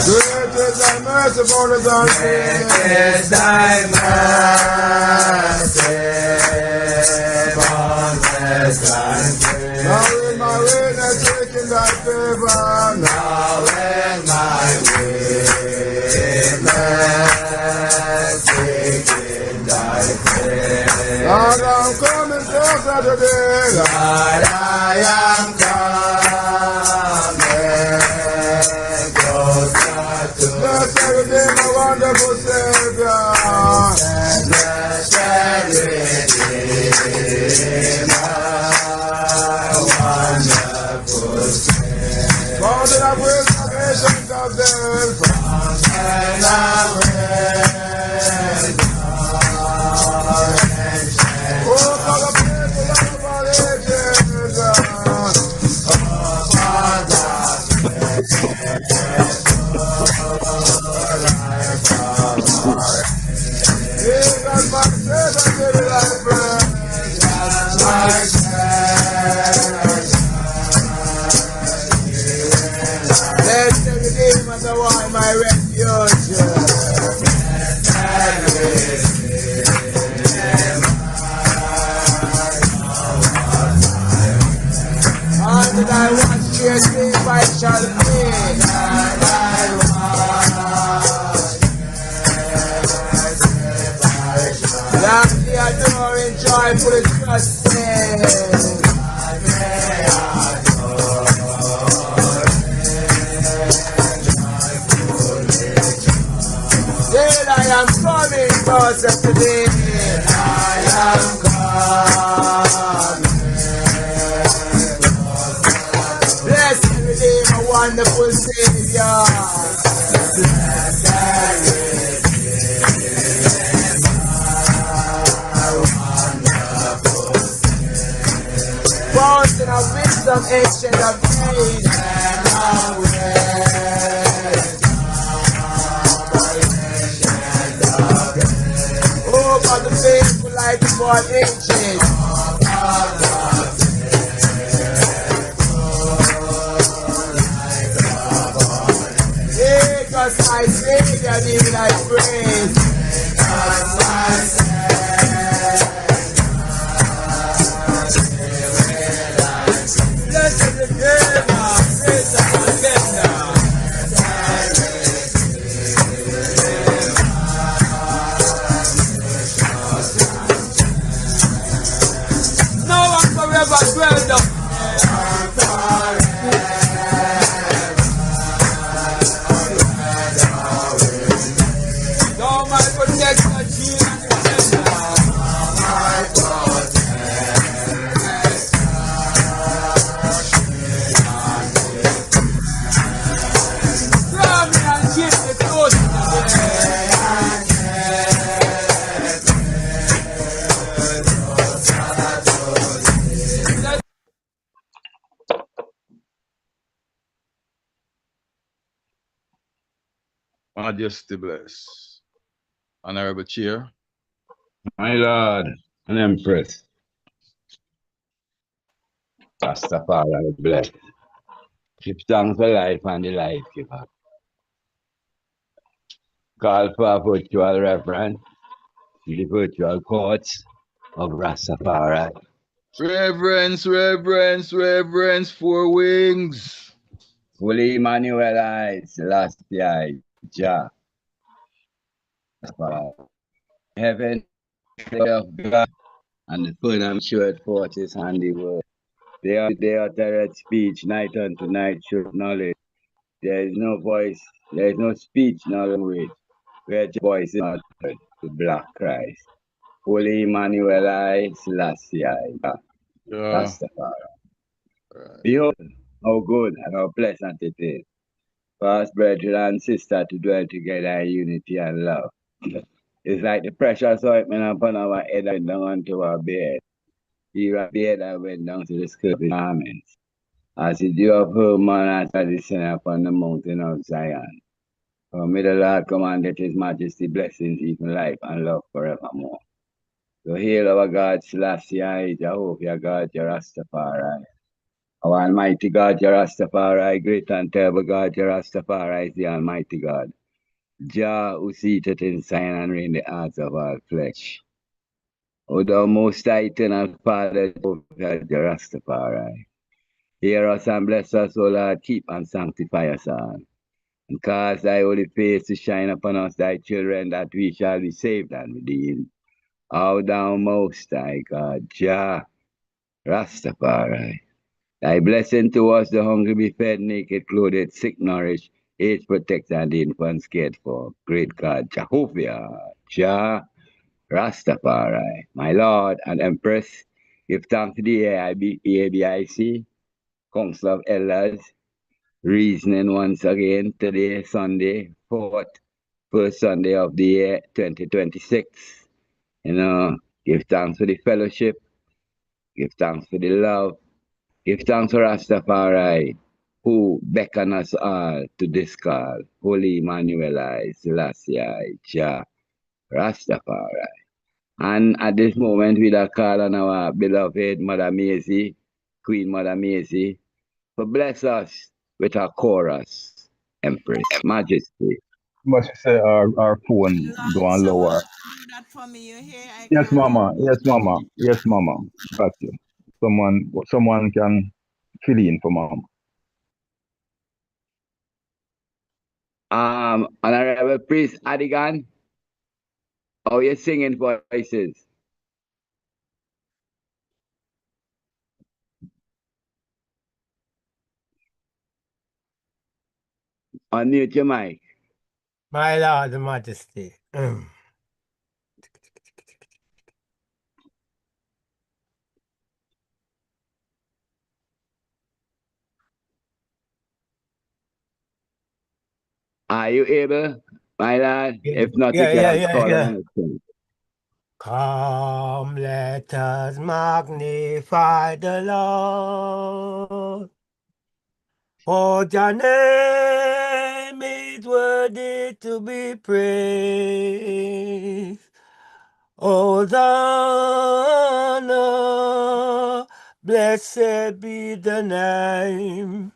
Great is thy mercy, bonus and Great is thy mercy, boundless and free. now in my weakness taking thy favor. Now in my weakness taking thy favor. Lord, I'm coming closer today. Lord, I am coming closer to Blessed Redeemer, wonderful Savior. Blessed Redeemer, wonderful Savior. Fountain of wisdom, ancient of days. Fountain of wisdom, Oh, for the faithful and of all ages. Jesus, my Savior, give me thy praise. Blessed Redeemer, the one, my refuge. All that I want to sleep, I shall be. Lastly, adoring, joyfully trusting. Still I am coming closer today. I am coming. Blessed Redeemer, wonderful Savior. Fountain of wisdom, ancient of days. Oh, for the faithful light born ages. Jesus, my Savior, need thy praise. Blessed Redeemer, praise and defender. No one forever dwell down. No, my protection, shield and defender. Draw me and keep me close to Majesty bless. Honorable Chair. My Lord and Empress, Rastafari bless. Give thanks for life and the life giver. Call for virtual reverence to the virtual courts of Rastafari. Reverence, reverence, reverence, four wings. Fully Emmanuelite, last year, Jah. Heaven, the of God, and the full and sure forth his handiwork. They uttered speech, night unto night, should knowledge. There is no voice, there is no speech, no language, where voice is not heard to black Christ. Holy Emmanuel, I, Selassie, Rastafari. Behold, how good and how pleasant it is for us, brethren and sisters, to dwell together in unity and love. It's like the precious ointment upon our head went down onto our beard. Even beard that went down to the skirt of his garments. As the dew of Hermon as the sun upon the mountain of Zion. For may the Lord commanded his majesty blessings, even life and love forevermore. So hail our God, Selassie, Jehovah God, Rastafari. Our Almighty God, Rastafari, great and terrible God, Rastafari is the Almighty God. Jah, who seated in Zion and reign the hearts of all flesh. O thou most high eternal Father, Jehovah Rastafari. Hear us and bless us, O Lord, keep and sanctify us all. And cause thy holy face to shine upon us, thy children, that we shall be saved and redeemed. O thou most high God, Jah, Rastafari. Thy blessing to us, the hungry be fed, naked, clothed, sick, nourished, age protected, and the infants cared for. Great God, Jehovah, Jah, Rastafari, my Lord and Empress, give thanks to the ABIC, Council of Elders, reasoning once again today, Sunday, first Sunday of the year 2026. Give thanks for the fellowship, give thanks for the love, give thanks for Rastafari, who beckon us all to this call. Holy Emmanuel I, Selassie, Jah, Rastafari. And at this moment, we are call on our beloved Mother Maisie, Queen Mother Maisie, to bless us with a chorus, Empress, Majesty. Must say our phone go on lower. That for me, you hear? I Yes, can't hear. mama. Yes, mama. Yes, mama. Got you. Someone can fill in for mama. Honorable Priest Adigan, how you singing voices? Unmute your mic. My Lord Majesty. Are you able, my lad? If not, you Yeah. can call on it. Come, let us magnify the Lord. For your name is worthy to be praised. Hosanna, blessed be the name.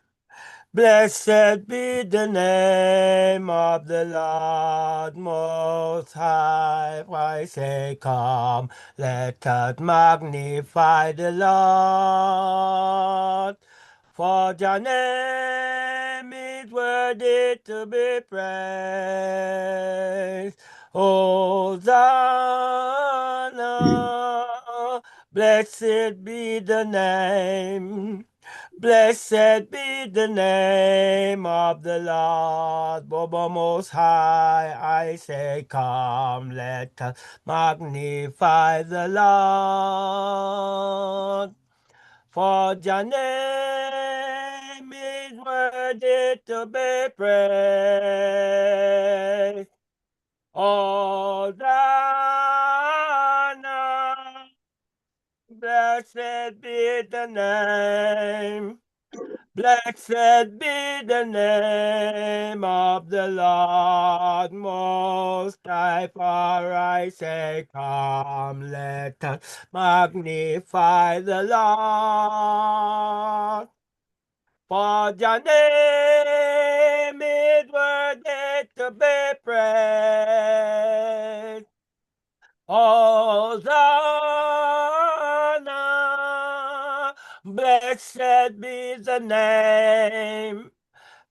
Blessed be the name of the Lord Most High. I say, come, let us magnify the Lord. For your name is worthy to be praised. Hosanna, blessed be the name. Blessed be the name of the Lord, Bobo Most High. I say, come, let us magnify the Lord. For your name is worthy to be praised. Hosanna, blessed be the name. Blessed be the name of the Lord Most High, for I say, come, let us magnify the Lord. For your name is worthy to be praised. Hosanna, blessed be the name.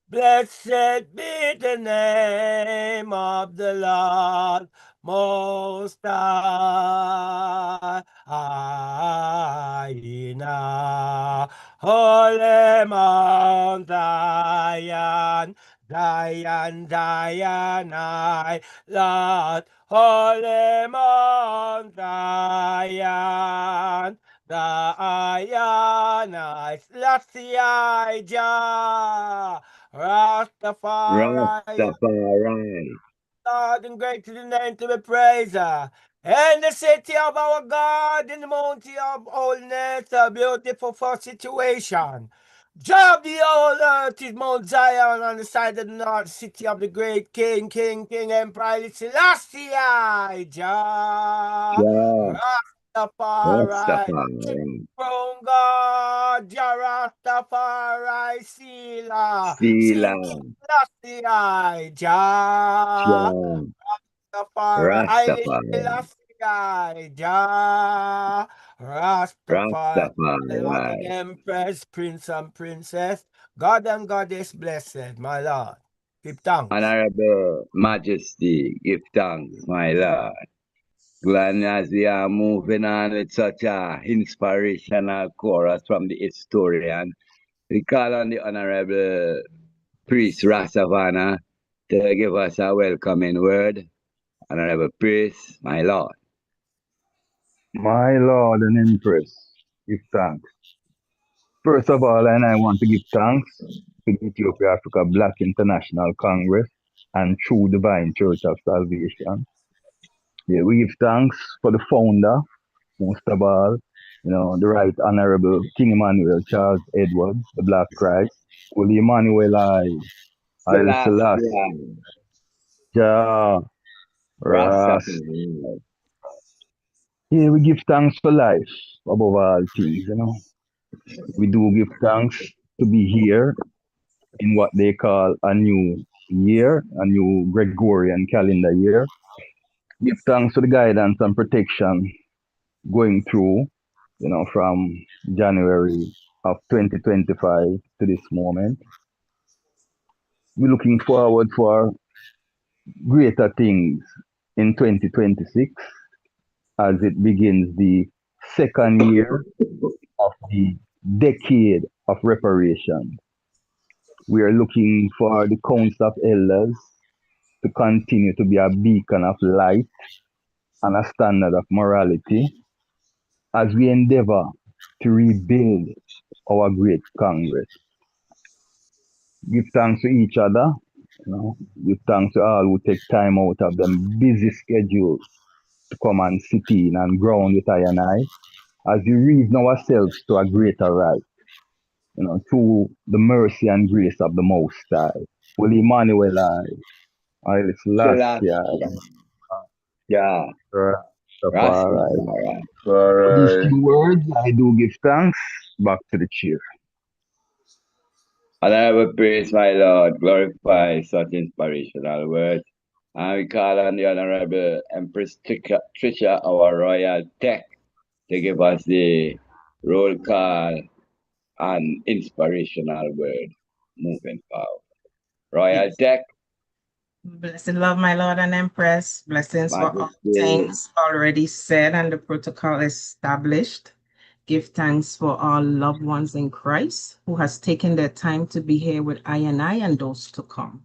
Blessed be the name of the Lord Most High. In a holy Mount Zion, Zion, Zion, I, Lord, holy Mount Zion. The Iron Selassie Jah, Rastafari, Rastafari. Lord, and great is the name to be praised. In the city of our God, in the mountain of holiness, a beautiful for situation. Job the whole earth is Mount Zion on the side of the north, city of the great King, Emperor Selassie, Jah, Yeah. Rastafari, Rastafari. from God, Jah Rastafari, Sila, Sila. Selassie, Jah. Yeah. Rastafari, Haile Rastafari. Selassie, Jah, Rastafari, my Lord and Rastafari. Empress, Prince and Princess, God and Goddess blessed, my Lord. Give thanks. Honorable Majesty, give thanks, my Lord. Glad as we are moving on with such a inspirational chorus from the historian, we call on the Honorable Priest Rasavana to give us a welcoming word. Honorable Priest, my Lord. My Lord and Empress, give thanks. First of all, and I want to give thanks to the Ethiopia Africa Black International Congress and True Divine Church of Salvation. Yeah, we give thanks for the founder, most of all, the Right Honorable King Emmanuel Charles Edward, the Black Christ, Holy Emmanuel I Selassie, Selassie, Jah, Ras. Rastafari. Yeah, we give thanks for life above all things. We do give thanks to be here in what they call a new year, a new Gregorian calendar year. Give thanks for the guidance and protection going through, from January of 2025 to this moment. We're looking forward for greater things in 2026 as it begins the second year of the decade of reparation. We are looking for the Council of Elders to continue to be a beacon of light and a standard of morality as we endeavor to rebuild our great Congress. Give thanks to each other, give thanks to all who take time out of them busy schedule to come and sit in and ground with I and I as we reason ourselves to a greater right, through the mercy and grace of the Most High. Holy Emmanuel I Selassie, Selassie. Yeah. Rastafari. Rastafari. For these Alright. few words, I do give thanks. Back to the chair. Honorable Priest, my Lord, glorify such inspirational words. And we call on the Honorable Empress Trisha, our royal tech, to give us the roll call and inspirational word moving forward. Royal tech, Blessed love, my Lord and Empress. Blessings for all Majesty, things already said and the protocol established. Give thanks for all loved ones in Christ who has taken their time to be here with I and those to come.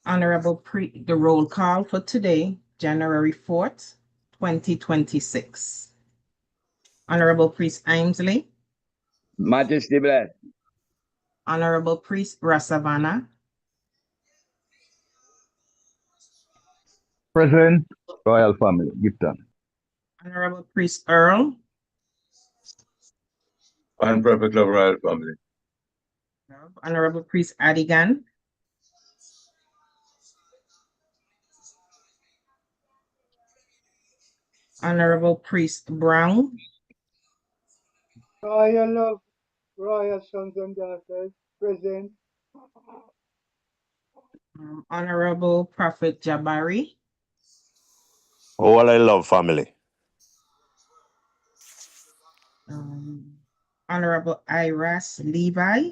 Honorable the roll call for today, January 4th, 2026. Honorable Priest Aimsley. Majesty bless. Honorable Priest Rasavana. Present, royal family, give thanks. Honorable Priest Earl. And perfect love royal family. Honorable Priest Adigan. Honorable Priest Brown. Royal love, royal sons and daughters, present. Honorable Prophet Jabari. All I love family. Honorable Iras Levi.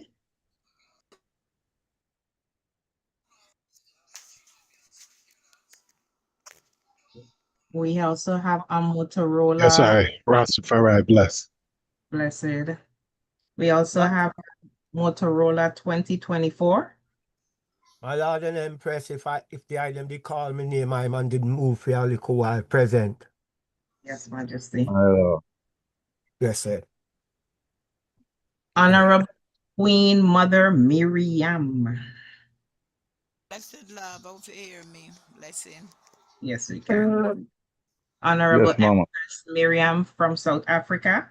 We also have a Motorola. Yes, Rastafari bless. Blessed. We also have Motorola 2024. My Lord and Empress, if the item they call me name, my man didn't move for a little while. Present. Yes, Majesty. Yes, sir. Honorable Queen Mother Miriam. Blessed love, hope you hear me. Blessing. Yes, we can. Honorable Yes, Mama. Empress Miriam from South Africa.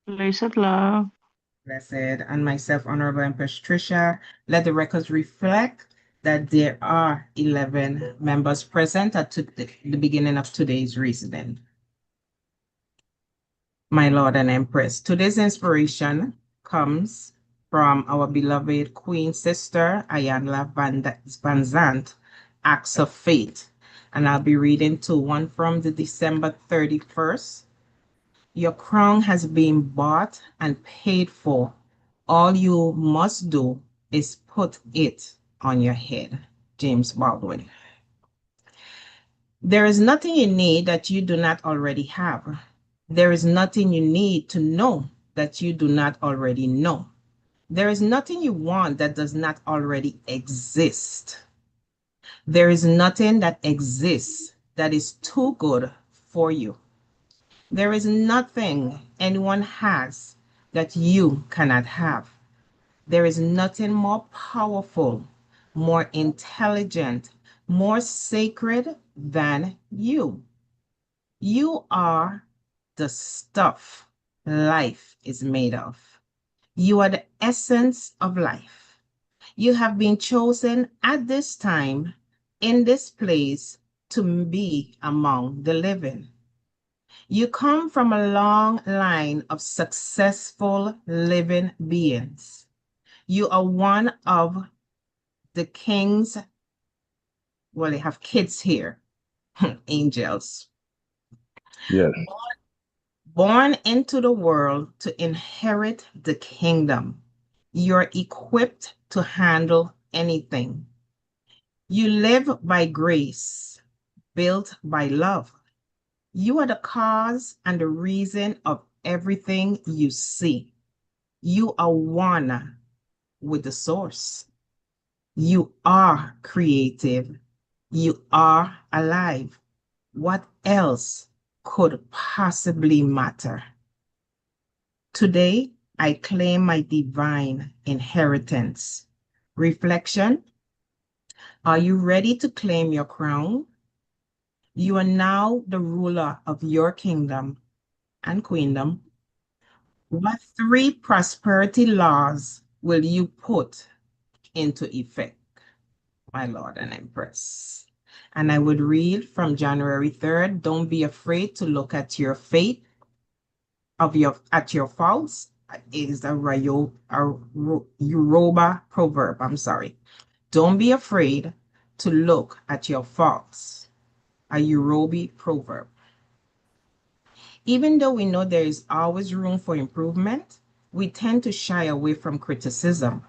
Blessed love. Blessed. And myself, Honorable Empress Tricia. Let the records reflect that there are 11 members present at the beginning of today's reasoning. My Lord and Empress, today's inspiration comes from our beloved Queen Sister Ayanla Van Zandt, Acts of Faith. And I'll be reading one from the December 31st. Your crown has been bought and paid for. All you must do is put it on your head. James Baldwin. There is nothing you need that you do not already have. There is nothing you need to know that you do not already know. There is nothing you want that does not already exist. There is nothing that exists that is too good for you. There is nothing anyone has that you cannot have. There is nothing more powerful, more intelligent, more sacred than you. You are the stuff life is made of. You are the essence of life. You have been chosen at this time, in this place, to be among the living. You come from a long line of successful living beings. You are one of the kings. Well, they have kids here, angels. Yes. Born into the world to inherit the kingdom. You're equipped to handle anything. You live by grace, built by love. You are the cause and the reason of everything you see. You are one with the source. You are creative. You are alive. What else could possibly matter? Today, I claim my divine inheritance. Reflection. Are you ready to claim your crown? You are now the ruler of your kingdom and queendom. What 3 prosperity laws will you put into effect, my Lord and Empress? And I would read from January 3rd, don't be afraid to look at your fate at your faults. It is a Yoruba proverb, I'm sorry. Don't be afraid to look at your faults, a Yoruba proverb. Even though we know there is always room for improvement, we tend to shy away from criticism.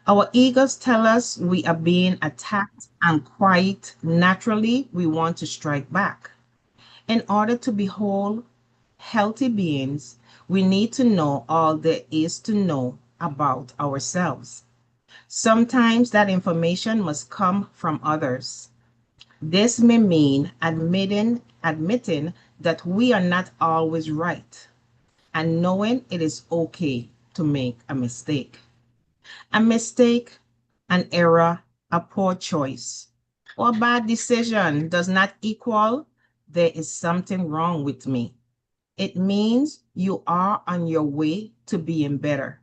Our egos tell us we are being attacked, and quite naturally, we want to strike back. In order to be whole, healthy beings, we need to know all there is to know about ourselves. Sometimes that information must come from others. This may mean admitting that we are not always right, and knowing it is okay to make a mistake. A mistake, an error, a poor choice, or a bad decision does not equal there is something wrong with me. It means you are on your way to being better.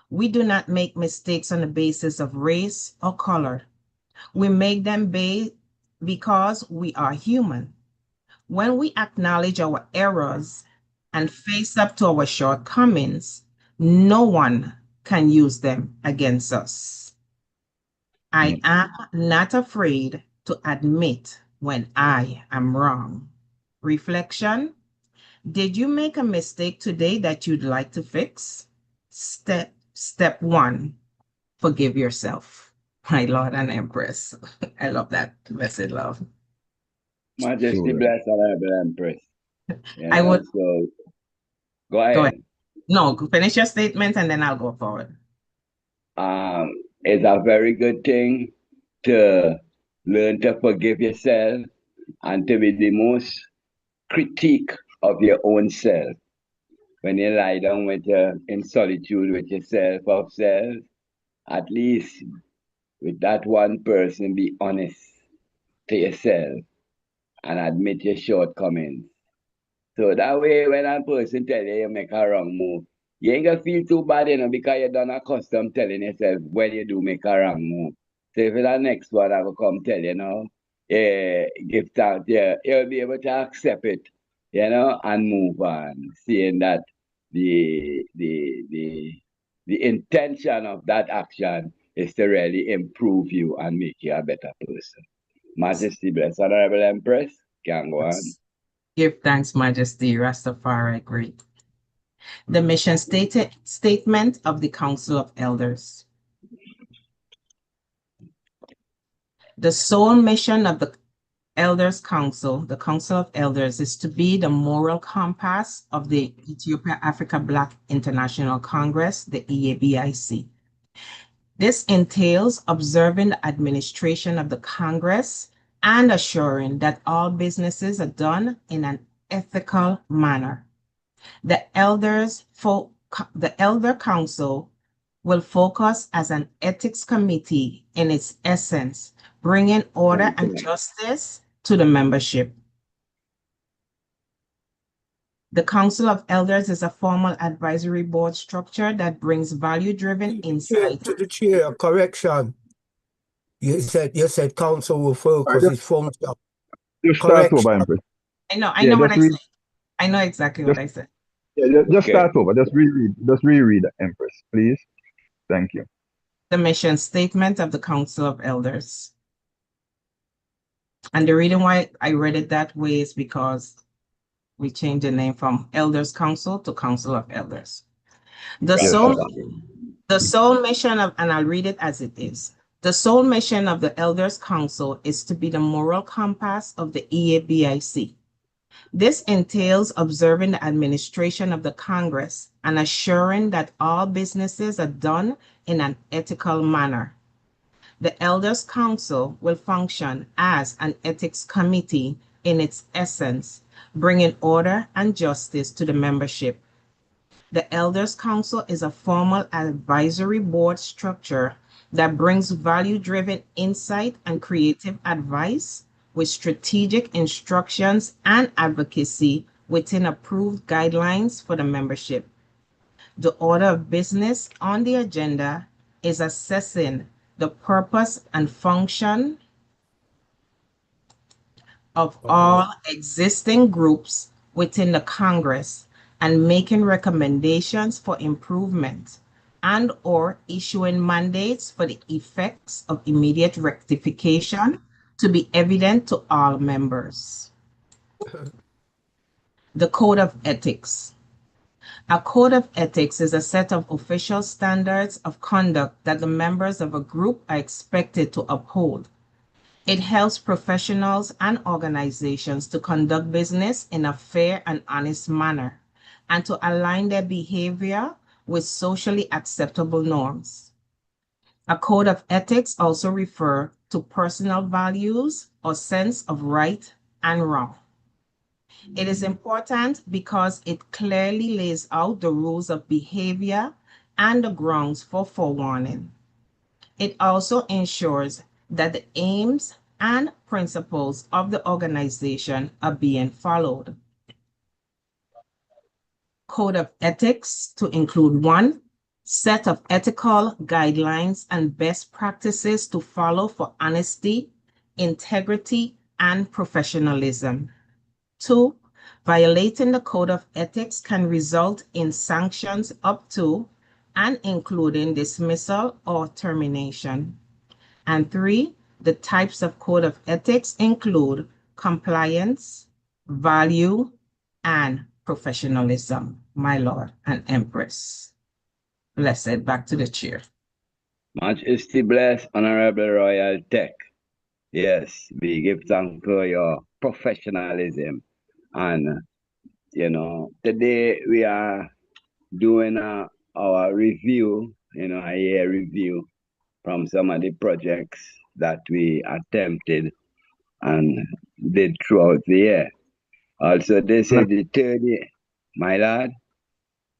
We do not make mistakes on the basis of race or color. We make them because we are human. When we acknowledge our errors and face up to our shortcomings, no one can use them against us. I am not afraid to admit when I am wrong. Reflection. Did you make a mistake today that you'd like to fix? Step 1, forgive yourself. My Lord and Empress. I love that. Blessed love. Majesty, bless Honorable Empress. I would so go ahead. No, finish your statement and then I'll go forward. It's a very good thing to learn to forgive yourself and to be the most critique of your own self. When you lie down in solitude with yourself of self at least with that one person, be honest to yourself and admit your shortcomings. So that way, when a person tell you you make a wrong move, you ain't gonna feel too bad, because you're done accustomed telling yourself when you do make a wrong move. So if the next one I will come tell yeah, give thanks, yeah, you'll be able to accept it, and move on, seeing that the intention of that action is to really improve you and make you a better person. Majesty bless, Honorable Empress, can go on. Give thanks, Majesty, Rastafari great. The mission statement of the Council of Elders. The sole mission of the Elders Council, the Council of Elders, is to be the moral compass of the Ethiopia Africa Black International Congress, the EABIC. This entails observing the administration of the Congress and assuring that all businesses are done in an ethical manner. The Elder Council will focus as an ethics committee in its essence, bringing order and justice to the membership. The Council of Elders is a formal advisory board structure that brings value-driven insight. To the chair, correction. You said council will focus its function. Just start over, Empress. I know what I said. I know exactly what I said. Yeah, just start over. Just reread the Empress, please. Thank you. The mission statement of the Council of Elders. And the reason why I read it that way is because we changed the name from Elders Council to Council of Elders. The sole mission of, and I'll read it as it is. The sole mission of the Elders Council is to be the moral compass of the EABIC. This entails observing the administration of the Congress and assuring that all businesses are done in an ethical manner. The Elders Council will function as an ethics committee in its essence, bringing order and justice to the membership. The Elders Council is a formal advisory board structure that brings value-driven insight and creative advice with strategic instructions and advocacy within approved guidelines for the membership. The order of business on the agenda is assessing the purpose and function of all existing groups within the Congress and making recommendations for improvement and or issuing mandates for the effects of immediate rectification to be evident to all members. The Code of Ethics. A code of ethics is a set of official standards of conduct that the members of a group are expected to uphold. It helps professionals and organizations to conduct business in a fair and honest manner and to align their behavior with socially acceptable norms. A code of ethics also refers to personal values or sense of right and wrong. It is important because it clearly lays out the rules of behavior and the grounds for forewarning. It also ensures that the aims and principles of the organization are being followed. Code of ethics to include 1, set of ethical guidelines and best practices to follow for honesty, integrity, and professionalism. 2, violating the code of ethics can result in sanctions up to and including dismissal or termination. And 3, the types of code of ethics include compliance, value, and professionalism. My Lord and Empress. Blessed. Back to the chair. Majesty bless, Honorable Royal Tech. Yes, we give thanks for your professionalism. And, today we are doing our review, a year review from some of the projects that we attempted and did throughout the year. Also, this is the third year. My lord?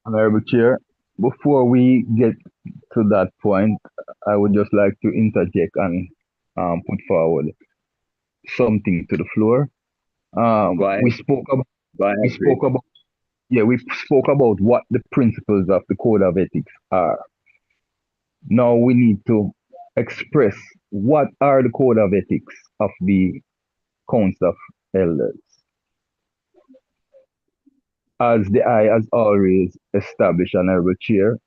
Honorable Chair, before we get to that point, I would just like to interject and put forward something to the floor. Go ahead. We spoke about Go ahead, we spoke about we spoke about what the principles of the code of ethics are. Now we need to express what are the code of ethics of the Council of Elders. As the I has always established, Honorable Chair,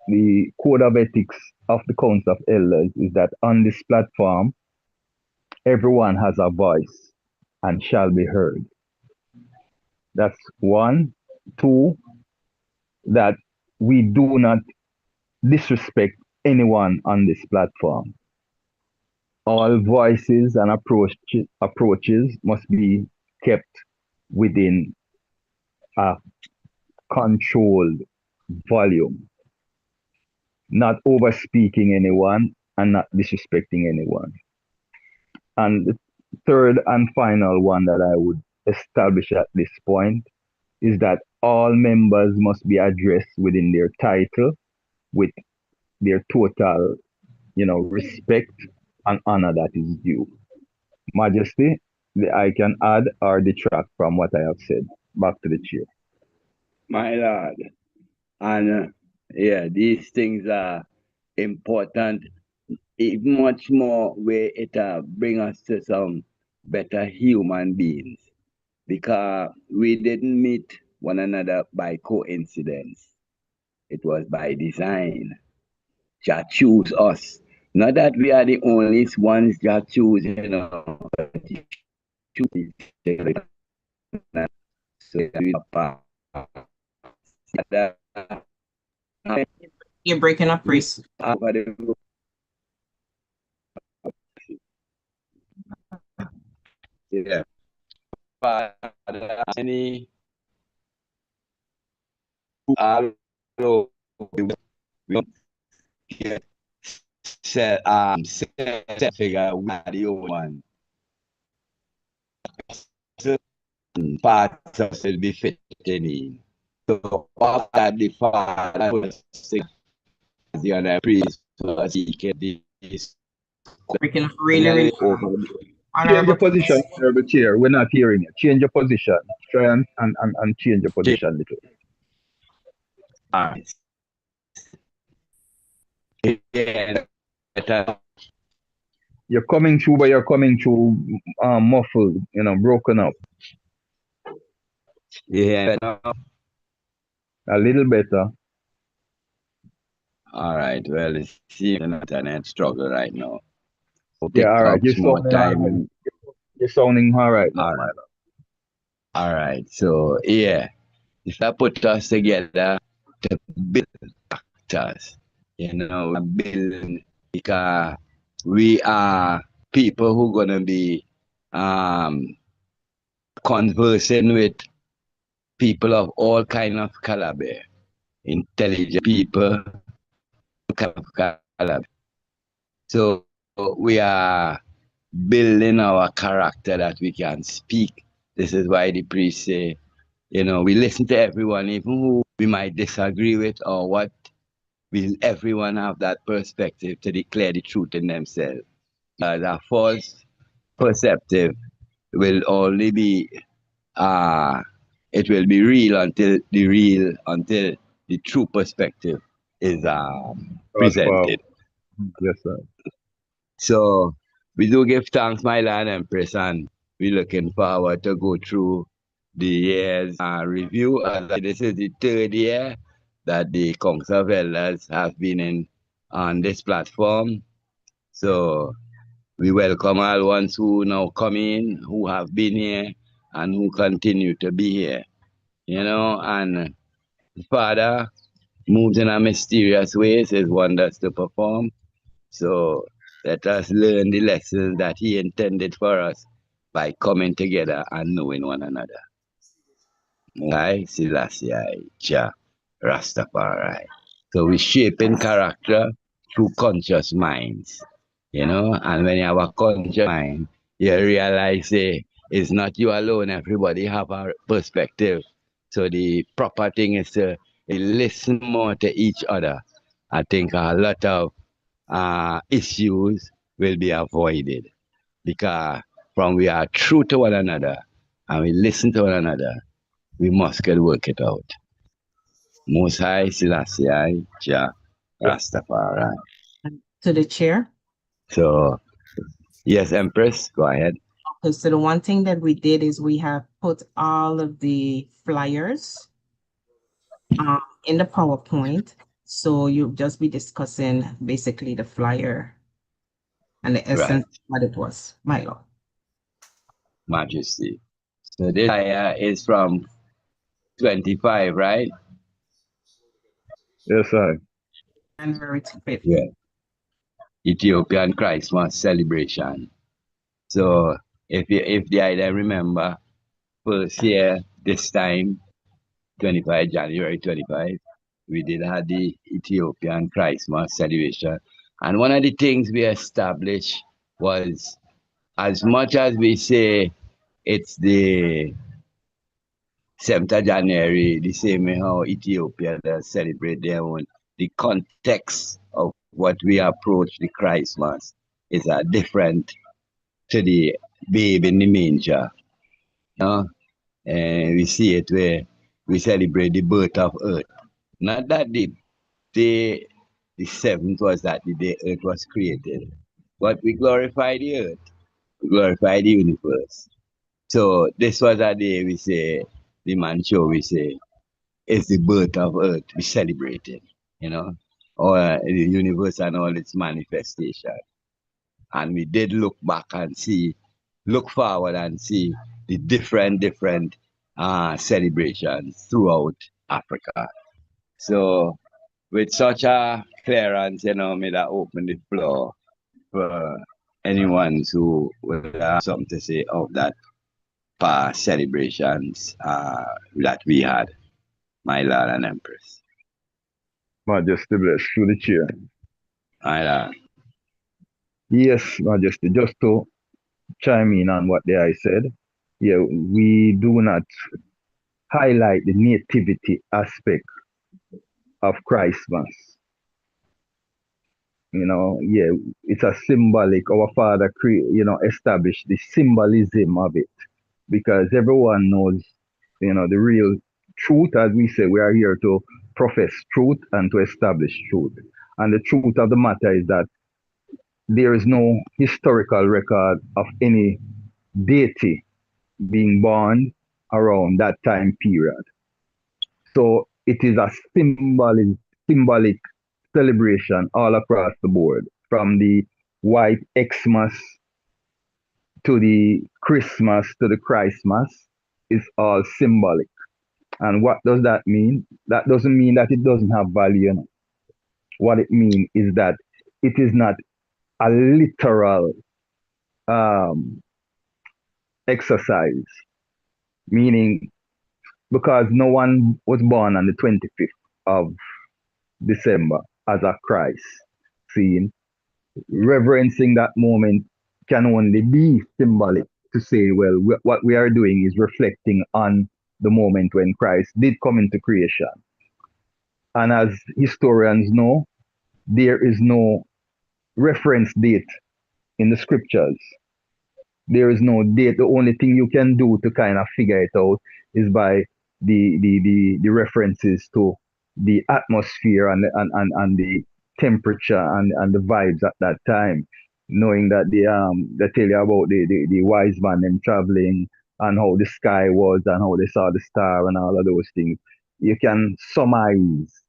the code of ethics of the Council of Elders is that on this platform, everyone has a voice and shall be heard. That's one. Two, that we do not disrespect anyone on this platform. All voices and approaches must be kept within a controlled volume, not over speaking anyone and not disrespecting anyone. And the third and final one that I would establish at this point is that all members must be addressed within their title with their total, respect and honor that is due. Majesty, I can add or detract from what I have said. Back to the chair. My lord. And these things are important, even much more where it bring us to some better human beings, because we didn't meet one another by coincidence. It was by design. Jah choose us. Not that we are the only ones Jah choose, but He chooses. So You're breaking up, Priest. Yeah. Any set figure we are the only one. Parts of it be fitting in. So after the Father was the other priest was he can be breaking up really Change your position, Honorable Chair. We're not hearing you. Change your position. Try and change your position a little. All right. Yeah. You're coming through, but you're coming through muffled, broken up. Yeah. A little better. All right. Well, it's an internet struggle right now. Yeah, all right. You're sounding all right now, my love. All right. So, if I put us together to build factors, building, because we are people who are going to be conversing with people of all kind of caliber, intelligent people, kind of caliber. So we are building our character that we can speak. This is why the priests say, we listen to everyone, even who we might disagree with or what. Will everyone have that perspective to declare the truth in themselves? A false perceptive will only be it will be real until the true perspective is presented. Yes, sir. So we do give thanks, my Lord Empress, and we're looking forward to go through the year's review. This is the third year that the Council of Elders have been on this platform. So we welcome all ones who now come in, who have been here, and who continue to be here. And the Father moves in a mysterious ways, His wonders to perform. So let us learn the lessons that He intended for us by coming together and knowing one another. I, Selassie, Jah, Rastafari. So we shape in character through conscious minds, and when you have a conscious mind, you realize it's not you alone, everybody have a perspective. So the proper thing is to listen more to each other. I think a lot of issues will be avoided, because from we are true to one another and we listen to one another, we must get work it out. Most High Selassie I, Jah Rastafari. To the chair. So yes, Empress, go ahead. Okay, so the one thing that we did is we have put all of the flyers in the PowerPoint. So you'll just be discussing basically the flyer and the essence of what it was, Milo. Majesty. So this flyer is from 25, right? Yes, sir. January 25th. Yeah. Ethiopian Christmas celebration. So if the idea remember, first year this time, 25 January 25, we did have the Ethiopian Christmas celebration. And one of the things we established was, as much as we say it's the 7th of January, the same way how Ethiopia does celebrate their own, the context of what we approach the Christmas is different to the babe in the manger. And we see it where we celebrate the birth of earth. Not that the 7th was that the day earth was created, but we glorify the earth, we glorify the universe. So this was a day we say, the man show we say, it's the birth of earth we celebrated, or the universe and all its manifestation. And we did look back and look forward and see the different celebrations throughout Africa. So with such a clearance, may that open the floor for anyone who would have something to say of that past celebrations that we had, my Lord and Empress. Majesty bless through the chair. My Lord. Yes, Majesty, just to chime in on what I said, yeah, we do not highlight the nativity aspect of Christmas. It's a symbolic, our Father established the symbolism of it, because everyone knows, the real truth. As we say, we are here to profess truth and to establish truth. And the truth of the matter is that there is no historical record of any deity being born around that time period. So it is a symbolic celebration all across the board, from the white Xmas to the Christmas to the Christmas. Is all symbolic. And what does that mean? That doesn't mean that it doesn't have value. What it means is that it is not a literal exercise, meaning because no one was born on the 25th of December as a Christ scene, reverencing that moment can only be symbolic to say, well, what we are doing is reflecting on the moment when Christ did come into creation. And as historians know, there is no reference date in the scriptures. There is no date. The only thing you can do to kind of figure it out is by the references to the atmosphere and the temperature and the vibes at that time, knowing that they tell you about the wise man them traveling and how the sky was and how they saw the star and all of those things. You can surmise,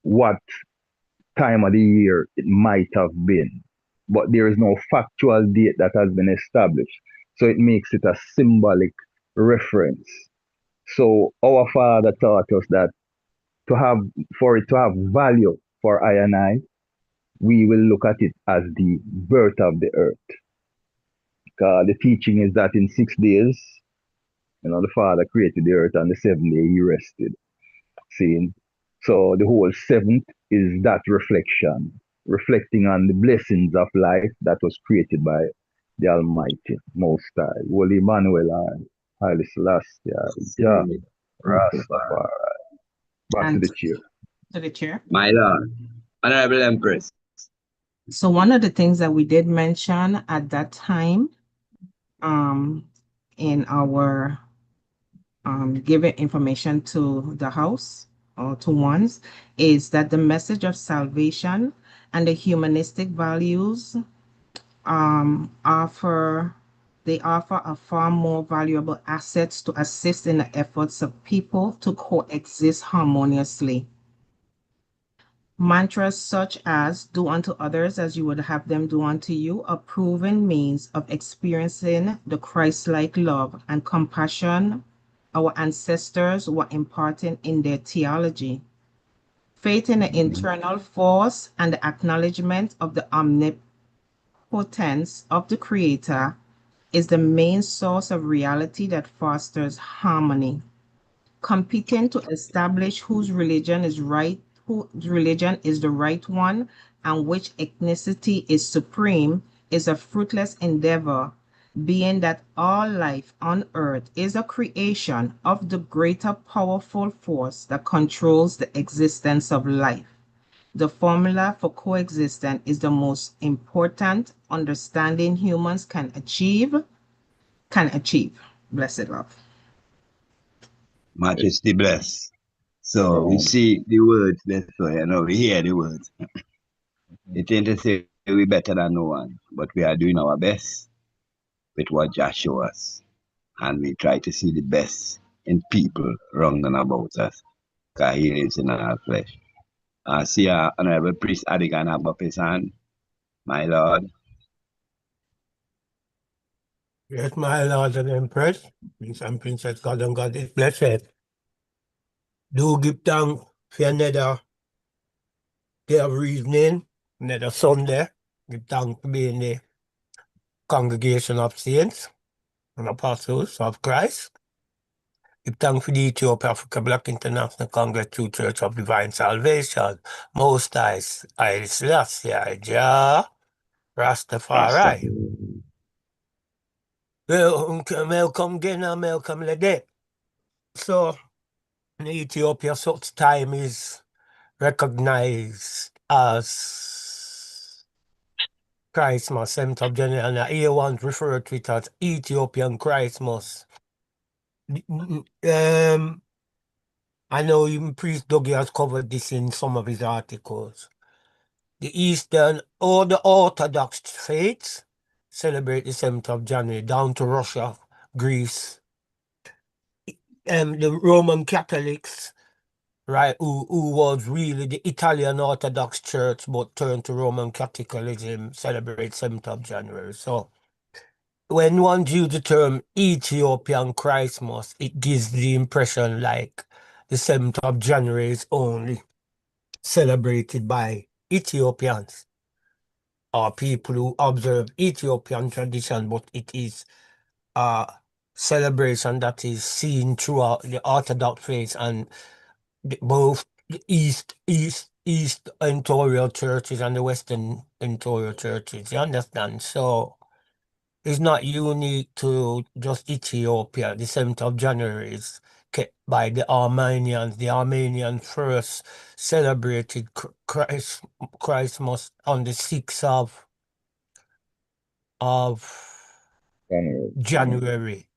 what time of the year it might have been, but there is no factual date that has been established. So it makes it a symbolic reference. So our Father taught us that for it to have value for I and I, we will look at it as the birth of the earth. The teaching is that in 6 days, the Father created the earth, and the 7th day he rested. Seeing? So the whole 7th is that reflection, reflecting on the blessings of life that was created by the Almighty, Most High, Holy Emmanuel, Haile Selassie, Jah Rastafari. Back to the chair. To the chair. My Lord, Honorable Empress. So one of the things that we did mention at that time, in our giving information to the house or to ones, is that the message of salvation and the humanistic values offer a far more valuable assets to assist in the efforts of people to coexist harmoniously. Mantras such as "do unto others as you would have them do unto you" are proven means of experiencing the Christ-like love and compassion our ancestors were imparting in their theology. Faith in the internal force and the acknowledgement of the omnipotence of the Creator is the main source of reality that fosters harmony. Competing to establish whose religion is the right one and which ethnicity is supreme is a fruitless endeavor, being that all life on earth is a creation of the greater powerful force that controls the existence of life. The formula for coexistence is the most important understanding humans can achieve. Blessed love. Majesty bless. So we see the words, that's why, we hear the words. It ain't to say we better than no one, but we are doing our best with what Jah show us. And we try to see the best in people round and about us, because he lives in our flesh. I see our Honorable Priest Adigan have up his hand. My Lord. Yes, my Lord and Empress, Prince and Princess, God and God is blessed. Do give thanks for another day of reasoning, another Sunday. Give thanks to be in the congregation of saints and apostles of Christ. Give thanks for the Ethiopia Africa Black International Congress True Church of Divine Salvation, Most High, Haile Selassie, Jah, Rastafari. Welcome again and welcome again. So, in Ethiopia, such time is recognized as Christmas, 7th of January, and I want to refer to it as Ethiopian Christmas. I know even Priest Dougie has covered this in some of his articles. The Eastern or the Orthodox faiths celebrate the 7th of January down to Russia, Greece. The Roman Catholics, right, who was really the Italian Orthodox Church but turned to Roman Catholicism, celebrate 7th of January. So when one uses the term Ethiopian Christmas, it gives the impression like the 7th of January is only celebrated by Ethiopians or people who observe Ethiopian tradition, but it is a celebration that is seen throughout the Orthodox faith and both the East Entorial churches and the Western Entorial churches. You understand? So it's not unique to just Ethiopia. The 7th of January is kept by the Armenians. The Armenians first celebrated Christmas on the 6th of January,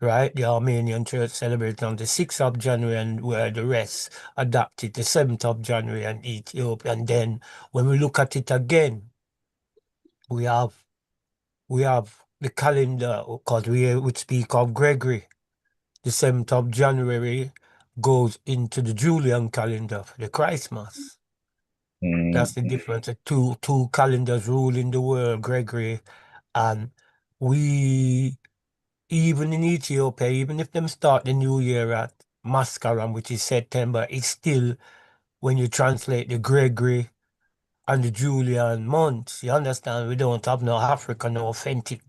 right? The Armenian church celebrated on the 6th of January, and where the rest adopted the 7th of January and Ethiopia. And then when we look at it again, we have the calendar, because we would speak of Gregory. The 7th of January goes into the Julian calendar for the Christmas. That's the difference. The two calendars rule in the world, Gregory, and we, even in Ethiopia, even if them start the new year at Maskaram, which is September, it's still, when you translate the Gregory and the Julian months, you understand, we don't have no African, no authentic,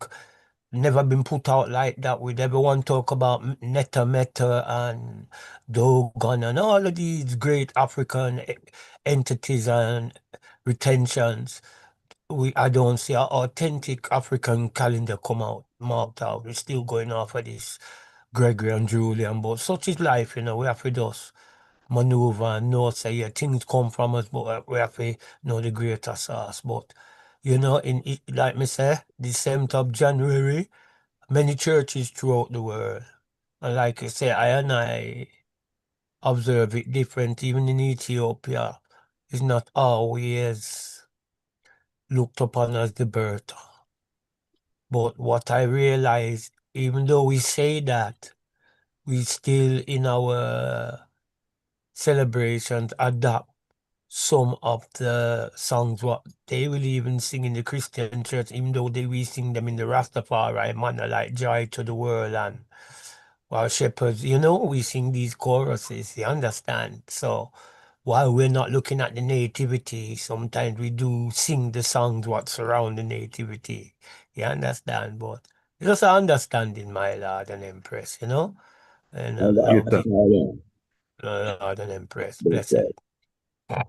never been put out like that. With everyone talk about Netta Meta and Dogon and all of these great African entities and retentions. I don't see an authentic African calendar come out, marked out. We're still going off of this Gregory and Julian, but such is life, we have with us. maneuver and know say yeah, things come from us, but we have to know the greater source. But you know, like me say, the 7th of January, many churches throughout the world. And like I say, I observe it different, even in Ethiopia. It's not always looked upon as the birth. But what I realized, even though we say that, we still in our celebrations adopt some of the songs what they will even sing in the Christian church, even though we sing them in the Rastafari manner, like Joy to the World and While Shepherds, you know, we sing these choruses, you understand? So while we're not looking at the nativity, sometimes we do sing the songs what surround the nativity. You understand? But it's just an understanding, my Lord and Empress, you know? And And Yes, love sir. the Rastafari. Lord and Empress. Bless Blessed.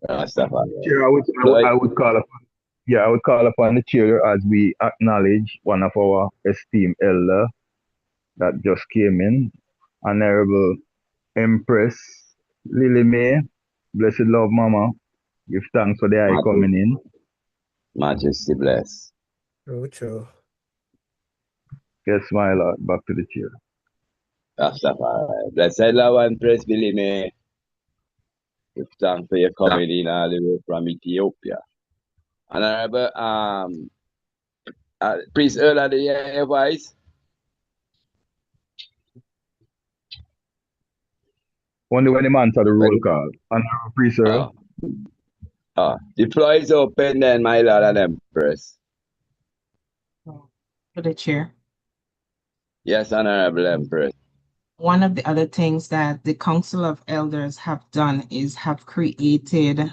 Rastafari. Chair, Floyd, I would call upon, yeah, I would call upon the chair as we acknowledge one of our esteemed elder that just came in, Honorable Empress Lily May. Blessed love, Mama. Give thanks for the eye coming in. Majesty bless. True. Yes, my Lord. Back to the chair. Rastafari. Blessed love and praise Billy May. Give thanks for your coming in all the way from Ethiopia. Honorable Priest Earl, do you hear your voice? Only when the answer the roll call. Honorable Priest Earl. The floor is open then, my Lord and Empress. For the chair. Yes, Honorable Empress. One of the other things that the Council of Elders have done is have created,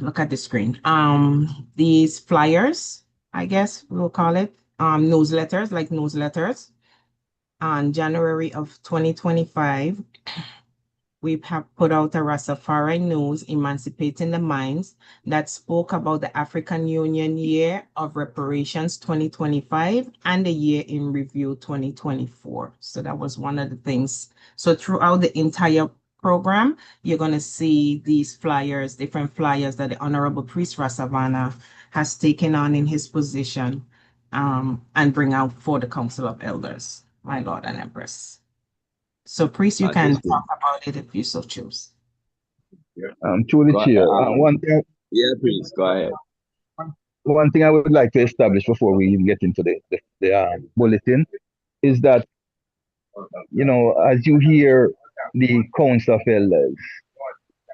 look at the screen, these flyers, I guess we'll call it, newsletters, like newsletters. On January of 2025, we have put out a Rastafari News, Emancipating the Minds, that spoke about the African Union Year of Reparations 2025 and the Year in Review 2024. So that was one of the things. So throughout the entire program, you're going to see these flyers, different flyers that the Honorable Priest Rasavana has taken on in his position and bring out for the Council of Elders, my Lord and Empress. So, Priest, you can talk about it if you so choose. To the chair. One thing. Yeah, please go ahead. One thing I would like to establish before we even get into the bulletin is that, you know, as you hear the Council of Elders,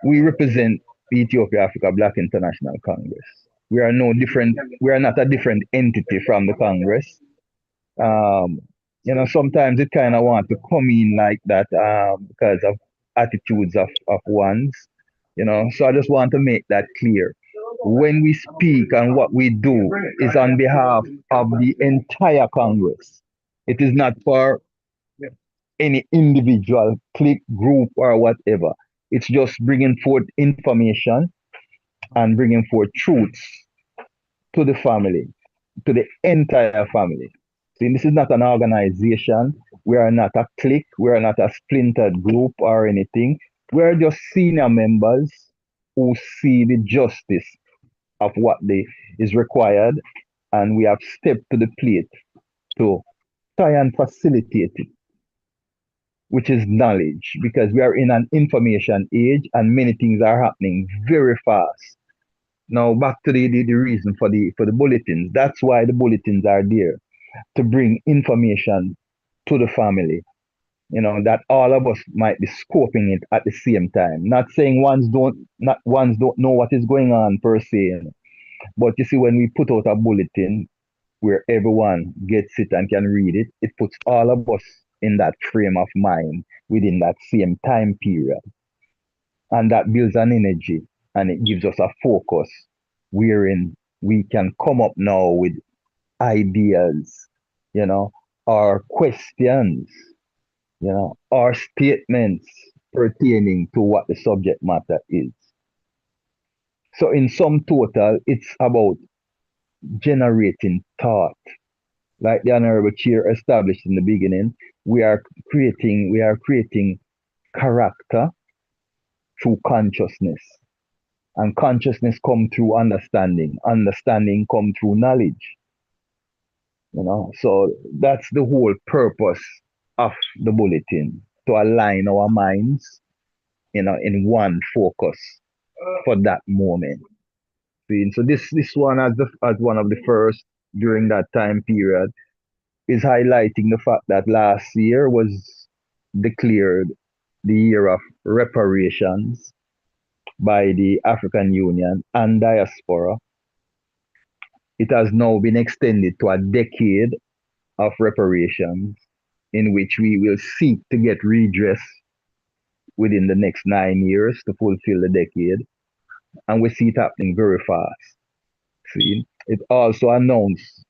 we represent the Ethiopia Africa Black International Congress. We are no different. We are not a different entity from the Congress. You know, sometimes it kind of want to come in like that because of attitudes of ones, you know. So I just want to make that clear. When we speak and what we do is on behalf of the entire Congress. It is not for any individual, clique, group, or whatever. It's just bringing forth information and bringing forth truths to the family, to the entire family. See, this is not an organization. We are not a clique. We are not a splintered group or anything. We are just senior members who see the justice of what is required, and we have stepped to the plate to try and facilitate it, which is knowledge, because we are in an information age and many things are happening very fast. Now back to the reason for the bulletins. That's why the bulletins are there, to bring information to the family, you know, that all of us might be scoping it at the same time. Not saying ones don't know what is going on per se, but you see, when we put out a bulletin where everyone gets it and can read it, it puts all of us in that frame of mind within that same time period, and that builds an energy and it gives us a focus wherein we can come up now with ideas, you know, or questions, you know, or statements pertaining to what the subject matter is. So in sum total, it's about generating thought, like the Honorable Chair established in the beginning, we are creating character through consciousness. And consciousness come through understanding. Understanding come through knowledge. So that's the whole purpose of the bulletin, to align our minds, in one focus for that moment. So this one as one of the first during that time period is highlighting the fact that last year was declared the year of reparations by the African Union and diaspora. It has now been extended to a decade of reparations in which we will seek to get redress within the next 9 years to fulfill the decade. And we see it happening very fast. See, it also announced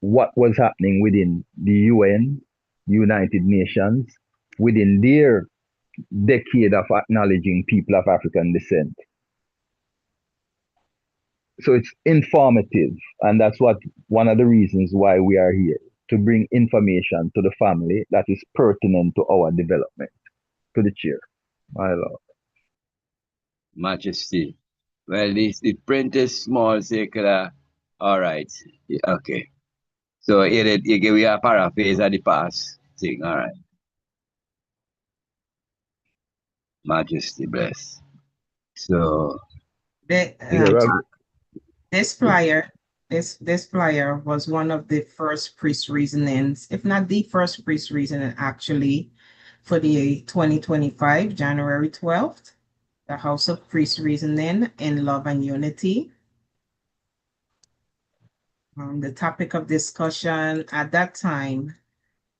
what was happening within the UN, United Nations, within their decade of acknowledging people of African descent. So it's informative, and that's one of the reasons why we are here, to bring information to the family that is pertinent to our development. To the chair, my lord. Majesty. Well, the print is small, circular. All right. Yeah, okay. So here you give a paraphrase of the past thing. All right. Majesty bless. So this flyer was one of the first priest reasonings, if not the first priest reasoning actually, for the 2025 January 12th, the House of Priest Reasoning in Love and Unity. The topic of discussion at that time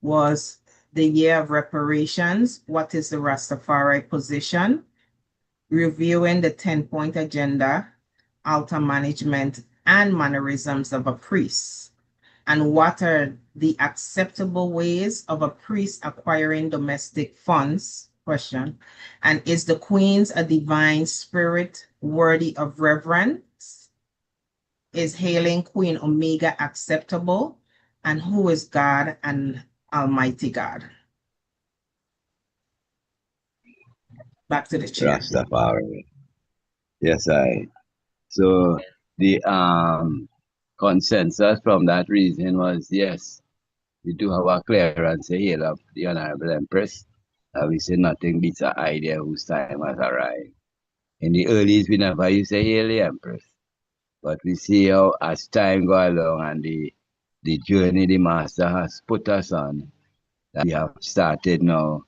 was the year of reparations. What is the Rastafari position? Reviewing the 10-point agenda, altar management, and mannerisms of a priest. And what are the acceptable ways of a priest acquiring domestic funds? Question. And is the Queen's a divine spirit worthy of reverence? Is hailing Queen Omega acceptable? And who is God and Almighty God? Back to the chair. Rastafari. Yes, so the consensus from that reason was yes, we do have a clearance here of the Honorable Empress. We say nothing beats an idea whose time has arrived. In the earlies, we never used to hail the Empress. But we see how as time go along and the journey the Master has put us on, that we have started now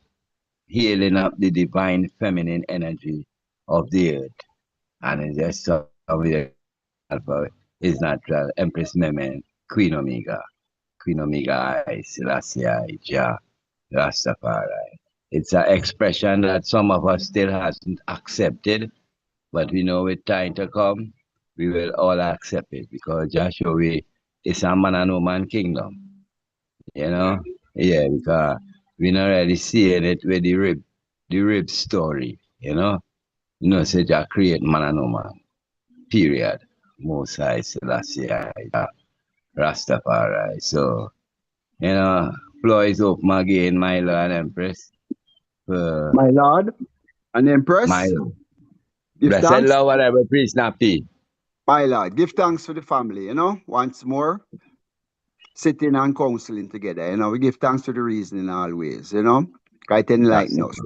healing up the divine feminine energy of the earth. And it's just so is natural Empress Meme, Queen Omega, Selassie I, Jah, Rastafari. It's an expression that some of us still hasn't accepted, but we know with time to come, we will all accept it because Joshua is a man and woman kingdom. Yeah, because we're not really seeing it with the rib story, say Jah create man and woman. Period. Most High Selassie Rastafari. So, floor is open again, my Lord Empress. My Lord and Empress. My Lord. Blessed Lord, whatever, priest Nappy. My Lord, give thanks for the family, once more. Sitting and counseling together, we give thanks for the reasoning always, Right enlighten us,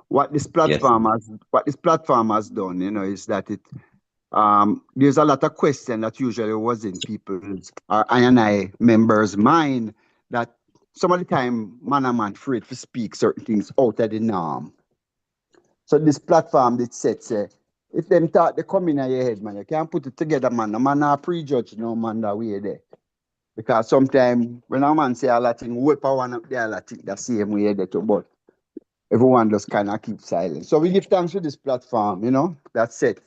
What this platform has done, is that it there's a lot of questions that usually was in people's or I members' mind that some of the time man afraid to speak certain things out of the norm. So this platform that sets if them thought they come in your head, man, you can't put it together, man. No man not prejudge no man that way there. Because sometimes when a man say a lot of things, whip one up there, I think the same way there too, but everyone just kind of keep silent. So we give thanks for this platform, that's it.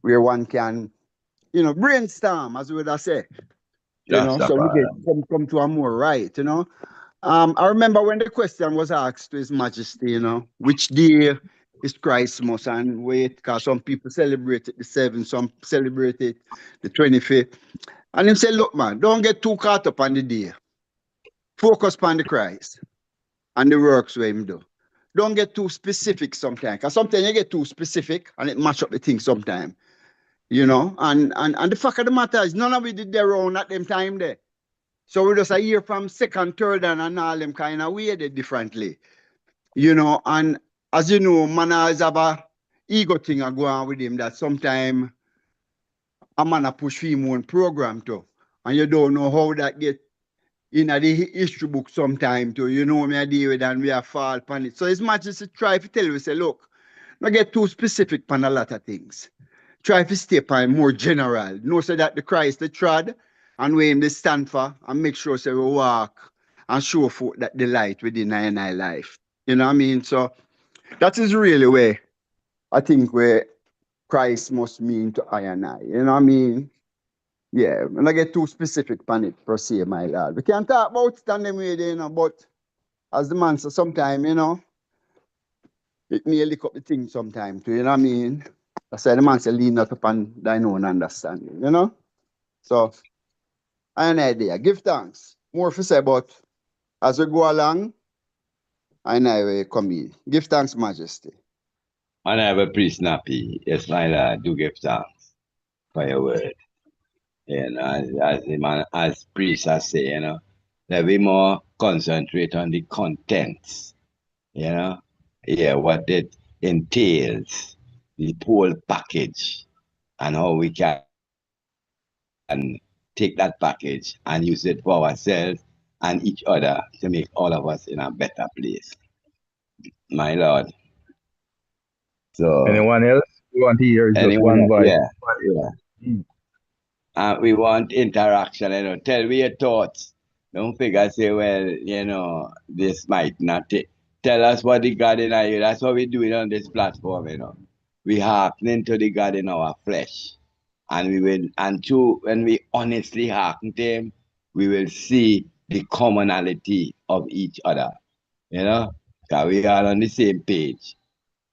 Where one can, brainstorm, as we would have said. So we get come to a more right, I remember when the question was asked to His Majesty, which day is Christmas and wait, because some people celebrate it the 7th, some celebrate it the 25th. And him said, look, man, don't get too caught up on the day. focus on the Christ and the works where him do. Don't get too specific sometimes. Because sometimes you get too specific and it mash up the thing sometimes. You know, and the fact of the matter is none of it did their own at them time there. So we just a year from second, third, and all them kind of weighted differently. You know, and as you know, man always have a ego thing a go on with him that sometimes a man a push for him own program too. And you don't know how that get in the history book sometime too. You know me I deal with and we are fall upon it. So it's much as to try to tell you, say, look, not get too specific on a lot of things. Try to stay on more general. Know so that the Christ the trod and where him they stand for and make sure say we walk and show forth that the light within our life. You know what I mean? So that is really where I think where Christ must mean to I and I. You know what I mean? Yeah, when I get too specific on it, per se, my lord. We can't talk about it and them way there, you know, but as the man says, sometimes, you know, it may lick up the thing sometimes too, you know what I mean? That's why the man said, lean not upon thine own understanding, you know? So, I have an idea. Give thanks. More to say, but as we go along, I will come in. Give thanks, Majesty. Honorable Priest Nappy, yes, my lord, do give thanks for your word. You know, as the man, as priests are saying, you know, that we more concentrate on the contents, you know, yeah, what it entails, the whole package, and how we can take that package and use it for ourselves and each other to make all of us in a better place. My Lord. So Anyone else? You want to hear just anyone one else? voice? Yeah. We want interaction, you know. Tell me your thoughts. Don't figure say, well, you know, this might not take. Tell us what the God in you. That's what we're doing on this platform, you know. We hearkening to the God in our flesh. And we will, and two, when we honestly hearken to him, we will see the commonality of each other. You know? Because we are on the same page.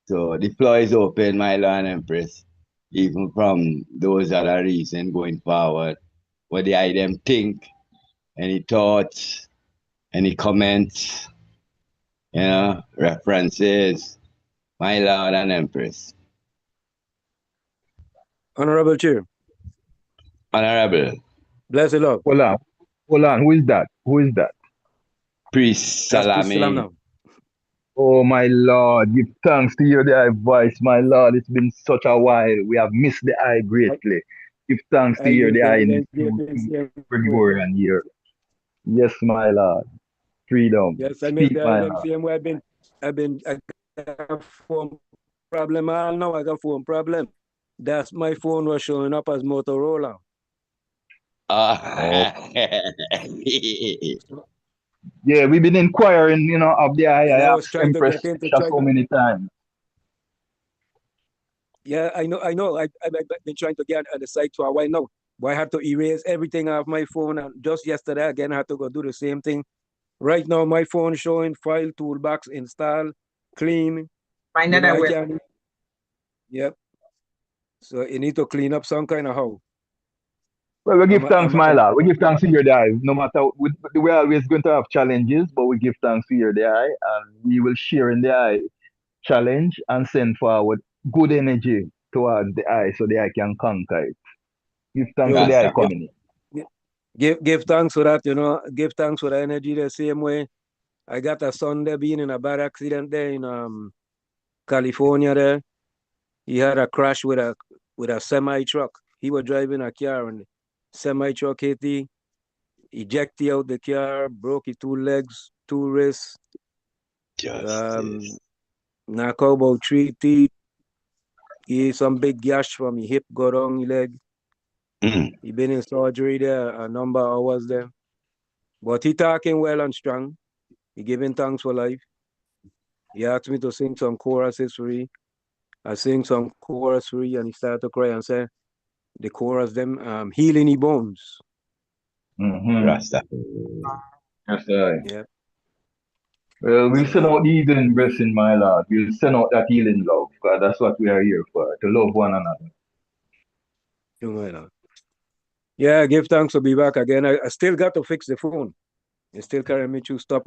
So the floor is open, my Lord and Empress. Even from those other reasons going forward. What do I them think? Any thoughts? Any comments? You know, references? My Lord and Empress. Honorable Chair. Honorable. Bless the Lord. Hold on. Who is that? Who is that? Priest That's Priest Salami. Salam now. Oh, my Lord. Give thanks to hear the eye voice, my Lord. It's been such a while. We have missed the eye greatly. Give thanks to hear the eye in this Gregorian year. Yes, my Lord. Freedom. Yes, I missed Speak, the my eye Lord. same way I got a phone problem. I know I got phone problem. That's my phone was showing up as Motorola. Yeah, we've been inquiring, you know, of the eye. And I I have was trying to Empress get into so many times. Yeah, I know. I've been trying to get on the site for a while now. But I had to erase everything off my phone, and just yesterday again I had to go do the same thing. Right now my phone showing file toolbox install, clean. Find that I will. Yep. So you need to clean up some kind of how. Well, we give thanks, my Lord. We give thanks to your eye. No matter, we're always going to have challenges, but we give thanks to your eye, and we will share in the eye challenge and send forward good energy towards the eye so the eye can conquer it. Give thanks to the eye coming in. Give thanks for that, you know. Give thanks for the energy the same way. I got a son there being in a bad accident there in California there. He had a crash with a semi truck. He was driving a car and the semi truck hit him, ejected out the car, broke his 2 legs, 2 wrists. Knock out about 3 teeth. He some big gash from his hip go down his leg. He been in surgery there a number of hours there. But he talking well and strong. He giving thanks for life. He asked me to sing some choruses for him. I sing some chorus for him and he started to cry and say the chorus them healing his bones. Rasta. Yes, sir. Yeah. Well, we'll send out the healing blessing, my Lord. We'll send out that healing love, because that's what we are here for, to love one another. Yeah, give thanks to be back again. I still got to fix the phone. They still carry me through stuff.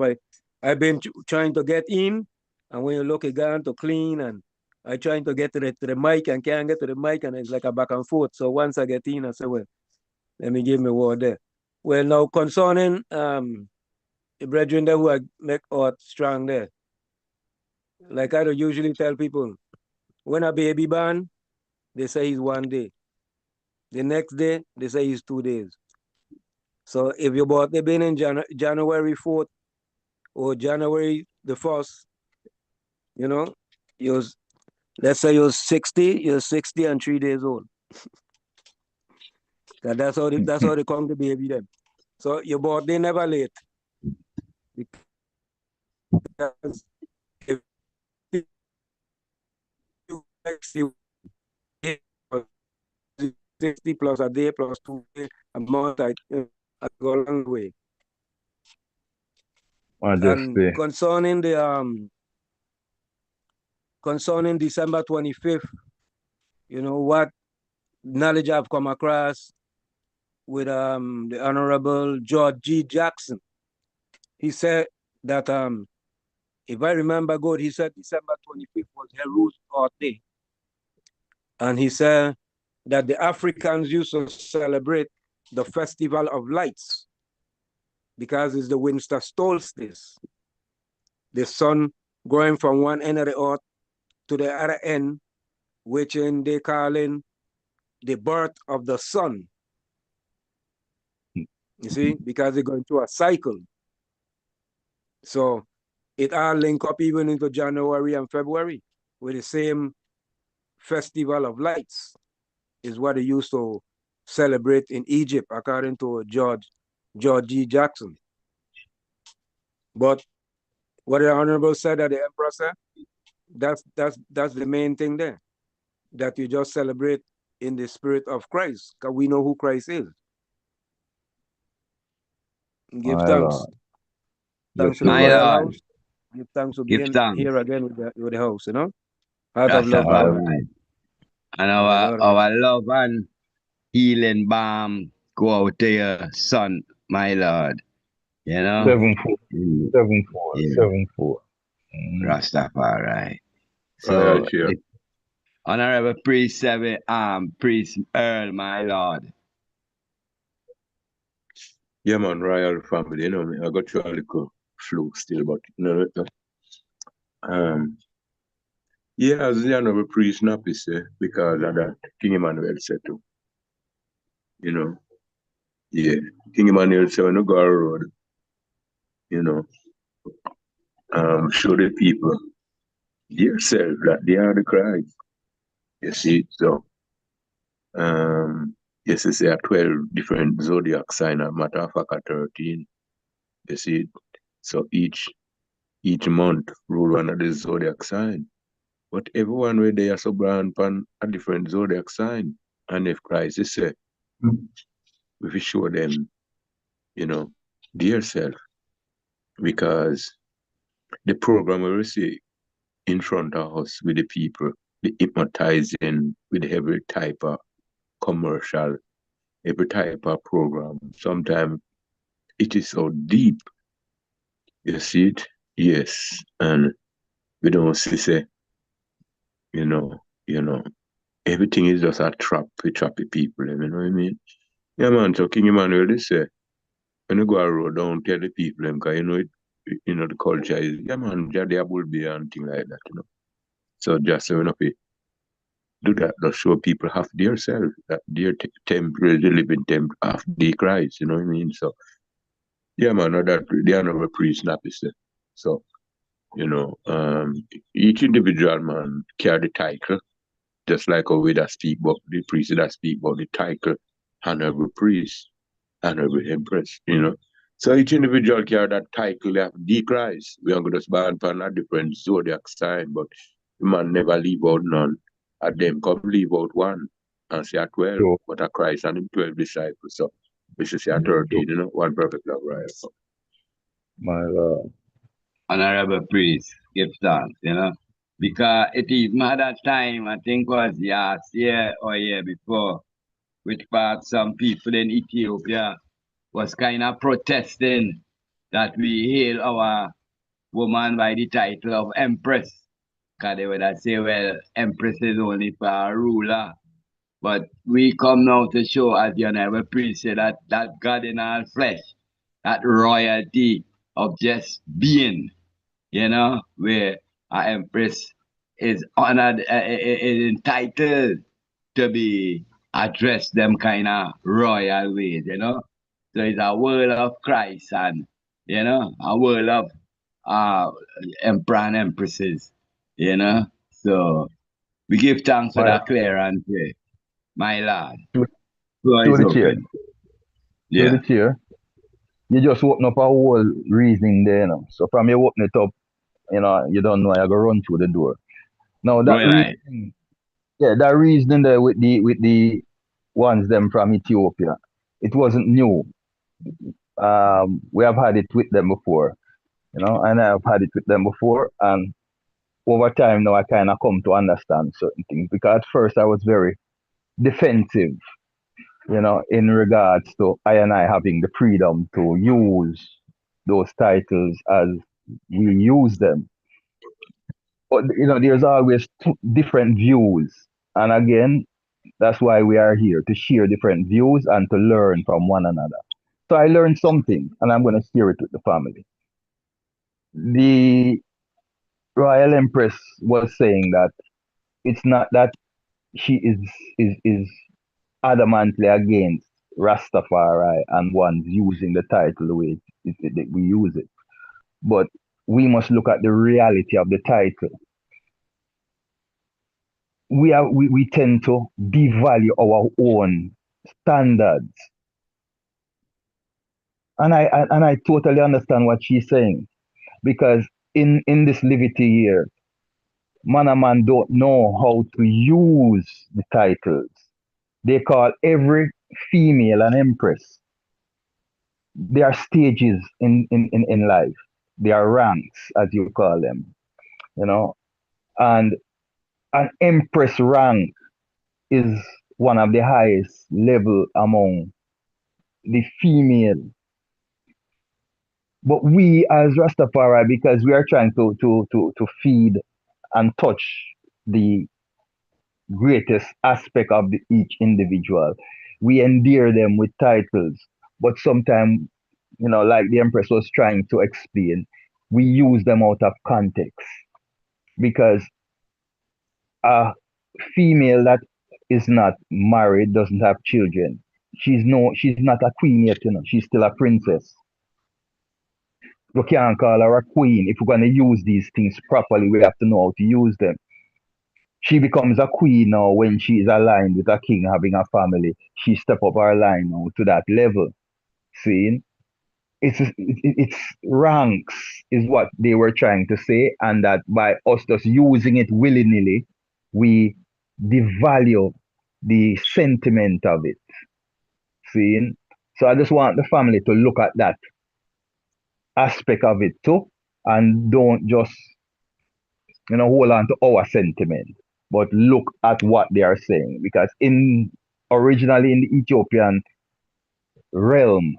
I've been trying to get in, and when you look again to clean, and I trying to get to the mic and can't get to the mic, and it's like a back and forth. So once I get in, I say, well, let me give me word there. Well, now concerning the brethren there who I make out strong there, like I don't usually tell people, when a baby born, they say he's 1 day. The next day, they say he's 2 days. So if you bought the bin in January 4th or January the 1st, you know, let's say you're 60 and 3 days old. That's how they come to baby them. So your birthday never late. Because if you 60 plus a day plus 2 days, a month, I go a long way. And concerning concerning December 25th, you know what knowledge I've come across with the Honorable George G. Jackson. He said that if I remember good, he said December 25th was Heru's birthday. And he said that the Africans used to celebrate the Festival of Lights because it's the winter solstice. The sun going from one end of the earth to the other end, which they call in the birth of the sun. You see, because they're going through a cycle. So it all link up even into January and February with the same Festival of Lights is what they used to celebrate in Egypt, according to George G. Jackson. But what the Honorable said that the Emperor said, that's the main thing there, that you just celebrate in the spirit of Christ, because we know who Christ is. Give thanks. Thanks to the Royal House. Give thanks for being here again with the house, you know. Heart of love. Right. And our love and healing balm go out to your son, my Lord. You know? 7-4. Rastafari. So, Honorable Priest Priest Earl, my Lord. Yeah, man, royal family, you know me. I got through a little flu still, but you know, yeah, as the honorable priest Nappy say, because of that King Emmanuel said too. You know, yeah, King Emmanuel said when you go on the road, you know, show the people yourself that they are the Christ. You see, so yes, you say 12 different zodiac sign, a matter of fact 13. You see, so each month rule one of the zodiac sign. But everyone where they are so brand pan a different zodiac sign. And if Christ is say, we will show them, you know, their self. Because the program we see in front of us with the people, the hypnotizing with every type of commercial, every type of program. Sometimes it is so deep. You see it? Yes. And we don't see say, you know, everything is just a trap for trappy people, you know what I mean? Yeah, man, so King Emmanuel, they say, when you go a road, don't tell the people, because you know it, you know, the culture is, yeah, man, they are be and things like that, you know. So just so enough, do that, just show people have their self, that their temple, the living temple of the Christ, you know what I mean? So, yeah, man, that they are not a priest, so, you know, each individual, man, carry the title, just like how we that speak about the priest that speak about the title, honorable priest, honorable empress, you know. So each individual carry that title of the Christ. We are going to span upon a different zodiac sign, but the man never leave out none. At them come leave out one and say 12, but a Christ and him 12 disciples. So we should say 13, you know, one perfect love, right? My Lord. Honorable priest, give thanks, you know. Because it is at time, I think was last year or year before, which part some people in Ethiopia was kind of protesting that we hail our woman by the title of Empress. Because they would say, well, Empress is only for a ruler. But we come now to show, as you never priest said, that God in our flesh, that royalty of just being, where our Empress is honored, is entitled to be addressed them kind of royal ways, So it's a world of Christ and, a world of emperor and empresses, So we give thanks for that clearance, my lord. Floor To is the chair. open. To Yeah. the chair. You just open up a whole reasoning there, So from you open it up, you don't know, you're gonna run through the door. Now that Going right. reasoning, that reasoning there with the ones them from Ethiopia, it wasn't new. We have had it with them before, and I've had it with them before, and over time now I kind of come to understand certain things because at first I was very defensive, in regards to I and I having the freedom to use those titles as we use them. But there's always two different views, and again, that's why we are here to share different views and to learn from one another. So I learned something, and I'm going to share it with the family. The Royal Empress was saying that it's not that she is adamantly against Rastafari and one's using the title the way we use it, but we must look at the reality of the title. We tend to devalue our own standards, and I totally understand what she's saying, because in this liberty here, man and man don't know how to use the titles. They call every female an empress. There are stages in life. There are ranks, as you call them, and an empress rank is one of the highest level among the female. But we as Rastafari, because we are trying to feed and touch the greatest aspect of each individual, we endear them with titles. But sometimes, like the Empress was trying to explain, we use them out of context. Because a female that is not married, doesn't have children, she's not a queen yet, she's still a princess. We can't call her a queen. If we're going to use these things properly, we have to know how to use them. She becomes a queen now when she is aligned with a king having a family. She step up her line now to that level. See? It's ranks is what they were trying to say, and that by us just using it willy-nilly, we devalue the sentiment of it. See? So I just want the family to look at that aspect of it too, and don't just hold on to our sentiment, but look at what they are saying. Because originally in the Ethiopian realm,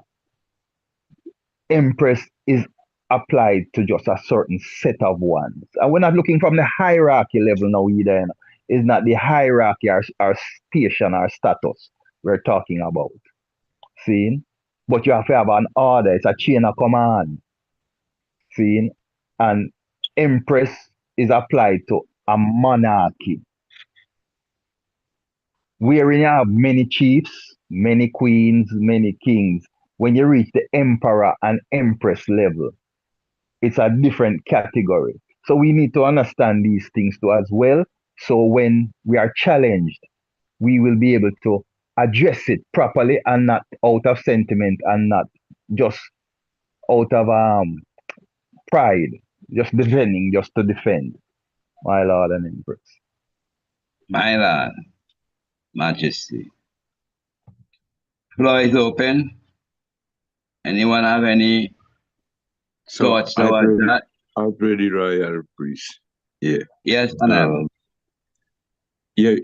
Empress is applied to just a certain set of ones. And we're not looking from the hierarchy level now either. It's not the hierarchy or station or status we're talking about. See? But you have to have an order. It's a chain of command. See? And Empress is applied to a monarchy, wherein you have many chiefs, many queens, many kings. When you reach the emperor and empress level, it's a different category. So we need to understand these things too as well. So when we are challenged, we will be able to address it properly and not out of sentiment and not just out of pride, just defending, just to defend. My Lord and Empress. My Lord, Majesty. Floor is open. Anyone have any thoughts towards that? I've read the royal priest. Yeah. Yes, Honorable. Yeah,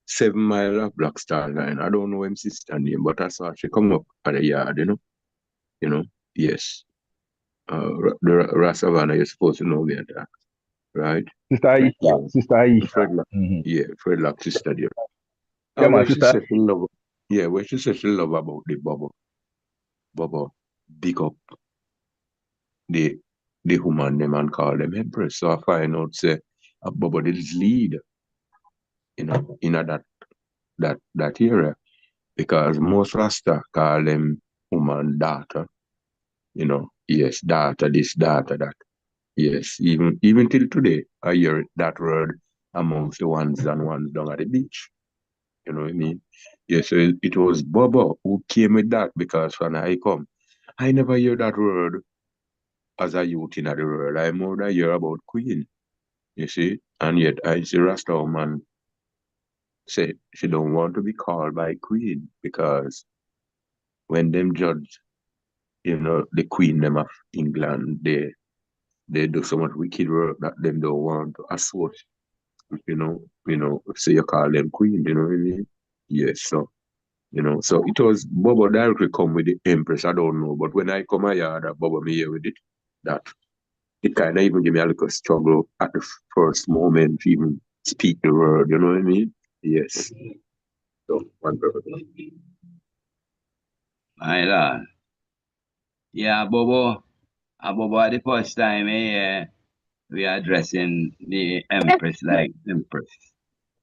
7 Mile of Black Star Line. I don't know him sister name, but I saw she come up at the yard, Yes. The Rasavana, you're supposed to know me at that, right? Sister Aisha. Yeah. Sister Aisha. Fredlock. Mm-hmm. Yeah, Fredlock sister there. Yeah, And man, when she sister. said she love, yeah, when she said she love about the Bubba, big up the woman them and call them empress. So I find out say Bubba is lead, you know, in that area. Because most Rasta call them woman daughter, you know. Yes, daughter this, daughter that. Yes, even till today, I hear that word amongst the ones down at the beach. You know what I mean? Yeah, so it was Bubba who came with that because when I come, I never hear that word as a youth in the world. I more than hear about Queen, you see? And yet I see Rasta woman say she don't want to be called by Queen because when them judge, you know, the Queen them of England, they do so much wicked work that them don't want to associate. So you call them Queen, you know what I mean? Yes, so so it was Bubba directly come with the Empress, I don't know. But when I come here, that Bubba me here with it, that it kinda even give me a little struggle at the first moment to even speak the word, you know what I mean? Yes. So one purpose. My lord. Yeah, Bobo. Bobo, the first time we are addressing the Empress like Empress.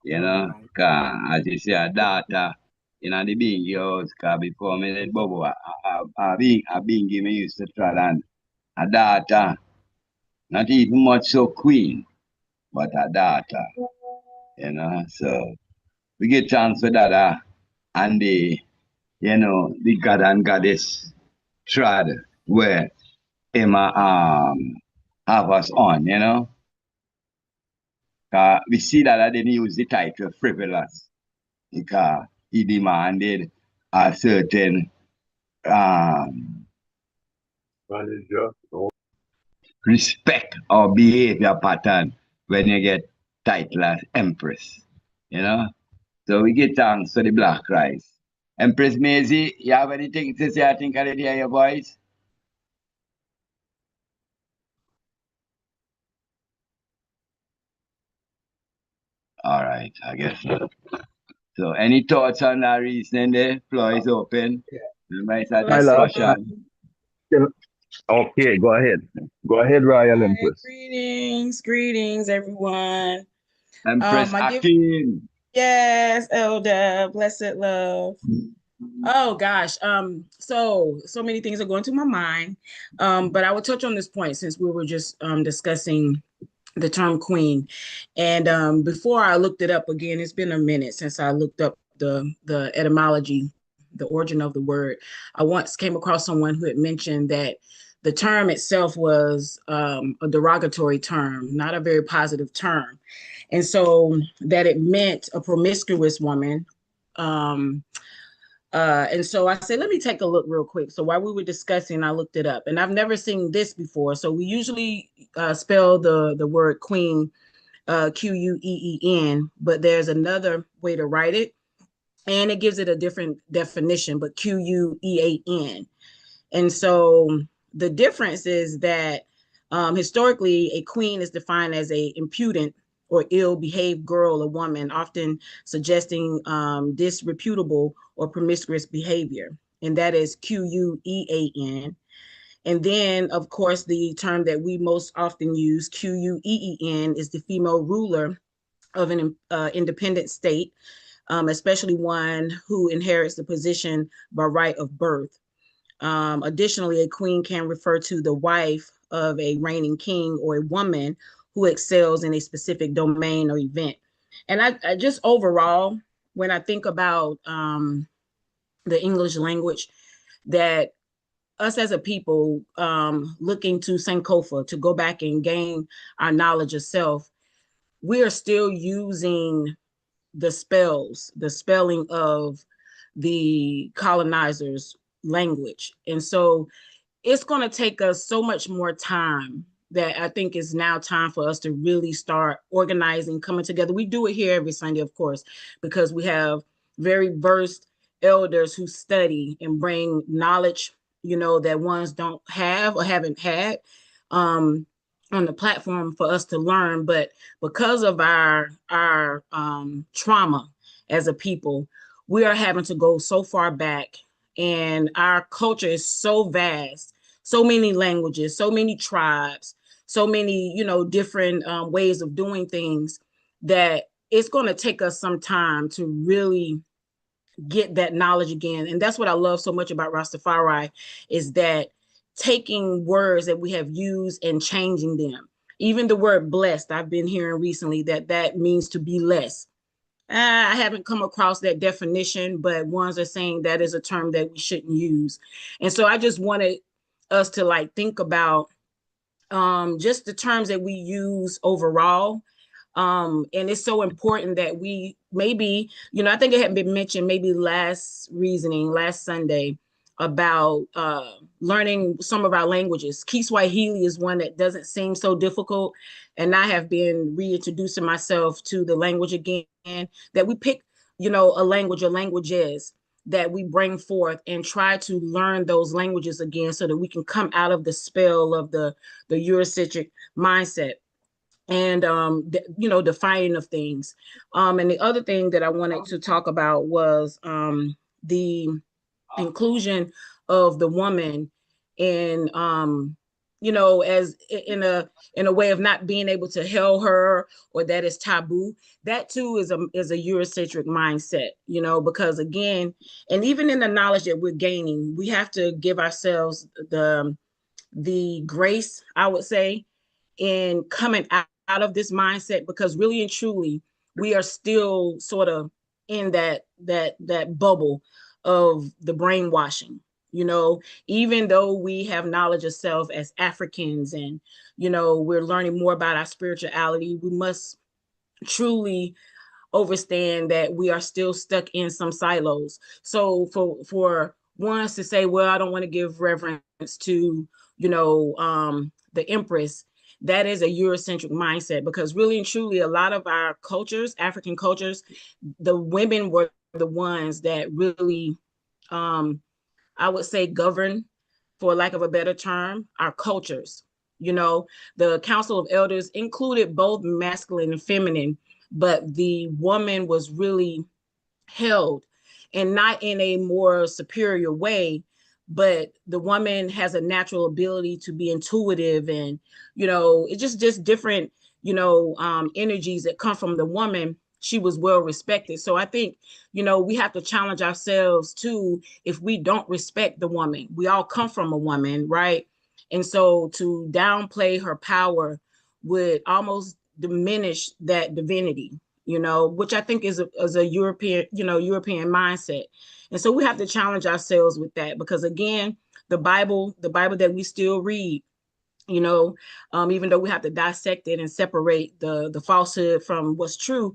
You know, cause as you say, a daughter, the big house, cause before me let Bobo, a big me used to try and a daughter, not even much so queen, but a daughter, so we get chance for that, and the god and goddess trad where Emma have us on, we see that I didn't use the title frivolous because he demanded a certain respect or behavior pattern when you get title as Empress, So we get thanks for the black rice. Empress Maisie, you have anything to say? I think I did hear your voice. All right, I guess so. So any thoughts on that reasoning there? Floor is open. Nice discussion. Okay, go ahead. Go ahead, Royal Empress. Greetings, everyone. Empress Akim. Yes, Elder, blessed love. Oh gosh, so many things are going through my mind, but I will touch on this point since we were just discussing the term queen, and before I looked it up again, it's been a minute since I looked up the etymology, the origin of the word. I once came across someone who had mentioned that the term itself was a derogatory term, not a very positive term, and so that it meant a promiscuous woman. And so I said, let me take a look real quick. So while we were discussing, I looked it up, and I've never seen this before. So we usually spell the word queen Queen, but there's another way to write it, and it gives it a different definition, but Quean. And so the difference is that historically, a queen is defined as a impudent or ill-behaved girl or woman, often suggesting disreputable or promiscuous behavior. And that is Quean. And then, of course, the term that we most often use, Queen, is the female ruler of an independent state, especially one who inherits the position by right of birth. Additionally, a queen can refer to the wife of a reigning king or a woman who excels in a specific domain or event. And I just overall, when I think about the English language, that us as a people looking to Sankofa to go back and gain our knowledge of self, we are still using the spelling of the colonizers' language. And so it's going to take us so much more time that I think it's now time for us to really start organizing, coming together. We do it here every Sunday, of course, because we have very versed elders who study and bring knowledge, you know, that ones don't have or haven't had on the platform for us to learn. But because of our trauma as a people, we are having to go so far back, and our culture is so vast, so many languages, so many tribes, so many, you know, different ways of doing things, that it's going to take us some time to really get that knowledge again. And that's what I love so much about Rastafari, is that taking words that we have used and changing them. Even the word blessed, I've been hearing recently that means to be less. I haven't come across that definition, but ones are saying that is a term that we shouldn't use. And so I just wanted us to like think about just the terms that we use overall. And it's so important that we maybe, you know, I think it had been mentioned maybe last Sunday, about learning some of our languages. Kiswahili is one that doesn't seem so difficult. And I have been reintroducing myself to the language again, that we pick, you know, a language or languages that we bring forth and try to learn those languages again, so that we can come out of the spell of the Eurocentric mindset and you know, defining of things. And the other thing that I wanted to talk about was the inclusion of the woman in you know, as in a way of not being able to hail her, or that is taboo. That too is a Eurocentric mindset, you know, because again, and even in the knowledge that we're gaining, we have to give ourselves the grace, I would say, in coming out of this mindset, because really and truly we are still sort of in that bubble of the brainwashing. You know, even though we have knowledge of self as Africans, and you know, we're learning more about our spirituality, we must truly understand that we are still stuck in some silos. So for ones to say, well, I don't want to give reverence to, you know, the Empress, that is a Eurocentric mindset, because really and truly a lot of our cultures, African cultures, the women were the ones that really I would say govern, for lack of a better term, our cultures. You know, the Council of Elders included both masculine and feminine, but the woman was really held, and not in a more superior way, but the woman has a natural ability to be intuitive, and you know, it's just different, you know, energies that come from the woman. She was well respected. So I think, you know, we have to challenge ourselves too. If we don't respect the woman, we all come from a woman, right? And so to downplay her power would almost diminish that divinity, you know, which I think is a European, you know, European mindset. And so we have to challenge ourselves with that, because again, the Bible that we still read, you know, even though we have to dissect it and separate the falsehood from what's true,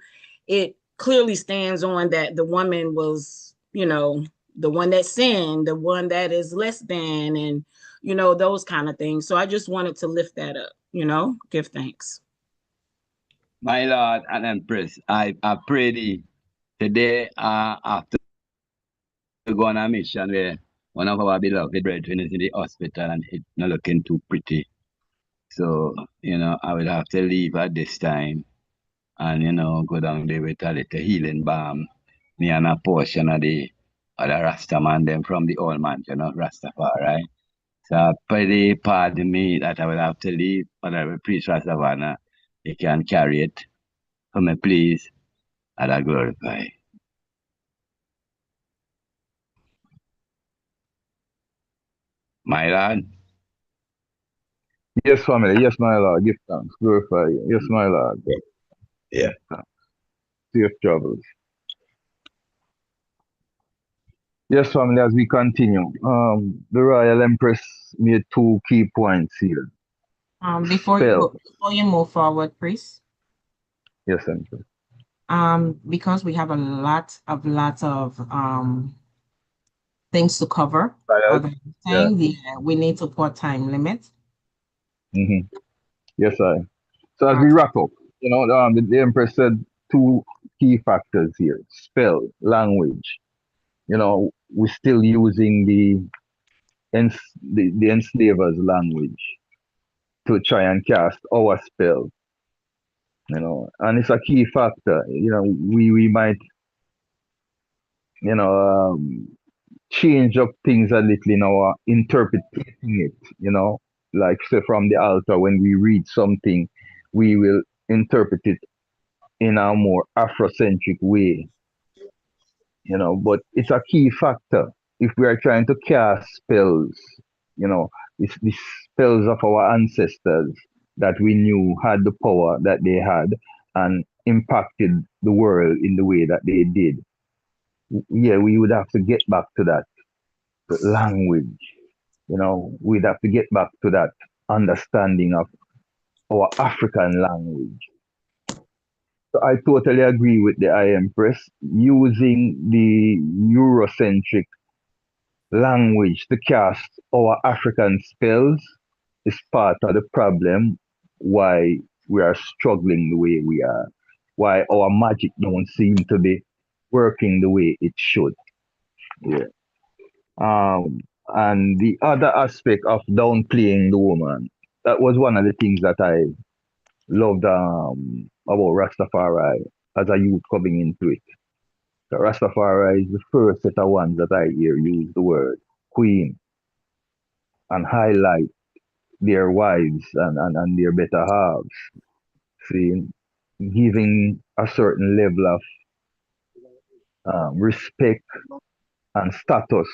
it clearly stands on that the woman was, you know, the one that sinned, the one that is less than, and, you know, those kind of things. So I just wanted to lift that up, you know, give thanks. My Lord and Empress, I pray thee today after to go on a mission where one of our beloved brethren is in the hospital and it's not looking too pretty. So, you know, I will have to leave at this time and, you know, go down there with a little healing balm, me and a portion of the Rasta man them from the old man, you know, Rastafari, right? So pray pardon me that I will have to leave, but I will preach Rastafari. You can carry it for me, please, and I glorify. My Lord. Yes, family. Yes, my Lord. Give thanks. Glorify you. Yes, my Lord. Yeah. Safe travels. Yes, family, as we continue, the Royal Empress made 2 key points here. Before you move forward, Chris. Yes, Empress. Because we have a lot of things to cover. We need to put time limit. Yes, I. So as we wrap up, you know, the Empress said 2 key factors here: spell, language. You know, we're still using the enslavers' language to try and cast our spell, you know, and it's a key factor. You know, we might, you know, change up things a little in our interpreting it, you know, like say from the altar when we read something, we will interpret it in a more Afrocentric way, you know, but it's a key factor. If we are trying to cast spells, you know, it's the spells of our ancestors that we knew had the power that they had and impacted the world in the way that they did. Yeah, we would have to get back to that language, you know, we'd have to get back to that understanding of our African language. So I totally agree with the Empress. Using the Eurocentric language to cast our African spells is part of the problem why we are struggling the way we are, why our magic don't seem to be working the way it should. Yeah. And the other aspect of downplaying the woman, that was one of the things that I loved about Rastafari as a youth coming into it. So Rastafari is the first set of ones that I hear use the word queen and highlight their wives and their better halves. See, giving a certain level of respect and status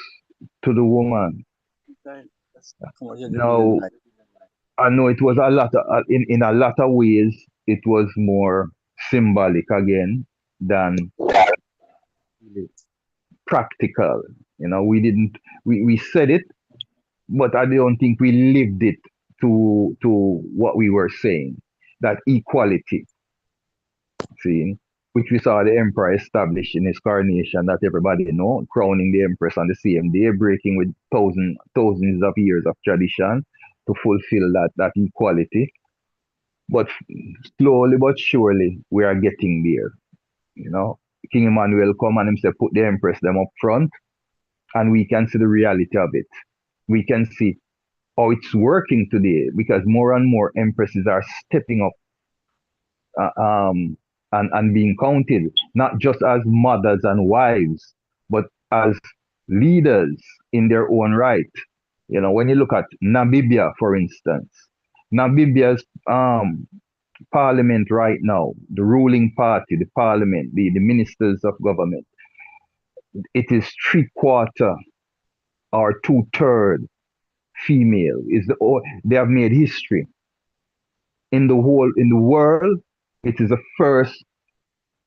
to the woman. Now, I know it was a lot of, in a lot of ways, it was more symbolic again than practical. You know, we said it, but I don't think we lived it to what we were saying. That equality, see, which we saw the emperor establish in his coronation that everybody know, crowning the empress on the same day, breaking with thousands of years of tradition to fulfill that equality. But slowly but surely, we are getting there. You know, King Emmanuel come and himself put the empress them up front, and we can see the reality of it. We can see how it's working today because more and more empresses are stepping up and being counted, not just as mothers and wives, but as leaders in their own right. You know, when you look at Namibia, for instance, Namibia's parliament right now, the ruling party, the parliament, the ministers of government, it is 3/4 or 2/3 female. They have made history in the world. It is the first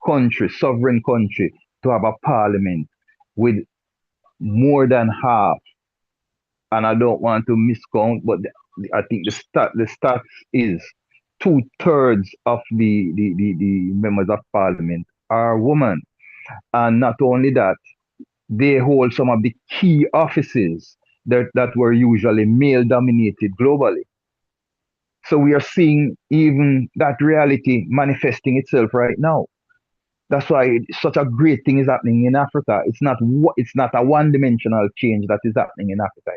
country, sovereign country, to have a parliament with more than half. And I don't want to miscount, but I think the stats is 2/3 of the members of parliament are women. And not only that, they hold some of the key offices that were usually male dominated globally. So we are seeing even that reality manifesting itself right now. That's why such a great thing is happening in Africa. It's not a one-dimensional change that is happening in Africa.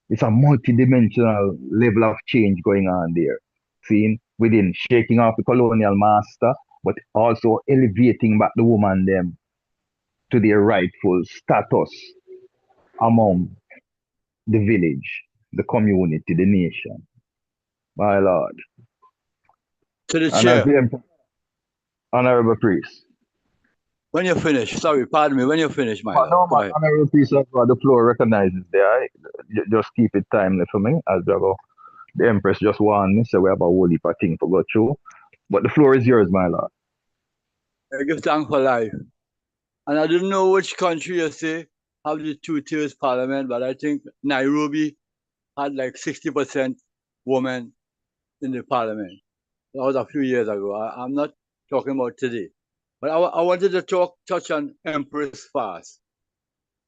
It's a multi-dimensional level of change going on there. Seeing within shaking off the colonial master, but also elevating back the woman them to their rightful status among the village, the community, the nation. My Lord. To the chair. Honorable Priest. When you finish, sorry, pardon me, when you finish, my lord. No, my Honorable Priest, the floor recognizes there. Just keep it timely for me. As the Empress just warned me, so we have a whole heap of things to go through. But the floor is yours, my lord. I give thanks for life. And I don't know which country you say have the 2/3 parliament, but I think Nairobi had like 60% women in the parliament. That was a few years ago. I'm not talking about today. But I wanted to touch on Empress fast.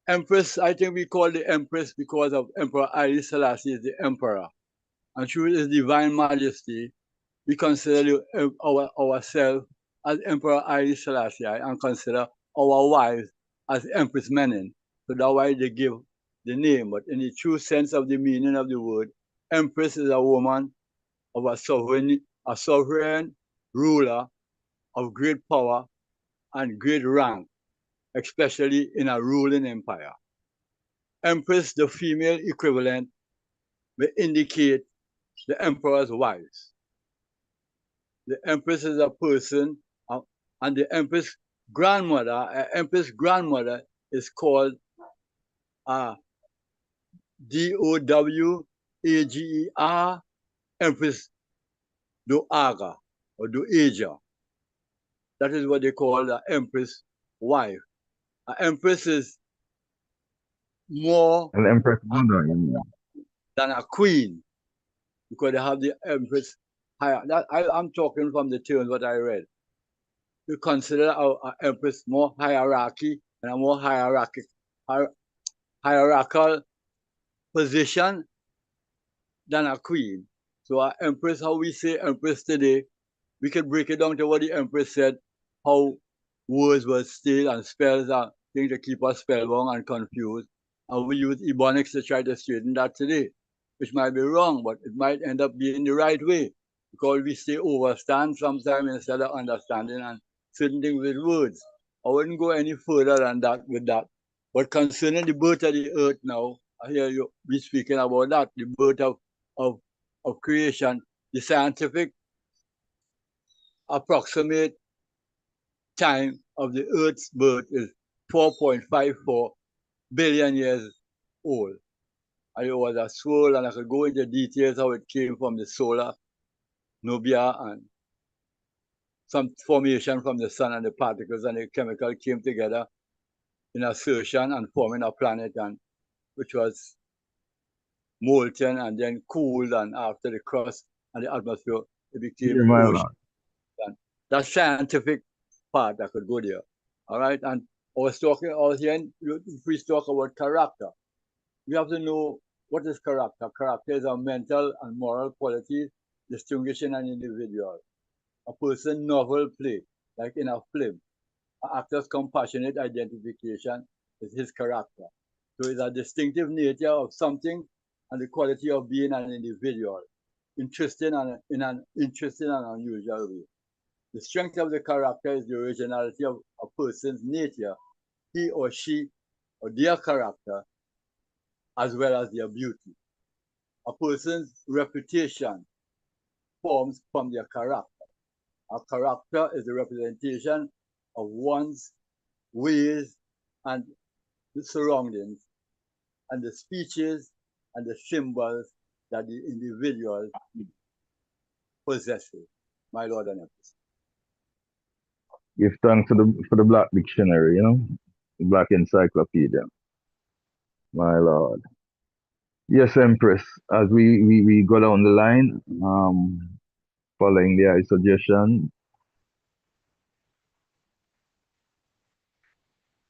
Empress, I think we call the Empress because of Emperor Haile Selassie is the emperor. And through his divine majesty, we consider ourselves as Emperor Haile Selassie and consider our wives as Empress Menen. So that's why they give the name, but in the true sense of the meaning of the word, empress is a woman of a sovereign ruler of great power and great rank, especially in a ruling empire. Empress, the female equivalent, may indicate the emperor's wives. The empress is a person, and the empress grandmother is called Dowager, Empress Dowager or Dowager. That is what they call the empress wife. An empress is more An empress mother. than a queen, because they have the empress higher. I'm talking from the terms what I read. You consider our empress more hierarchy and a more hierarchical position than a queen. So our empress, how we say empress today, we can break it down to what the empress said, how words were still and spells and things to keep us spellbound and confused. And we use Ebonics to try to straighten that today, which might be wrong, but it might end up being the right way, because we say overstand sometimes instead of understanding and certain things with words. I wouldn't go any further than that with that. But concerning the birth of the earth now, I hear you be speaking about that, the birth of creation, the scientific approximate time of the earth's birth is 4.54 billion years old. And it was a swirl, and I could go into details how it came from the solar nubia and some formation from the sun and the particles and the chemical came together in assertion and forming a planet, and which was molten and then cooled, and after the crust and the atmosphere, it became ocean. And that scientific part I could go there. All right. And I was talking out here, we talk about character. We have to know what is character. Character is a mental and moral quality distinguishing an individual. A person novel play, like in a film. An actor's compassionate identification is his character. So it's a distinctive nature of something and the quality of being an individual, interesting and in an interesting and unusual way. The strength of the character is the originality of a person's nature, he or she or their character, as well as their beauty. A person's reputation forms from their character. A character is the representation of one's ways and the surroundings and the speeches and the symbols that the individual possesses. My Lord and Empress. Give thanks for the Black Dictionary, the Black Encyclopedia. My Lord. Yes, Empress, as we go down the line, following the suggestion,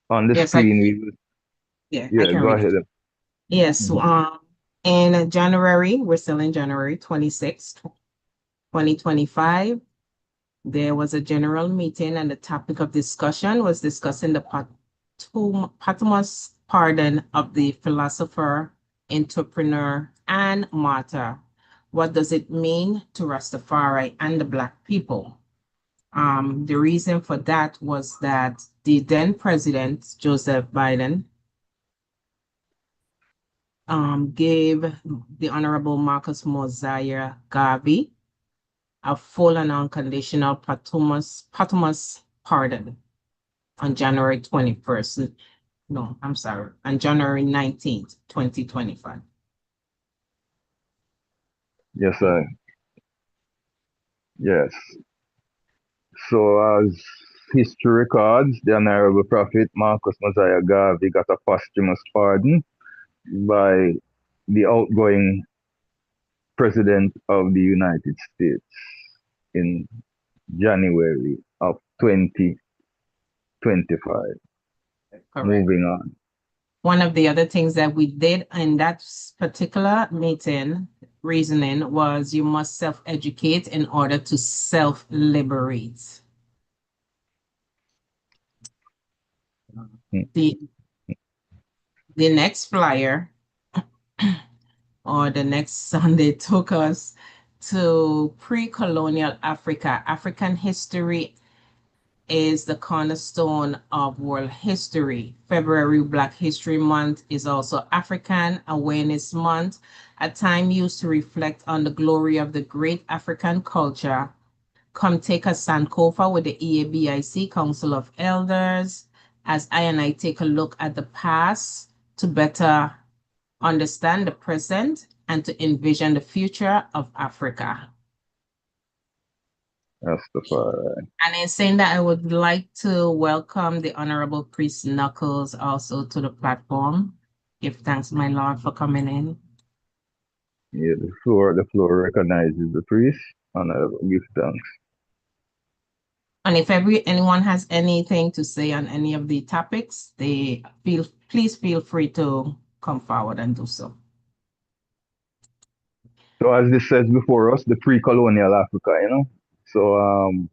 on the screen, I can go read ahead. it. Yes, in January, we're still in January 26, 2025, there was a general meeting and the topic of discussion was discussing the posthumous pardon of the philosopher, entrepreneur, and martyr. What does it mean to Rastafari and the Black people? The reason for that was that the then president, Joseph Biden, gave the Honorable Marcus Mosiah Garvey a full and unconditional posthumous pardon on January 21st. No, I'm sorry, on January 19th, 2025. Yes, sir. Yes. So as history records, the Honorable Prophet Marcus Mosiah Garvey got a posthumous pardon by the outgoing President of the United States in January of 2025. Correct. Moving on. One of the other things that we did in that particular meeting, reasoning, was you must self-educate in order to self-liberate. The next flyer or the next Sunday took us to pre-colonial Africa. African history is the cornerstone of world history. February Black History Month is also African Awareness Month, a time used to reflect on the glory of the great African culture. Come take a Sankofa with the EABIC Council of Elders as I take a look at the past to better understand the present and to envision the future of Africa. Rastafari. And in saying that, I would like to welcome the Honorable Priest Knuckles also to the platform. Give thanks, my Lord, for coming in. Yeah, the floor recognizes the priest, and I give thanks. And if anyone has anything to say on any of the topics, please feel free to come forward and do so. So as this says before us, the pre-colonial Africa, you know. So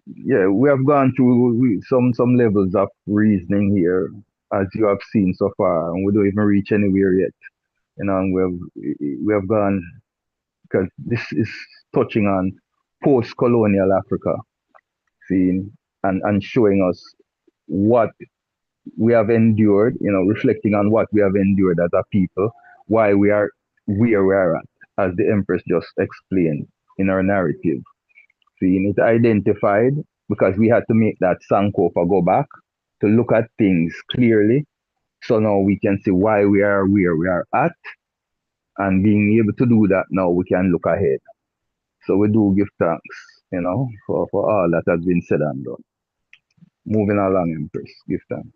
yeah, we have gone through some levels of reasoning here, as you have seen so far, and we don't even reach anywhere yet. You know, and we have gone, because this is touching on post-colonial Africa, seeing and showing us what we have endured, you know, reflecting on what we have endured as a people, why we are where we are at, as the Empress just explained in her narrative. Seeing it identified, because we had to make that Sankofa go back to look at things clearly. So now we can see why we are where we are at. And being able to do that now, we can look ahead. So we do give thanks, you know, for all that has been said and done. Moving along, Empress, give thanks.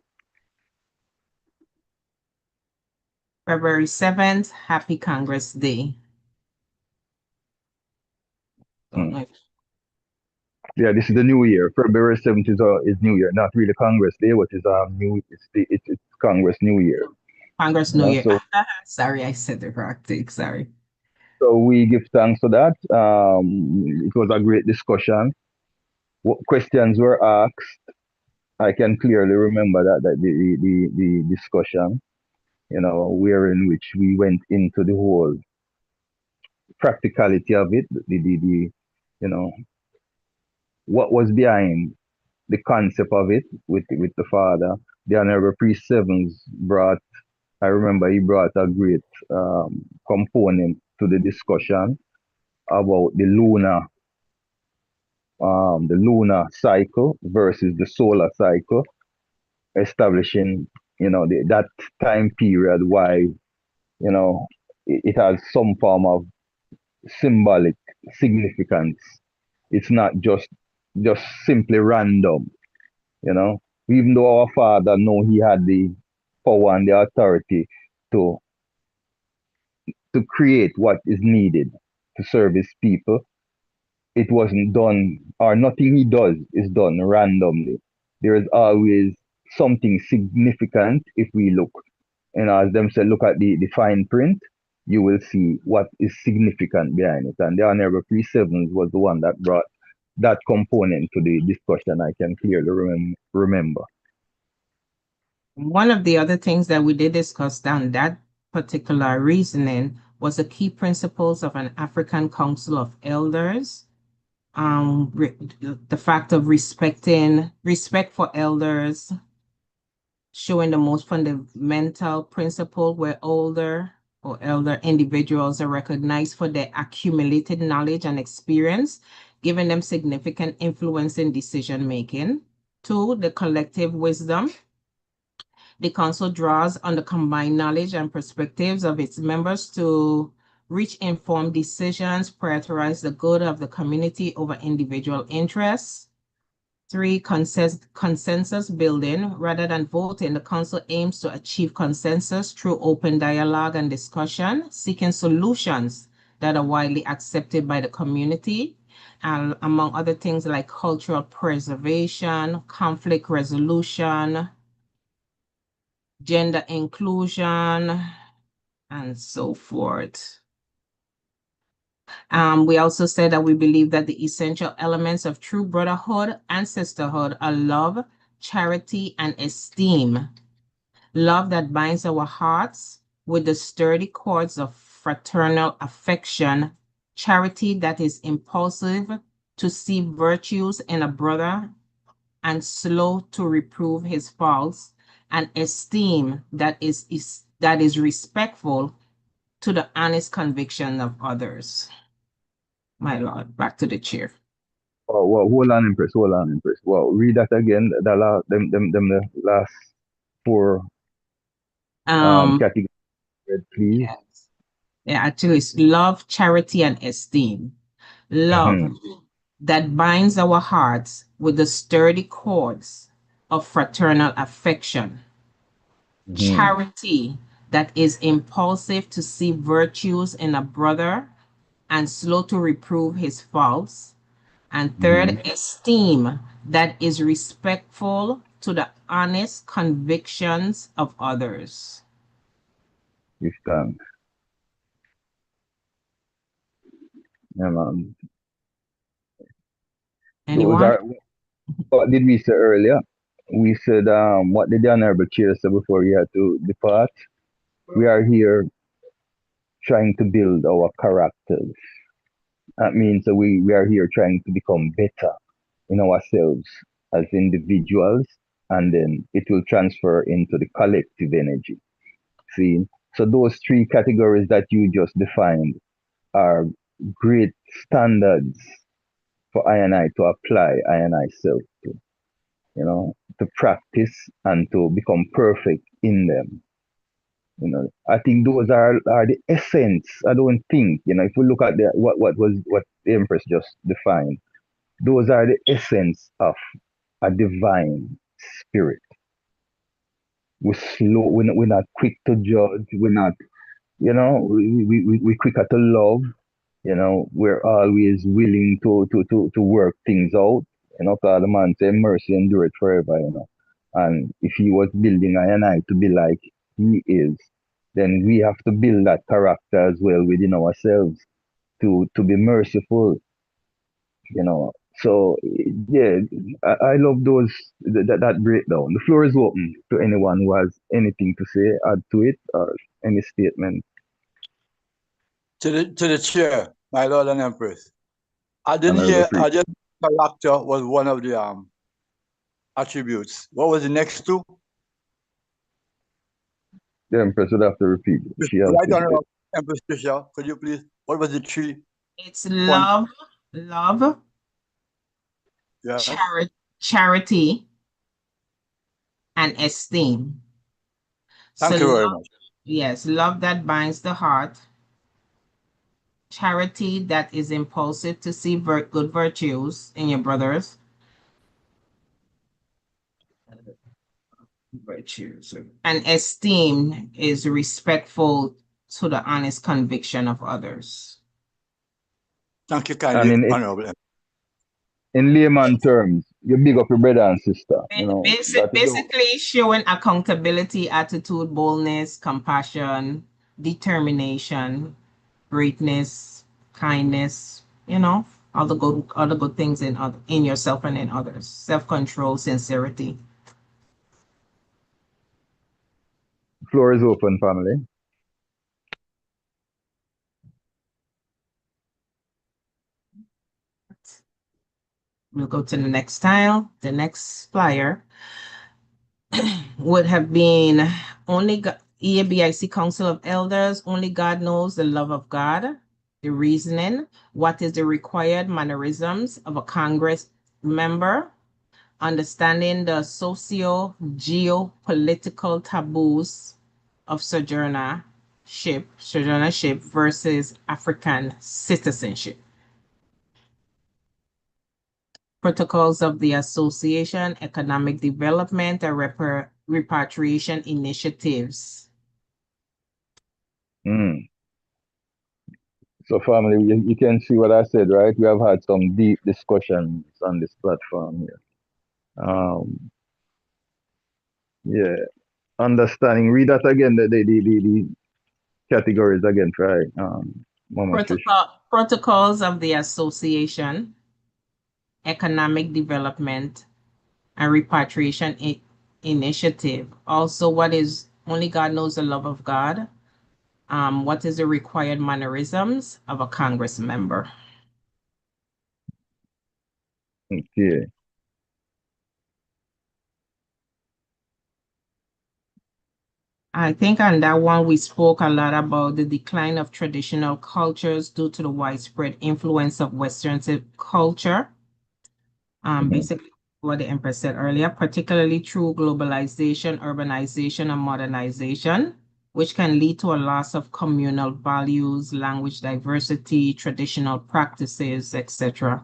February 7th, Happy Congress Day. Yeah, this is the new year. February 7th is New Year, not really Congress Day, which is it's Congress New Year. Congress New Year. So, sorry, I said the wrong thing. Sorry. So we give thanks for that. It was a great discussion. What questions were asked? I can clearly remember that the discussion, you know, wherein which we went into the whole practicality of it, you know, what was behind the concept of it with the father. The Honorable Priest Sevens brought, I remember he brought a great component to the discussion about the lunar cycle versus the solar cycle, establishing, you know, that time period, why, you know, it has some form of symbolic significance. It's not just simply random, you know. Even though our father know he had the power and the authority to create what is needed to serve his people, it wasn't done, or nothing he does is done randomly. There is always something significant if we look. And as them said, look at the fine print, you will see what is significant behind it. And the Honorable Priest Sevens was the one that brought that component to the discussion, I can clearly remember. One of the other things that we did discuss down that particular reasoning was the key principles of an African Council of Elders. The fact of respect for elders, showing the most fundamental principle where older individuals are recognized for their accumulated knowledge and experience, giving them significant influence in decision making. 2, the collective wisdom. The council draws on the combined knowledge and perspectives of its members to reach informed decisions, prioritize the good of the community over individual interests. 3, consensus building. Rather than voting, the council aims to achieve consensus through open dialogue and discussion, seeking solutions that are widely accepted by the community, and among other things like cultural preservation, conflict resolution, gender inclusion, and so forth. We also said that we believe that the essential elements of true brotherhood and sisterhood are love, charity, and esteem. love that binds our hearts with the sturdy cords of fraternal affection, charity that is impulsive to see virtues in a brother and slow to reprove his faults, and esteem that is respectful to the honest conviction of others. My Lord, back to the chair. Oh, well, hold on, Empress. Hold on, Empress. Well, read that again. The last four categories, please. Yes. Yeah, actually, it's love, charity, and esteem. Love that binds our hearts with the sturdy cords of fraternal affection. Charity that is impulsive to see virtues in a brother and slow to reprove his faults. And third, esteem that is respectful to the honest convictions of others. Give thanks. Yeah, man. Anyone? Those are, what did we say earlier? We said, what did the Honorable Chair say before he had to depart? We are here trying to build our characters. That means that we are here trying to become better in ourselves as individuals, and then it will transfer into the collective energy. See? So those three categories that you just defined are great standards for I and I to apply I and I self to, you know, to practice and to become perfect in them. You know, I think those are the essence. I don't think, you know, if we look at what the Empress just defined, those are the essence of a divine spirit. We're slow, we're not quick to judge, we're not, you know, we're quicker to love, you know, we're always willing to work things out, you know, because the man said mercy endureth forever, you know. And if he was building I and I to be like he is, then we have to build that character as well within ourselves to be merciful, you know. So yeah, I love those that breakdown. The floor is open to anyone who has anything to say, add to it, or any statement. To the chair, my Lord and Empress. I didn't hear. I just character was one of the attributes. What was the next two? The Empress would have to repeat. Right on, Empress Trisha, could you please? What was the three? It's love, yeah. Charity, and esteem. Thank you very much. Yes, love that binds the heart. Charity that is impulsive to see good virtues in your brothers. Virtues. And esteem is respectful to the honest conviction of others. Thank you kindly, Honorable. In layman terms, you big up your brother and sister. You know, basically showing accountability, attitude, boldness, compassion, determination, greatness, kindness, you know, all the good things in yourself and in others. Self-control, sincerity. Floor is open, family. We'll go to the next tile. The next flyer would have been EABIC Council of Elders. Only God knows the love of God. The reasoning. What is the required mannerisms of a Congress member? Understanding the socio-geopolitical taboos of sojournership versus African citizenship. Protocols of the Association, Economic Development, and Repatriation Initiatives. So family, you can see what I said, right? We have had some deep discussions on this platform here. Yeah, understanding. Read that again, the categories again, right? Protocols of the Association, Economic Development, and Repatriation Initiative. Also, what is Only God knows the love of God. What is the required mannerisms of a Congress member? Okay. I think on that one, we spoke a lot about the decline of traditional cultures due to the widespread influence of Western culture. Basically, what the Empress said earlier, particularly through globalization, urbanization, and modernization, which can lead to a loss of communal values, language diversity, traditional practices, etc.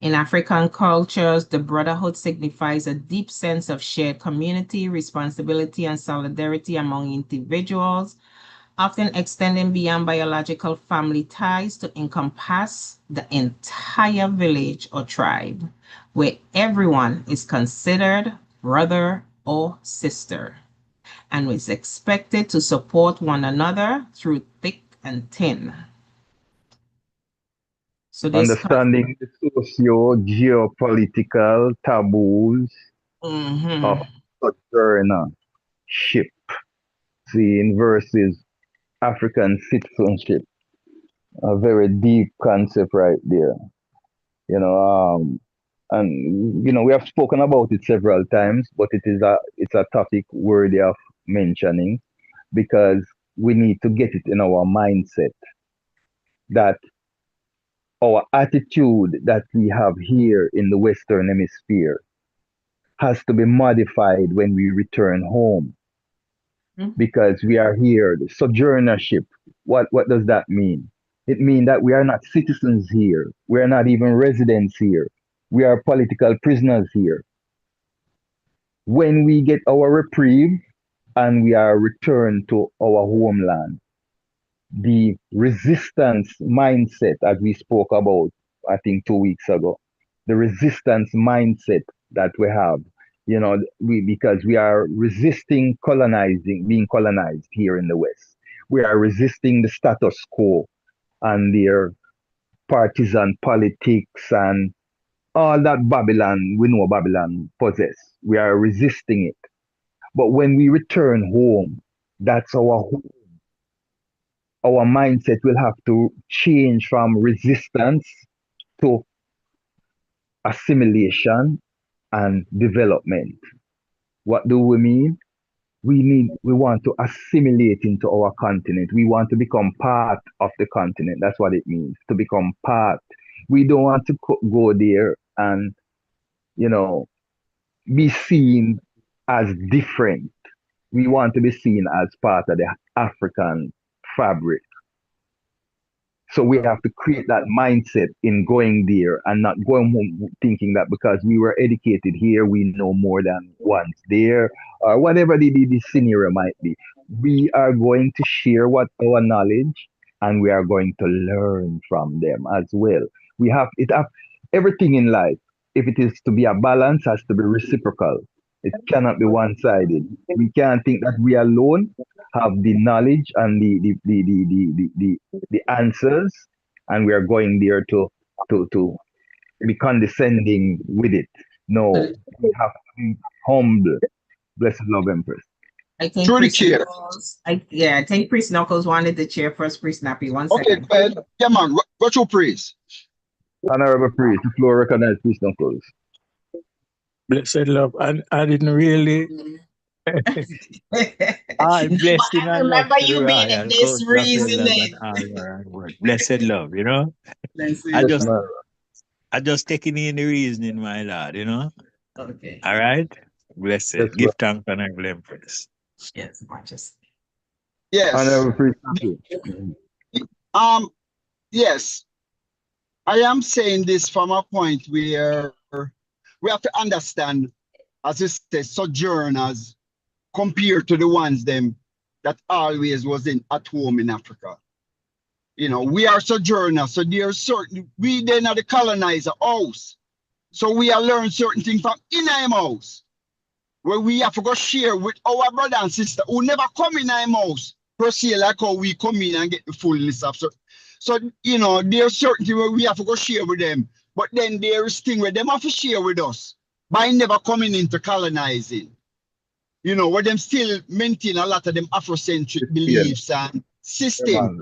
In African cultures, the brotherhood signifies a deep sense of shared community, responsibility, and solidarity among individuals, often extending beyond biological family ties to encompass the entire village or tribe, where everyone is considered brother or sister, and is expected to support one another through thick and thin. So this Understanding the socio-geopolitical taboos of sojournership, seeing versus African citizenship. A very deep concept right there. You know, and you know, we have spoken about it several times, but it's a topic worthy of mentioning because we need to get it in our mindset that our attitude that we have here in the Western Hemisphere has to be modified when we return home. Because we are here, the sojournership. What does that mean? It means that we are not citizens here. We are not even residents here. We are political prisoners here. When we get our reprieve and we are returned to our homeland, the resistance mindset, as we spoke about, I think 2 weeks ago, the resistance mindset that we have, you know, because we are resisting being colonized here in the West. We are resisting the status quo and their partisan politics and all that Babylon, we know Babylon possess. We are resisting it. But when we return home, that's our home. Our mindset will have to change from resistance to assimilation and development. What do we mean? We want to assimilate into our continent. We want to become part of the continent. That's what it means, to become part. We don't want to go there and, you know, be seen as different. We want to be seen as part of the African fabric. So we have to create that mindset in going there and not going home thinking that because we were educated here, we know more than once there, or whatever the scenario might be. We are going to share what our knowledge and we are going to learn from them as well. We have everything in life. If it is to be a balance, has to be reciprocal. It cannot be one-sided. We can't think that we alone have the knowledge and the answers, and we are going there to be condescending with it. No, we have to be humble. Blessed love, Empress. I think Priest Knuckles, I think Priest Knuckles wanted the chair first. Priest Nappy, 1 second. Okay, go ahead. Yeah, man. Go to Priest. Honorable Priest, the floor recognizes Priest Knuckles. Blessed love, I didn't really. I'm blessed in I remember you being in this reasoning. Blessed love, you know. I just taking in the reasoning, my lord, you know. Okay. All right. Blessed. Yes, give thanks and I blame Empress. Yes, gorgeous. Yes. Honorable Priest Knuckles. Yes. I am saying this from a point where we have to understand, as you say, sojourners compared to the ones that always was at home in Africa. You know, we are sojourners, so there's certain, we then are the colonizer house. So we are learning certain things from in our house, where we have to go share with our brother and sister who never come in our house, per se, like how we come in and get the fullness of. So you know, there's certain things where we have to go share with them. But then there is thing where them have to share with us by never coming into colonizing. You know, where them still maintain a lot of them Afrocentric beliefs and system.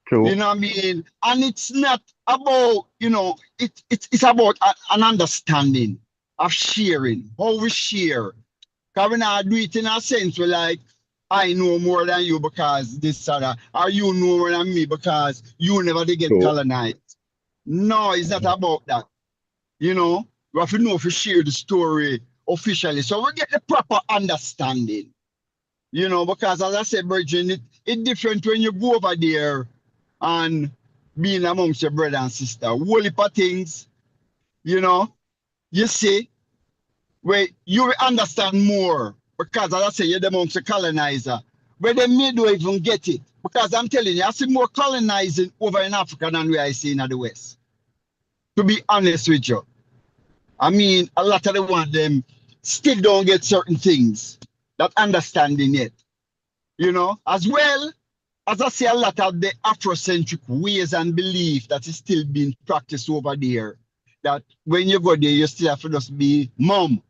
True. You know what I mean? And it's not about, you know, it's about an understanding of sharing, how we share. Because we not do it in a sense where like, I know more than you because this or that, or you know more than me because you never did get colonized. No, it's not about that. You know, we have to know if we share the story officially. So we get the proper understanding. You know, because as I said, Bridget, it's different when you go over there and being amongst your brother and sister. Whole heap of things, you know, you see, where you will understand more. Because as I say, you're the amongst the colonizer. Where they may don't even get it. Because I'm telling you, I see more colonizing over in Africa than we I see in the West. To be honest with you. I mean, a lot of them still don't get certain things, that understanding yet. You know, as well as I see a lot of the Afrocentric ways and belief that is still being practiced over there. That when you go there, you still have to just be mum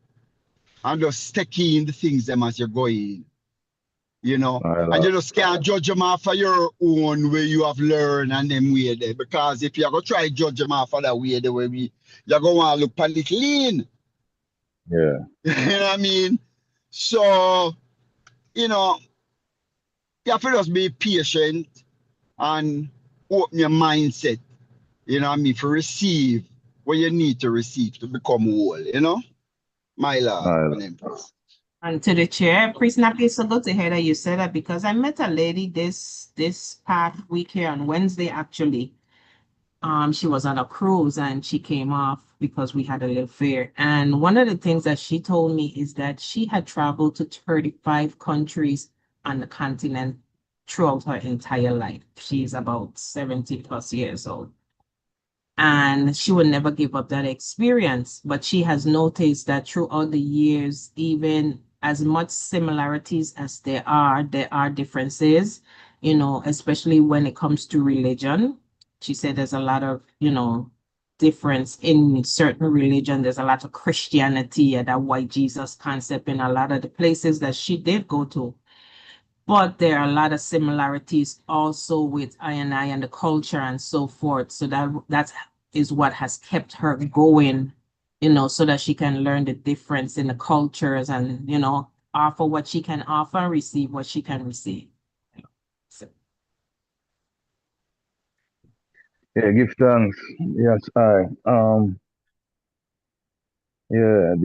and just take in the things them as you're going. You know, and you just can't judge them off of your own way you have learned and them way there. Because if you're going to try judge them off of that way, the way you're going to want to look a little lean. Yeah. You know what I mean? So, you know, you have to just be patient and open your mindset, you know what I mean, to receive what you need to receive to become whole, you know? My lord. And to the chair, Priest Nappy, it's so good to hear that you said that because I met a lady this past week here on Wednesday, actually. She was on a cruise and she came off because we had a little fair. And one of the things that she told me is that she had traveled to 35 countries on the continent throughout her entire life. She's about 70 plus years old. And she would never give up that experience. But she has noticed that throughout the years, even as much similarities as there are differences, you know, especially when it comes to religion. She said there's a lot of, you know, difference in certain religion. There's a lot of Christianity and that white Jesus concept in a lot of the places that she did go to. But there are a lot of similarities also with I&I and the culture and so forth. So that is what has kept her going, you know, so that she can learn the difference in the cultures and, you know, offer what she can offer and receive what she can receive. So. Yeah, give thanks. Yes, yeah,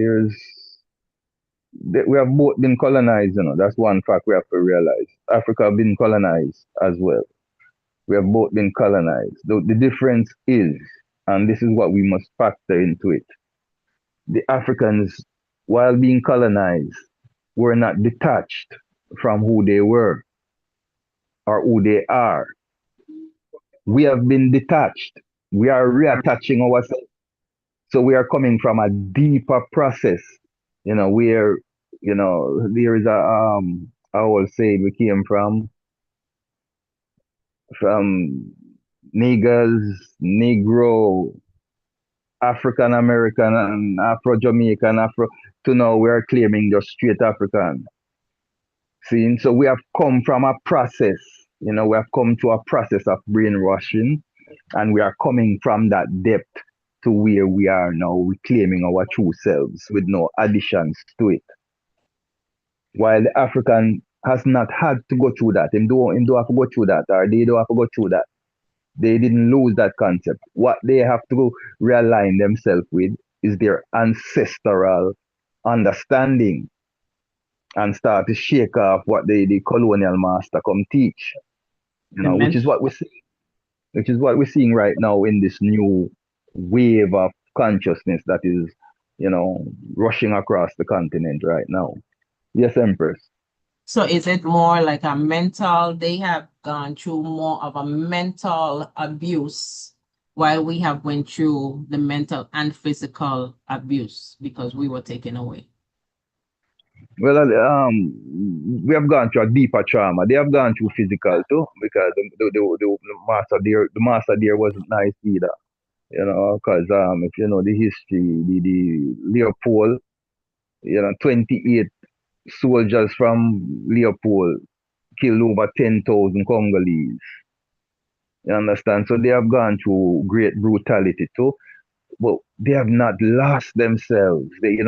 we have both been colonized, you know. That's one fact we have to realize. Africa have been colonized as well. We have both been colonized. The difference is, and this is what we must factor into it, the Africans, while being colonized, were not detached from who they were or who they are. We have been detached. We are reattaching ourselves. So we are coming from a deeper process, you know, where, you know, there is I will say we came from niggers, Negro, African American, and Afro Jamaican, to now we are claiming just straight African. See, so we have come from a process, you know, we have come to a process of brainwashing, and we are coming from that depth to where we are now, reclaiming our true selves with no additions to it. While the African has not had to go through that, him don't have to go through that, or they don't have to go through that. They didn't lose that concept. What they have to realign themselves with is their ancestral understanding and start to shake off what the colonial master come teach. You know, which is what we're seeing. Which is what we're seeing right now in this new wave of consciousness that is, you know, rushing across the continent right now. Yes, Empress. So is it more like a mental, they have gone through more of a mental abuse while we have went through the mental and physical abuse because we were taken away? Well, we have gone through a deeper trauma. They have gone through physical too, because the master there wasn't nice either. You know, because if you know the history, the Leopold, 28 soldiers from Leopold killed over 10,000 Congolese. You understand? So they have gone through great brutality too, but they have not lost themselves. They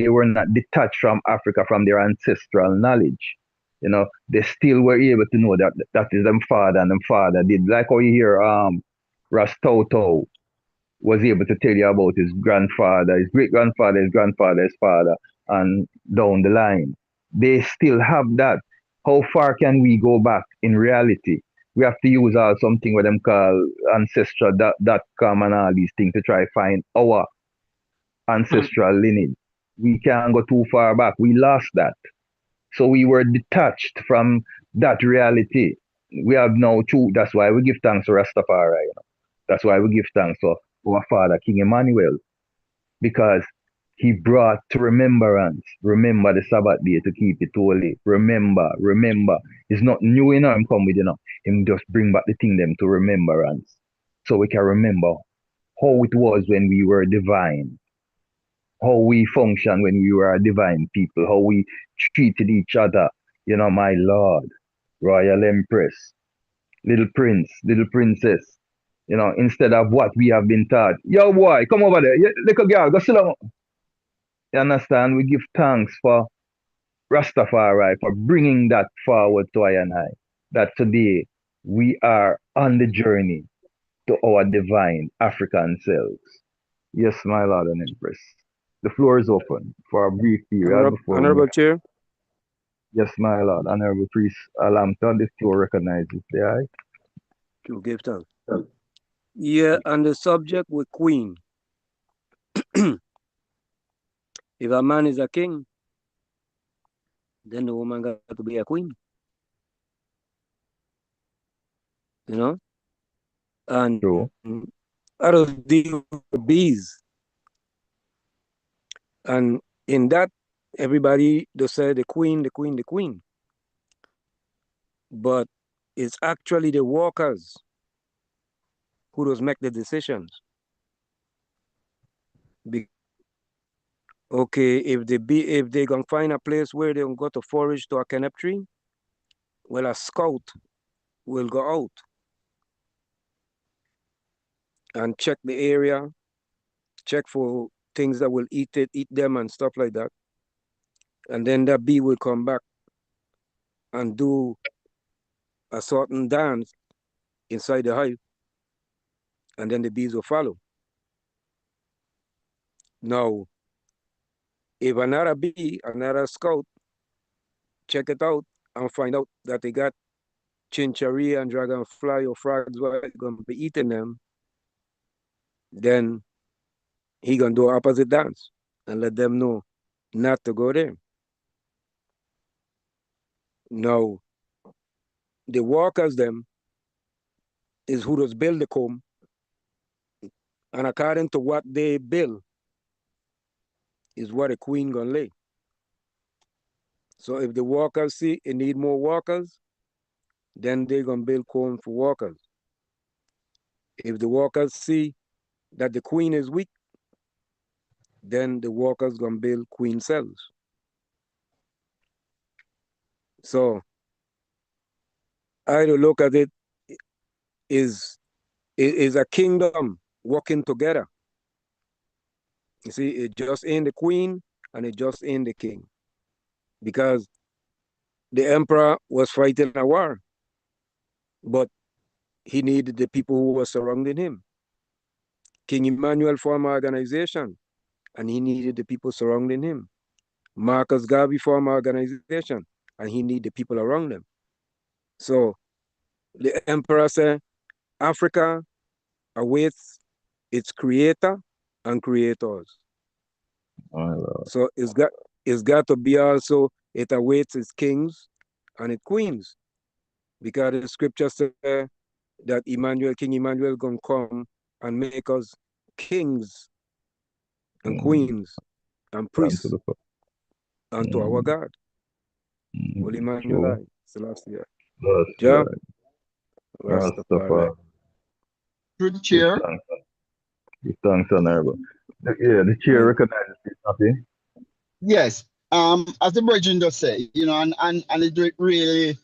were not detached from Africa, from their ancestral knowledge. They still were able to know that is them father, and them father did. Like how you hear Rastoto was able to tell you about his grandfather, his great grandfather, his grandfather's father, and down the line. They still have that. How far can we go back in reality? We have to use something what them call ancestral.com and all these things to try find our ancestral lineage. We can't go too far back. We lost that. So we were detached from that reality. We have now true. That's why we give thanks to Rastafari. That's why we give thanks to our father, King Emmanuel, because he brought to remember the Sabbath day to keep it holy. Remember. It's not new in him come with, him just bring back the thing them to remembrance. So we can remember how it was when we were divine, how we function when we were a divine people, how we treated each other. My Lord, Royal Empress, little prince, little princess, instead of what we have been taught. Yo, boy, come over there. Little girl, go sit down. You understand? We give thanks for Rastafari for bringing that forward to I and I. That today we are on the journey to our divine African selves. Yes, my Lord and Empress. The floor is open for a brief period before Honorable Chair. Yes, my Lord. Honorable Priest Alamta, the floor recognizes the eye. To give thanks. Yeah, and the subject with Queen. If a man is a king, then the woman got to be a queen. And True. out of the bees. And in that, everybody just say the queen, the queen, the queen. But it's actually the workers who does make the decisions. Okay, if they gonna find a place where they go to forage to a canop tree, well, a scout will go out and check the area, check for things that will eat them and stuff like that. And then that bee will come back and do a certain dance inside the hive, and then the bees will follow. Now, if another bee, another scout, check it out and find out that they got chinchary and dragonfly or frogs were going to be eating them, then he going to do opposite dance and let them know not to go there. Now, the workers them is who does build the comb, and according to what they build is what a queen gonna lay. So if the workers see it need more workers, then they're gonna build comb for workers. If the workers see that the queen is weak, then the workers gonna build queen cells. So I to look at it is a kingdom working together. You see, it just ain't the queen and it just ain't the king. Because the emperor was fighting a war, but he needed the people who were surrounding him. King Emmanuel formed an organization, and he needed the people surrounding him. Marcus Garvey formed an organization, and he needed the people around him. So the emperor said, Africa awaits its creator and creators. So it's got to be also, it awaits its kings and its queens. Because the scripture says that King Emmanuel gonna come and make us kings and queens and priests unto our God. Holy Emmanuel, Celestia. Jah, Rastafari. Through the chair, Give thanks, Honorable. Yeah, the chair recognizes this, nothing. Yes. As the Virgin just said, and it really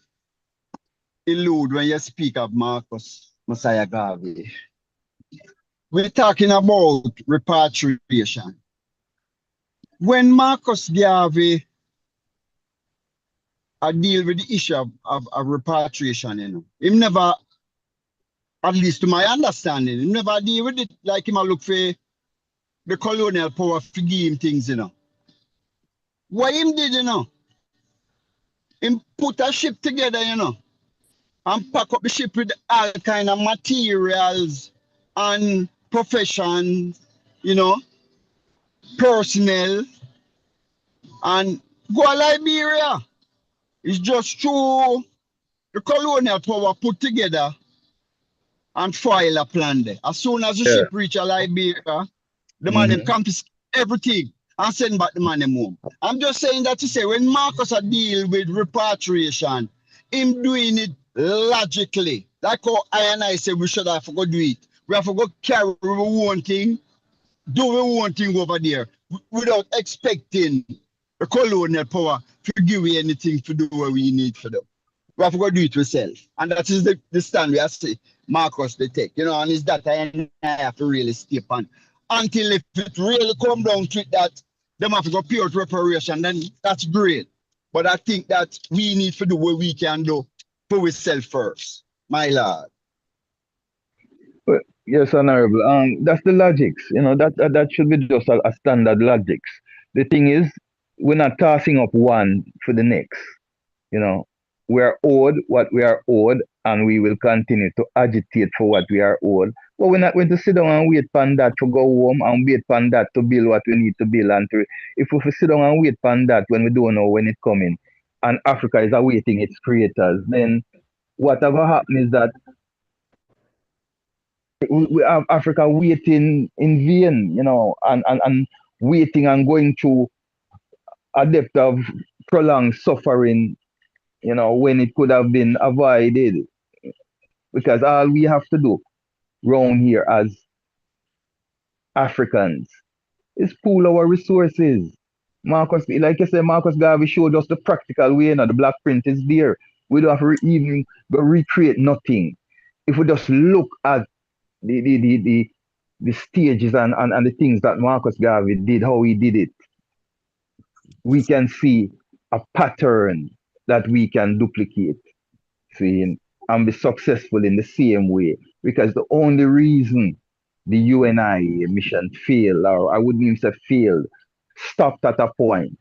elude when you speak of Marcus Messiah Garvey. We're talking about repatriation. When Marcus Garvey deal with the issue of repatriation, him never, at least to my understanding, him never deal with it like him a look for the colonial power to give him things, What him did, him put a ship together, and pack up the ship with all kind of materials and professions, personnel, and go to Liberia. It's just through the colonial power put together and file a plan there. As soon as the ship reach Liberia, the man them confiscate everything and send back the man them home. I'm just saying that to say when Marcus a deal with repatriation, him doing it logically. Like how I and I say we should have to go do it. We have to go carry our own thing, do our own thing over there without expecting the colonial power to give we anything to do what we need for them. We have to go do it ourselves. And that is the stand we have to say Marcus they take. And it's that I have to really step on. Until if it really come down to it that them have to go pure reparation, then that's great. But I think that we need to do what we can do for ourselves first, my lord. Well, yes, Honorable. That's the logics. That should be just a standard logics. The thing is, we're not tossing up one for the next. We are owed what we are owed, and we will continue to agitate for what we are owed. But we're not going to sit down and wait for that to go home and wait for that to build what we need to build. And if we sit down and wait for that when we don't know when it's coming, and Africa is awaiting its creators, then whatever happens is that we have Africa waiting in vain, and waiting and going through a depth of prolonged suffering, when it could have been avoided. Because all we have to do round here as Africans is pool our resources. Marcus, like I said, Marcus Garvey showed us the practical way, the black print is there. We don't have to even go recreate nothing. If we just look at the stages and the things that Marcus Garvey did, how he did it, we can see a pattern that we can duplicate, and be successful in the same way. Because the only reason the UNI mission failed, or I wouldn't even say failed, stopped at a point,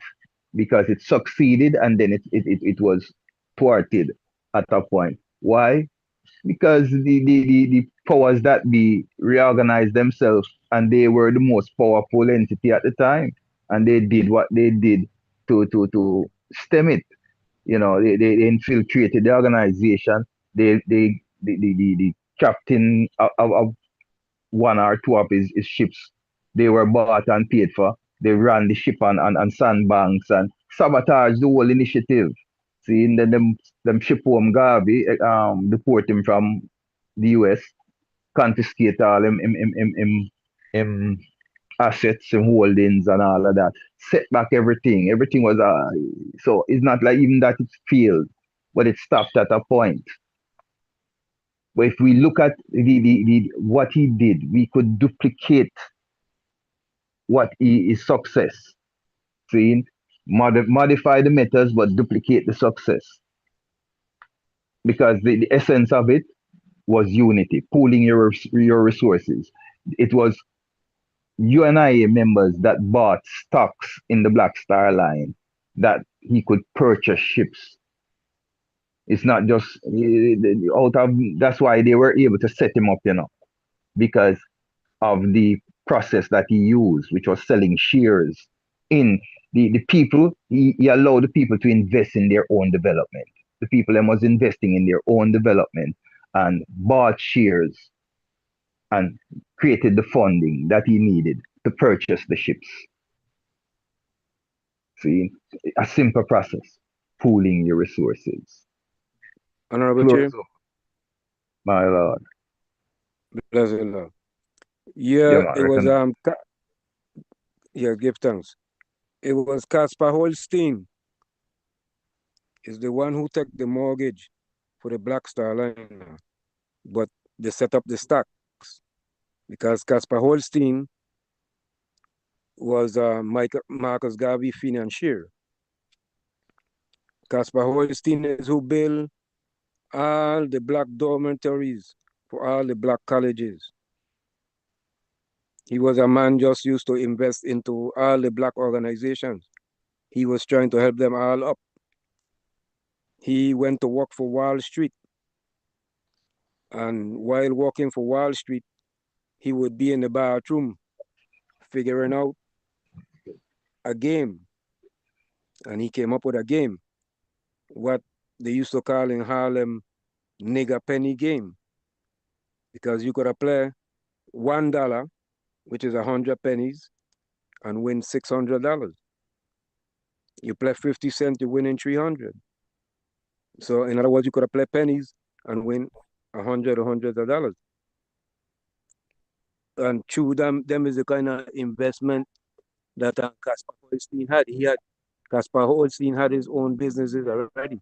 because it succeeded and then it was thwarted at a point. Why? Because the powers that be reorganized themselves, and they were the most powerful entity at the time, and they did what they did to stem it. They infiltrated the organization. The captain of one or two of his ships, they were bought and paid for. They ran the ship on sandbanks and sabotaged the whole initiative. See, and then them ship home Garvey, deport him from the US, confiscate all him assets and holdings and all of that. Set back everything. Everything was so it's not like even that it's failed, but it stopped at a point. But if we look at the what he did, we could duplicate what is success. See, modify the methods, but duplicate the success. Because the essence of it was unity, pooling your resources. It was UNIA members that bought stocks in the Black Star Line that he could purchase ships. It's not just that's why they were able to set him up, because of the process that he used, which was selling shares in the people. He allowed the people to invest in their own development. The people was investing in their own development and bought shares and created the funding that he needed to purchase the ships. See, a simple process, pooling your resources. Honorable Chair. My lord. Blessed Lord. Yeah, Yeah, man, it was reckon. yeah, give thanks. It was Caspar Holstein is the one who took the mortgage for the Black Star Line, but they set up the stocks because Caspar Holstein was Marcus Garvey financier. Caspar Holstein is who built all the black dormitories for all the black colleges. He was a man just used to invest into all the black organizations. He was trying to help them all up. He went to work for Wall Street. And while working for Wall Street, he would be in the bathroom figuring out a game. And he came up with a game, what they used to call in Harlem nigger penny game. Because you could play $1, which is 100 pennies, and win $600. You play 50 cents, you win in 300. So in other words, you could play pennies and win hundreds of dollars. And through them is the kind of investment that Caspar Holstein had. Caspar Holstein had his own businesses already.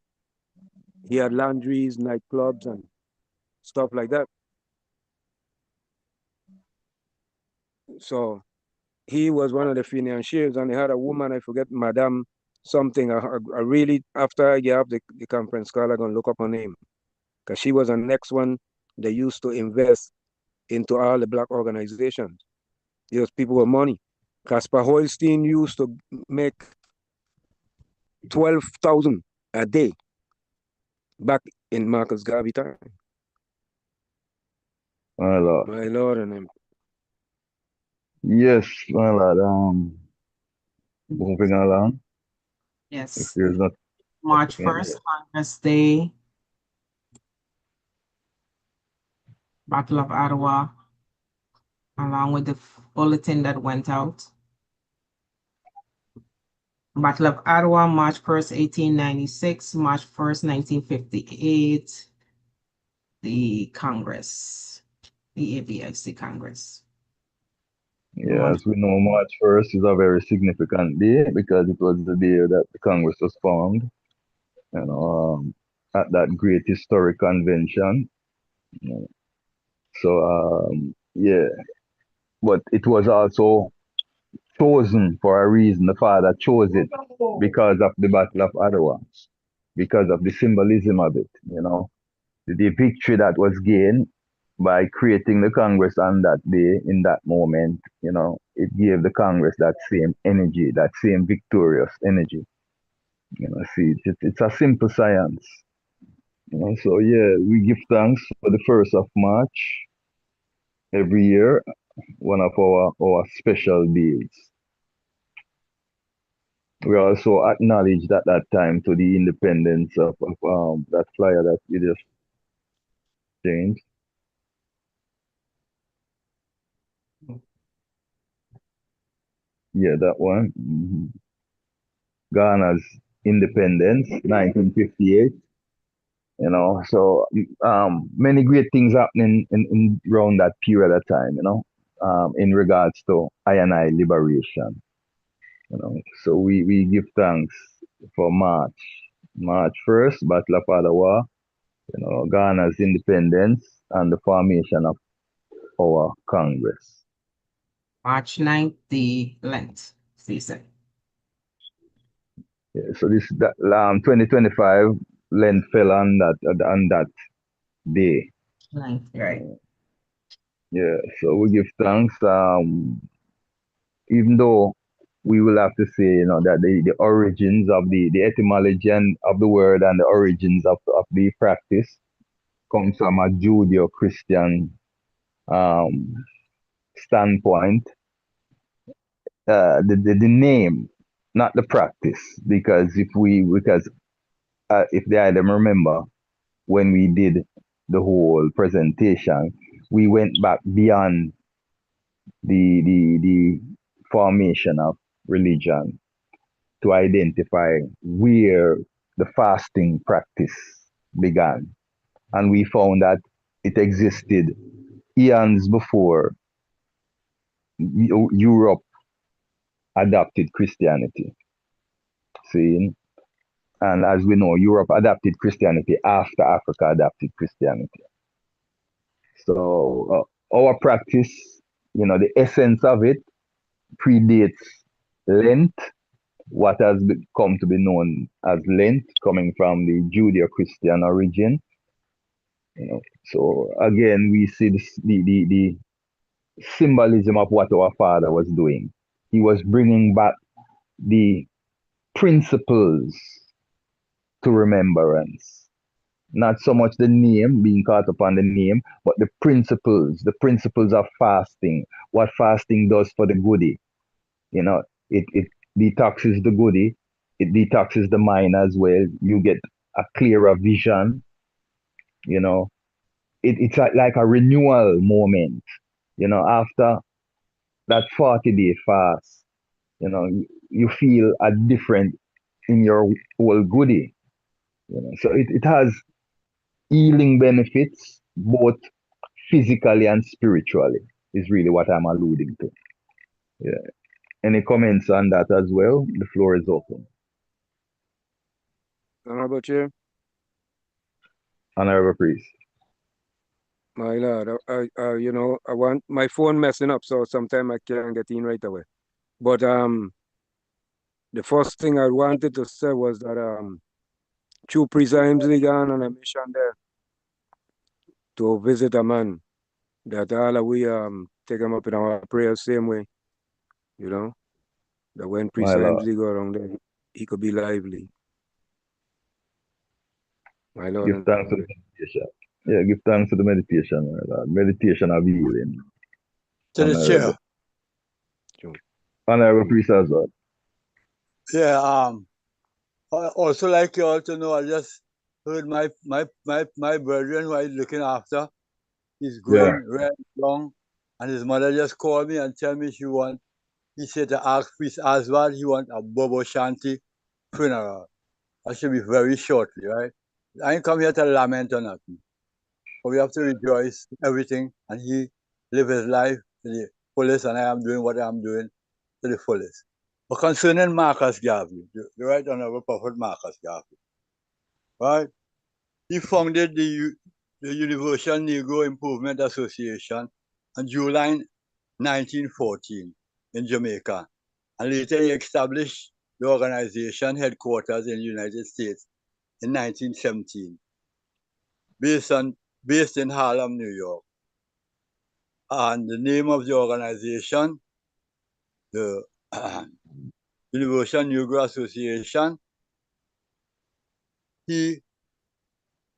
He had laundries, nightclubs, and stuff like that. So he was one of the financiers, and they had a woman, I forget, Madame something. I really, after I get off the conference call, I'm going to look up her name. Because she was the next one they used to invest into all the black organizations. Those people with money. Caspar Holstein used to make 12,000 a day back in Marcus Garvey time. My lord. My Lord and him. Yes, my lord. Moving along. If Yes. there's not March 1st, Congress Day, Battle of Ottawa, along with the bulletin that went out. Battle of Ottawa, March 1st, 1896, March 1st, 1958, the Congress, the ABIC Congress. Yeah, as we know, March 1st is a very significant day because it was the day that the Congress was formed, you know, at that great historic convention. You know. So, yeah, but it was also chosen for a reason. The father chose it because of the Battle of Ottawa, because of the symbolism of it, you know. The victory that was gained by creating the Congress on that day, in that moment, you know, it gave the Congress that same energy, that same victorious energy. You know, see, it's a simple science. You know, so yeah, we give thanks for the 1st of March every year, one of our special days. We also acknowledged at that time to the independence of that flyer that you just changed. Yeah, that one. Ghana's independence, 1958. You know, so many great things happening in around that period of time, you know, in regards to I liberation. You know, so we give thanks for March 1st, Battle of Ottawa, you know, Ghana's independence and the formation of our Congress. March 9th, the Lent season. Yeah, so 2025 Lent fell on that day. 9th, right. Yeah, so we give thanks. Even though we will have to say, you know, that the origins of the etymology of the word and the origins of the practice comes from a Judeo-Christian standpoint. The name, not the practice, because if the item remember when we did the whole presentation, we went back beyond the formation of religion to identify where the fasting practice began. And we found that it existed eons before Europe adopted Christianity. See? And as we know, Europe adopted Christianity after Africa adopted Christianity. So our practice, the essence of it predates Lent, what has come to be known as Lent, coming from the Judeo-Christian origin. So again, we see the symbolism of what our Father was doing. He was bringing back the principles to remembrance. Not so much the name, being caught up on the name, but the principles of fasting, what fasting does for the goody. It detoxes the goody, it detoxes the mind as well. You get a clearer vision, it's like a renewal moment, after that 40-day fast, you feel a different in your whole goody. So it has healing benefits, both physically and spiritually, is really what I'm alluding to. Yeah. Any comments on that as well? The floor is open. Honorable Chair. Honorable Priest. My lord, I want my phone messing up, so sometimes I can't get in right away. But the first thing I wanted to say was that through Priest Imsley gone on a mission there to visit a man that all of we take him up in our prayers same way, that when Priest Imsley go around there, he could be lively. My Lord. Give thanks for the meditation. Yeah, give thanks for the meditation, my Lord. Meditation of healing. To the chair. Honorable Priest as well. Yeah, I also like you all to know, I just heard my brethren who I'm looking after. He's going right along, and his mother just called me and tell me he said to ask Priest Oswald, he want a Bobo Shanti funeral. That should be very shortly, right? I ain't come here to lament or nothing. But we have to rejoice everything, and he live his life to the fullest, and I am doing what I'm doing to the fullest. But concerning Marcus Garvey, the Right Honorable Prophet Marcus Garvey, right? He founded the Universal Negro Improvement Association on July 1914 in Jamaica, and later he established the organization headquarters in the United States in 1917, based in Harlem, New York. And the name of the organization, the Universal Negro Association, he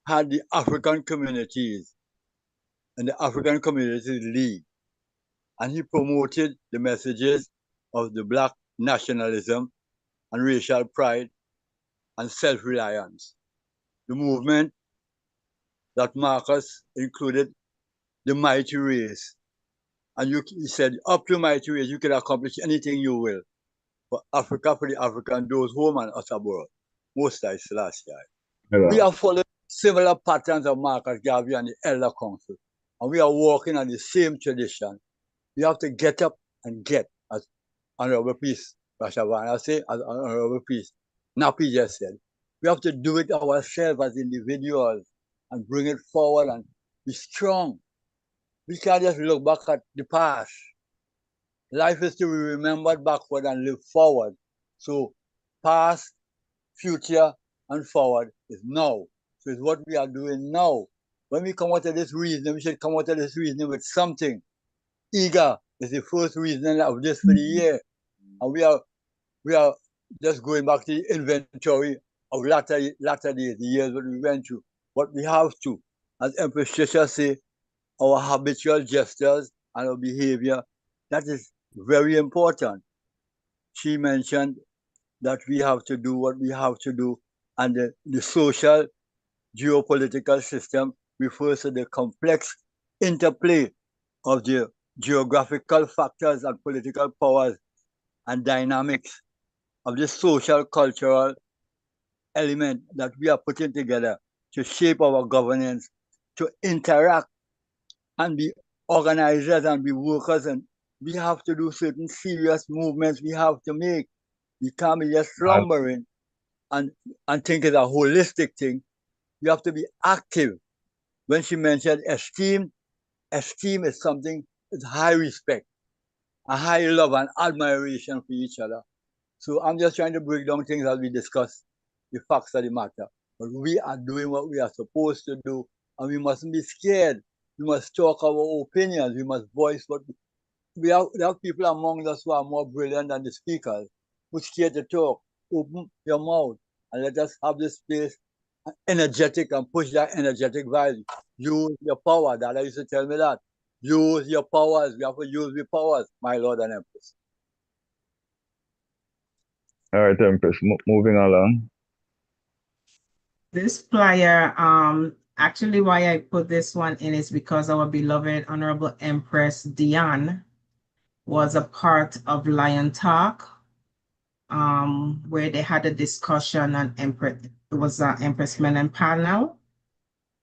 had the African communities and the African Communities League, and he promoted the messages of the Black nationalism and racial pride and self-reliance. The movement that Marcus included the mighty race, and he said, up to mighty race, you can accomplish anything you will. For Africa, for the African, those home and us abroad. Most I last year. We are following similar patterns of Marcus Garvey and the Elder Council, and we are walking on the same tradition. We have to get up and get, as Honorable Priest Rashavana say, as Honorable Priest Napi just said. We have to do it ourselves as individuals and bring it forward and be strong. We can't just look back at the past. Life is to be remembered backward and live forward. So past, future, and forward is now. So it's what we are doing now. When we come out of this reasoning, we should come out of this reasoning with something. Eager is the first reason of this for the year. And we are just going back to the inventory of latter days, the years that we went through. But we have to, as Empress Trisha say, our habitual gestures and our behavior, that is very important. She mentioned that we have to do what we have to do, and the social geopolitical system refers to the complex interplay of the geographical factors and political powers and dynamics of this social cultural element that we are putting together to shape our governance, to interact and be organizers and be workers we have to do certain serious movements we have to make. We can't be just slumbering and think it's a holistic thing. You have to be active. When she mentioned esteem is something, it's high respect, a high love and admiration for each other. So I'm just trying to break down things as we discuss the facts of the matter. But we are doing what we are supposed to do, and we mustn't be scared. We must talk our opinions. We must voice what there are people among us who are more brilliant than the speakers, who scared to talk. Open your mouth and let us have this space energetic and push that energetic value. Use your power. Dada used to tell me that. Use your powers. We have to use the powers, my Lord and Empress. All right, Empress, moving along. This flyer, actually why I put this one in is because our beloved Honorable Empress Diane was a part of Lion Talk, where they had a discussion on Empress, it was an Empress Menen panel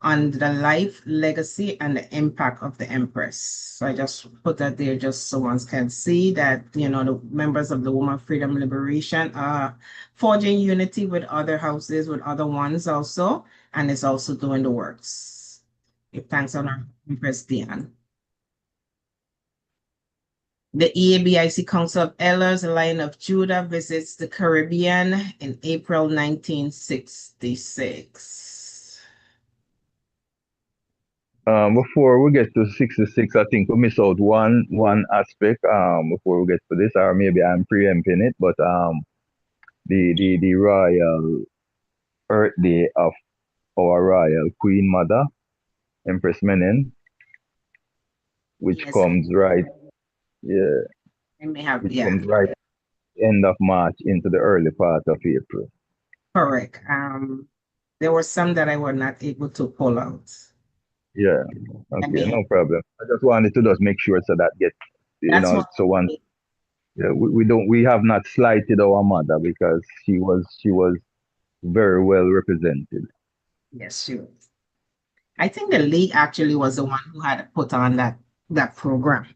on the life, legacy, and the impact of the Empress. So I just put that there just so one can see that, you know, the members of the Woman Freedom Liberation are forging unity with other houses, with other ones also, and is also doing the works. Give thanks on our Empress Diane. The EABIC Council of Elders, the Lion of Judah, visits the Caribbean in April 1966. Before we get to 66, I think we miss out one aspect before we get to this, or maybe I'm preempting it, but the royal birthday of our royal Queen Mother, Empress Menen, which comes right, comes right end of March into the early part of April. Correct. There were some that I was not able to pull out. Yeah. Okay, no problem. I just wanted to just make sure so that gets, so one. Yeah, we have not slighted our mother because she was very well represented. Yes, she was. I think the league actually was the one who had put on that program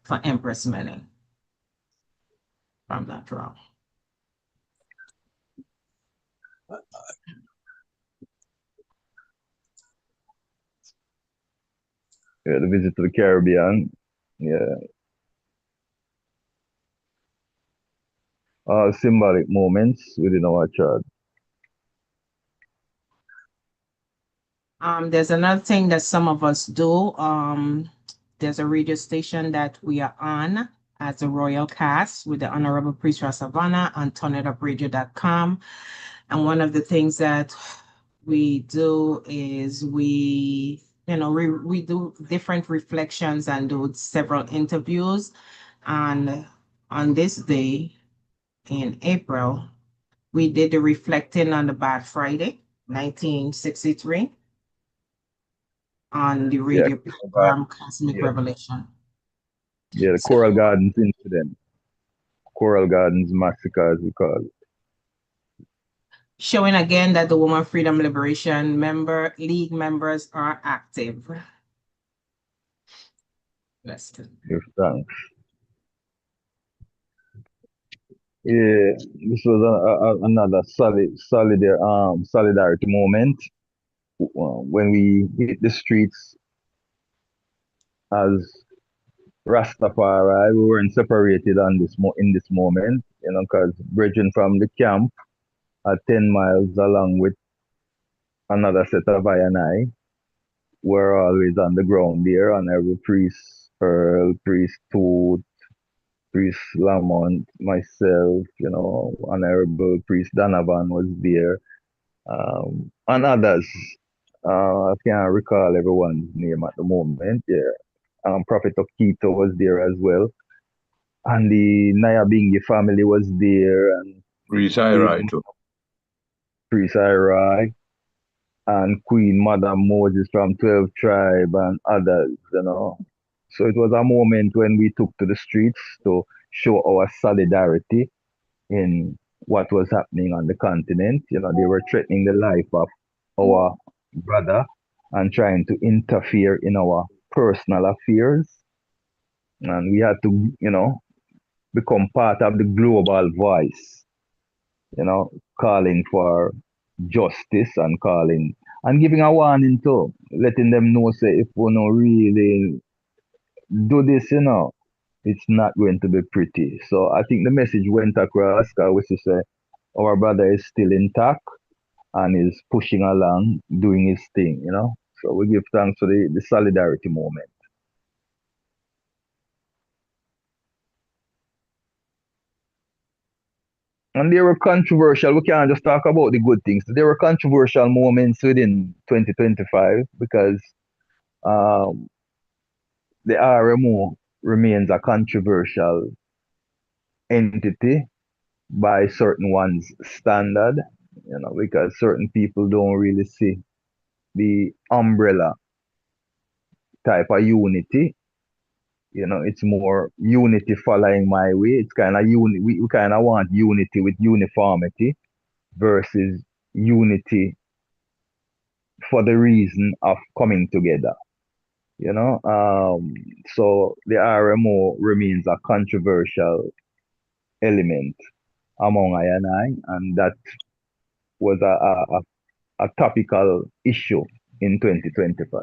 for Empress Menen. If I'm not wrong. Yeah, the visit to the Caribbean. Yeah. Symbolic moments within our chart. There's another thing that some of us do. There's a radio station that we are on as a royal cast with the Honorable Priest Savannah on turnitupradio.com. And one of the things that we do is we do different reflections and do several interviews. And on this day in April, we did the reflecting on the Bad Friday, 1963, on the radio program Cosmic Revelation. Yeah, the Coral Gardens incident. Coral Gardens massacre, as we call it. Showing again that the Woman Freedom Liberation League members are active. Let's do. Give thanks. Yeah, this was another solidarity moment when we hit the streets as Rastafari. We weren't separated in this moment, because bridging from the camp at 10 miles along with another set of I were always on the ground there, and every Priest Earl, Priest Tooth, Priest Lamont, myself, Honorable Priest Donovan was there, and others. I can't recall everyone's name at the moment. Yeah, Prophet of Quito was there as well, and the Nyabingi family was there, and Priest Irai too. Priest Irai, and Queen Mother Moses from 12 Tribe and others, So it was a moment when we took to the streets to show our solidarity in what was happening on the continent. They were threatening the life of our brother and trying to interfere in our personal affairs. And we had to, become part of the global voice, calling for justice and calling and giving a warning too, letting them know, say, if we don't really do this, it's not going to be pretty. So I think the message went across, which is say our brother is still intact and is pushing along, doing his thing. So we give thanks for the solidarity moment. And there were controversial, we can't just talk about the good things. There were controversial moments within 2025 because um, the RMO remains a controversial entity by certain ones' standard, because certain people don't really see the umbrella type of unity. It's more unity following my way. It's kind of we kind of want unity with uniformity versus unity for the reason of coming together. So the RMO remains a controversial element among I and I, and that was a topical issue in 2025.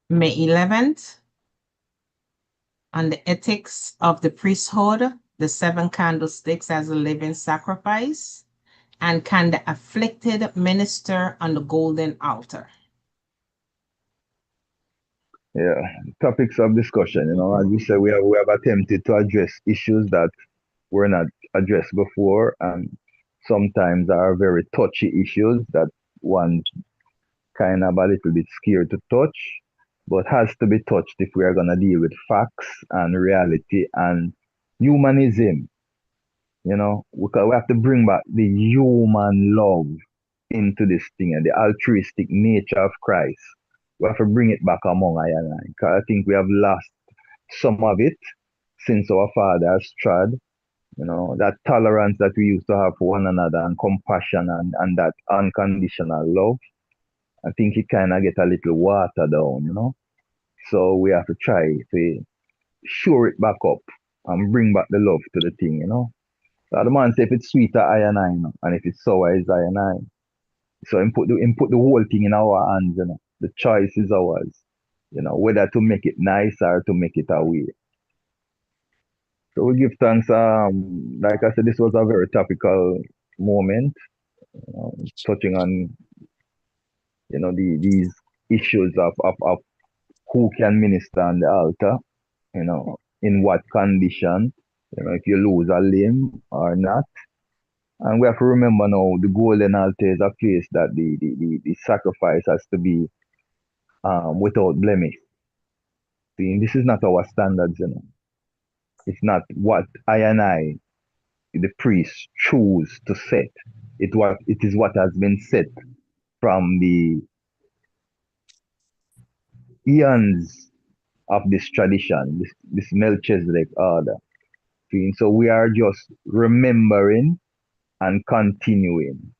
May 11th, on the ethics of the priesthood, the 7 candlesticks as a living sacrifice, and can the afflicted minister on the golden altar? Yeah, topics of discussion. As we said, we have attempted to address issues that were not addressed before, and sometimes are very touchy issues that one kind of a little bit scared to touch, but has to be touched if we are going to deal with facts and reality and humanism. Because we have to bring back the human love into this thing and the altruistic nature of Christ. We have to bring it back among I and I. Because I think we have lost some of it since our father has trod. That tolerance that we used to have for one another and compassion and that unconditional love. I think it kind of get a little watered down. So we have to try to shore it back up and bring back the love to the thing. So the man say if it's sweeter, I and I, and if it's sour, it's I and I. So him put the whole thing in our hands. The choice is ours. Whether to make it nice or to make it away. So we give thanks. Like I said, this was a very topical moment, touching on these issues of who can minister on the altar, in what condition, if you lose a limb or not. And we have to remember now the golden altar is a place that the sacrifice has to be without blemish. See, this is not our standards, It's not what I and I, the priest, choose to set. It is what has been set from the eons of this tradition, this Melchizedek order. So we are just remembering and continuing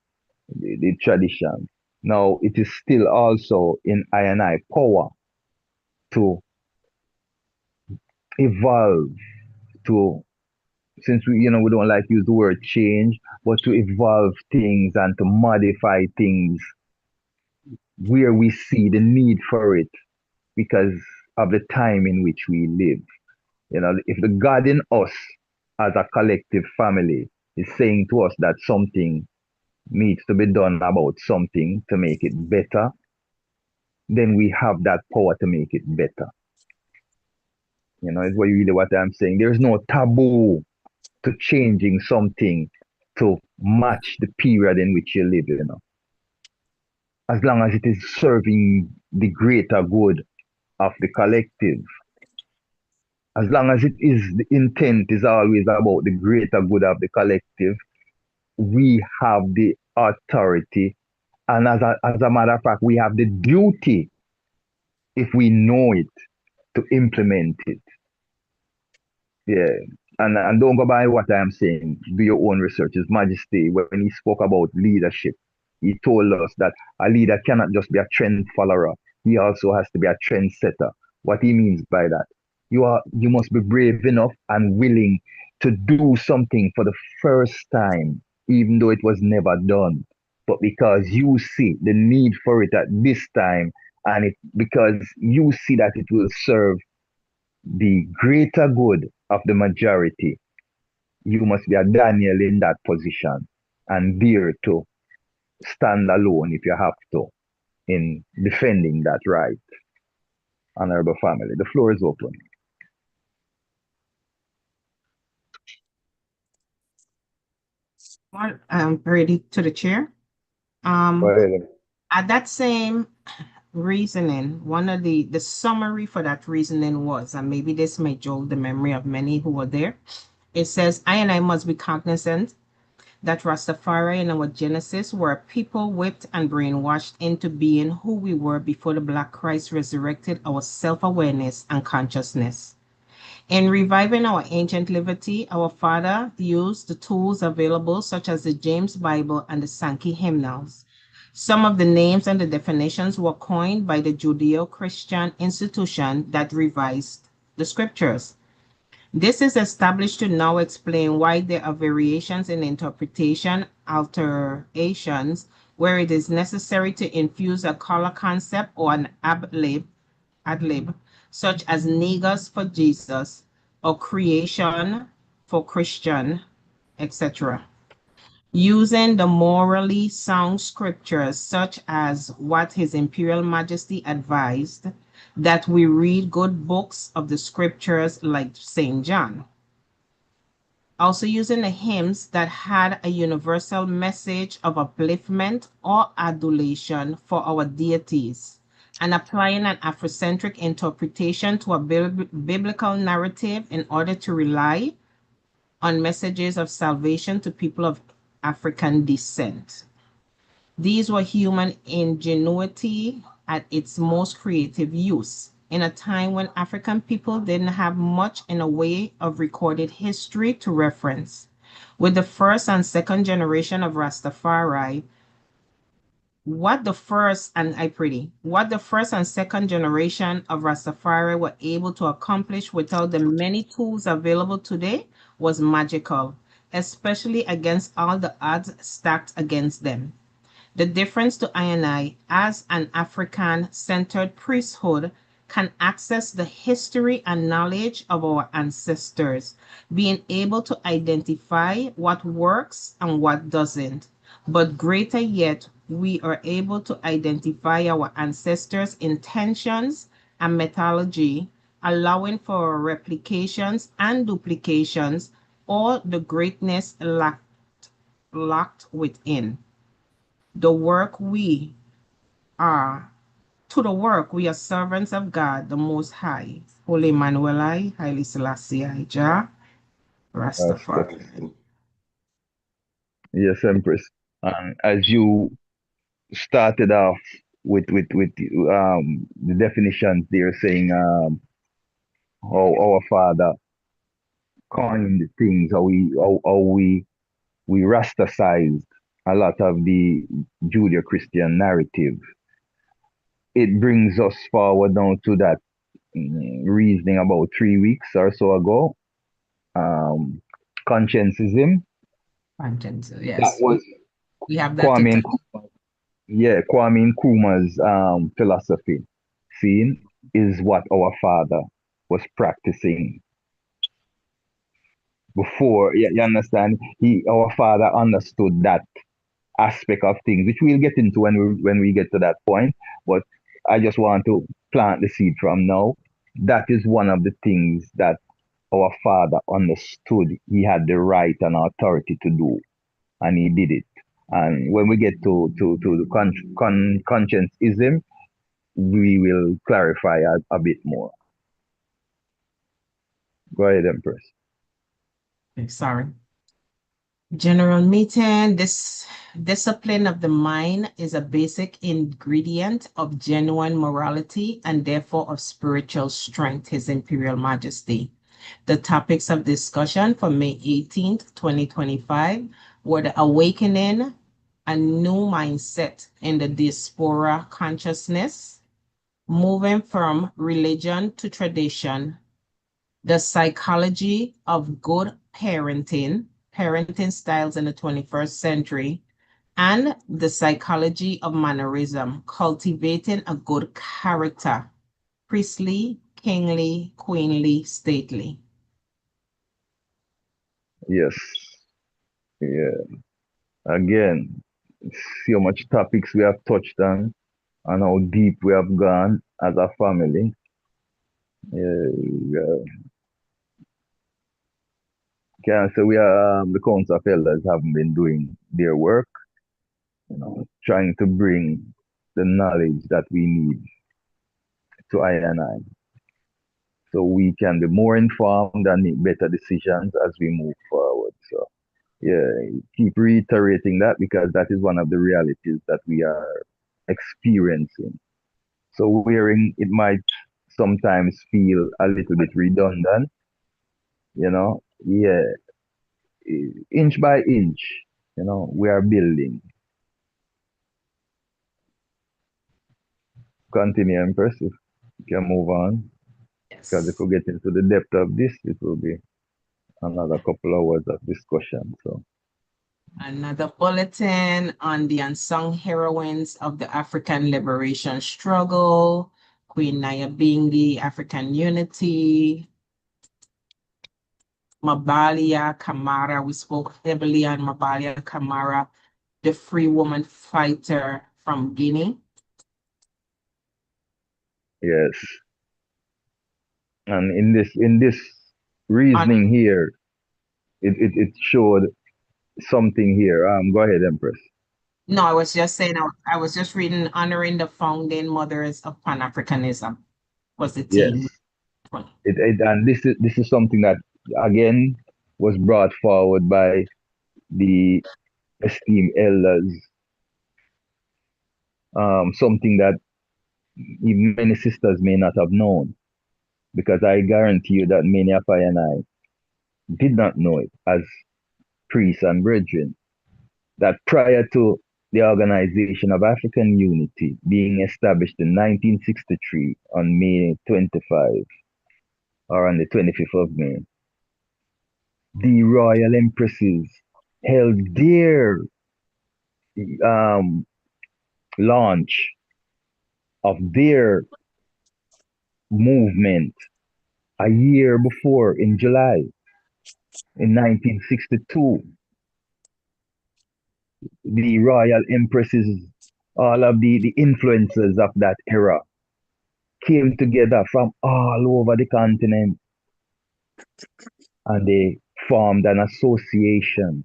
the tradition. Now it is still also in I and I power to evolve, to, since we don't like to use the word change, but to evolve things and to modify things where we see the need for it because of the time in which we live. If the God in us as a collective family is saying to us that something needs to be done about something to make it better, then we have that power to make it better. It's really what I'm saying. There's no taboo to changing something to match the period in which you live, as long as it is serving the greater good of the collective. As long as it is, the intent is always about the greater good of the collective, we have the authority. And as a matter of fact, we have the duty, if we know it, to implement it. Yeah. And don't go by what I'm saying. Do your own research. His Majesty, when he spoke about leadership, he told us that a leader cannot just be a trend follower. He also has to be a trendsetter. What he means by that, you must be brave enough and willing to do something for the first time, even though it was never done. But because you see the need for it at this time, and because you see that it will serve the greater good of the majority, you must be a Daniel in that position and dare to stand alone if you have to in defending that right. Honorable family, the floor is open. Well, ready to the chair. Go ahead. At that same reasoning, one of the summary for that reasoning was, and maybe this may jog the memory of many who were there. It says, I must be cognizant that Rastafari in our Genesis were people whipped and brainwashed into being who we were before the Black Christ resurrected our self-awareness and consciousness. In reviving our ancient liberty, our Father used the tools available, such as the James Bible and the Sankey hymnals. Some of the names and the definitions were coined by the Judeo-Christian institution that revised the scriptures. This is established to now explain why there are variations in interpretation, alterations, where it is necessary to infuse a color concept or an ad lib, such as negus for Jesus or creation for Christian, etc. Using the morally sound scriptures, such as what His Imperial Majesty advised, that we read good books of the scriptures like St. John. Also using the hymns that had a universal message of upliftment or adulation for our deities, and applying an Afrocentric interpretation to a biblical narrative in order to rely on messages of salvation to people of African descent. These were human ingenuity at its most creative use, in a time when African people didn't have much in a way of recorded history to reference. With the first and second generation of Rastafari, what the first and second generation of Rastafari were able to accomplish without the many tools available today was magical, especially against all the odds stacked against them. The difference to I as an African-centered priesthood can access the history and knowledge of our ancestors, being able to identify what works and what doesn't. But greater yet, we are able to identify our ancestors' intentions and methodology, allowing for replications and duplications, or the greatness locked within. To the work, we are servants of God, the Most High, Holy Emmanuel, Haile Selassie, Jah, Rastafari. Yes, Empress. And as you started off with the definitions, they're saying how our Father coined things, how we rasticized a lot of the Judeo-Christian narrative. It brings us forward now to that reasoning about 3 weeks or so ago. Conscientism. Yes. That was we have that. Kwame Nkrumah's philosophy. Seeing is what our Father was practicing before. You understand? Our Father understood that aspect of things, which we'll get into when we get to that point. But I just want to plant the seed from now. That is one of the things that our Father understood he had the right and authority to do, and he did it. And when we get to the conscientism, we will clarify a bit more. Go ahead, Empress. Sorry. General meeting, this discipline of the mind is a basic ingredient of genuine morality and therefore of spiritual strength, His Imperial Majesty. The topics of discussion for May 18th, 2025 were the awakening a new mindset in the diaspora consciousness, moving from religion to tradition, the psychology of good parenting, parenting styles in the 21st century, and the psychology of mannerism, cultivating a good character, priestly, kingly, queenly, stately. Yes. Yeah. Again, see how much topics we have touched on and how deep we have gone as a family. Yeah, can say we are the council of elders haven't been doing their work, trying to bring the knowledge that we need to I and I, so we can be more informed and make better decisions as we move forward. So yeah, keep reiterating that because that is one of the realities that we are experiencing. So wherein it might sometimes feel a little bit redundant, yeah, inch by inch, we are building. Continue, Empress, if you can move on. Because if we get into the depth of this, it will be another couple hours of discussion. So Another bulletin on the unsung heroines of the African liberation struggle, Queen Nyabinghi, African Unity, Mabalia Kamara. We spoke heavily on Mabalia Kamara, the free woman fighter from Guinea. yes. And in this reasoning here, it showed something here. Go ahead, Empress. No, I was just saying, I was just reading Honoring the Founding Mothers of Pan-Africanism was the theme. Yes. And this is something that, again, was brought forward by the esteemed elders. Something that even many sisters may not have known, because I guarantee you that many of I and I did not know it as priests and brethren, that prior to the Organization of African Unity being established in 1963 on May 25, or on the 25th of May, the Royal Empresses held their launch of their movement a year before, in July in 1962. The Royal Empresses, all of the influences of that era, came together from all over the continent, and they formed an association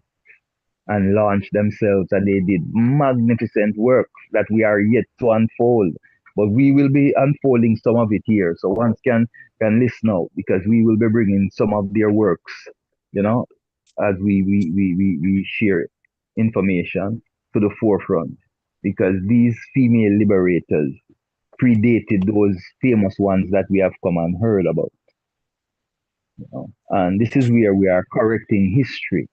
and launched themselves, and they did magnificent work that we are yet to unfold. But we will be unfolding some of it here, so one can listen out, because we will be bringing some of their works, as we share information to the forefront, because these female liberators predated those famous ones that we have come and heard about. And this is where we are correcting history,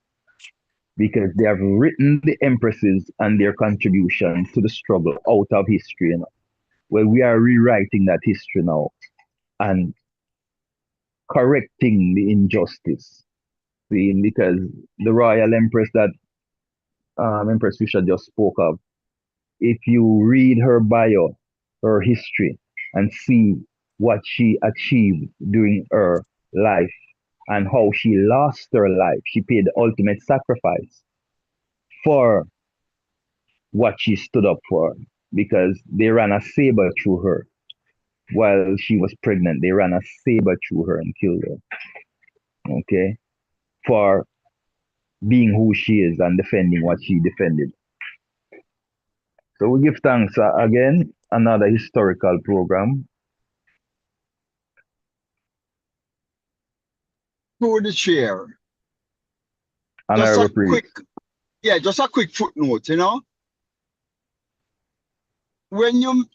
because they have written the empresses and their contribution to the struggle out of history. Well, we are rewriting that history now and correcting the injustice. Because the Royal Empress that Empress Fisher just spoke of, if you read her bio, her history, and see what she achieved during her life and how she lost her life, she paid the ultimate sacrifice for what she stood up for, because they ran a saber through her while she was pregnant. They ran a saber through her and killed her. Okay? For being who she is and defending what she defended. So we give thanks again, another historical program. Through the chair. Just a quick footnote, When you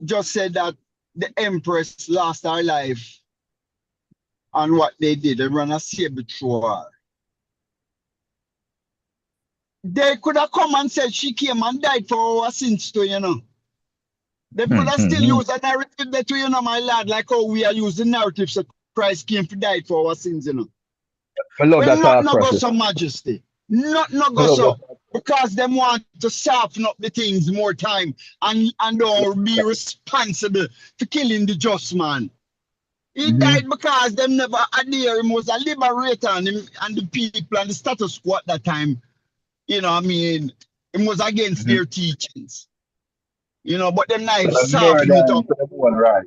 just said that the Empress lost her life and what they did, they ran a saber through her. they could have come and said she came and died for our sins too, you know. They could have still used a narrative that, you know, my lad, like how we are using narratives that Christ came to die for our sins, you know. I love Well, that not thought no go process. so majesty. Not I go love so. that. Because them want to soften up the things more time and don't be responsible for killing the just man. He died because them never adhere. Him was a liberator and the people and the status quo at that time. You know, I mean, it was against their teachings. You know, but them knives soften it up For them one right.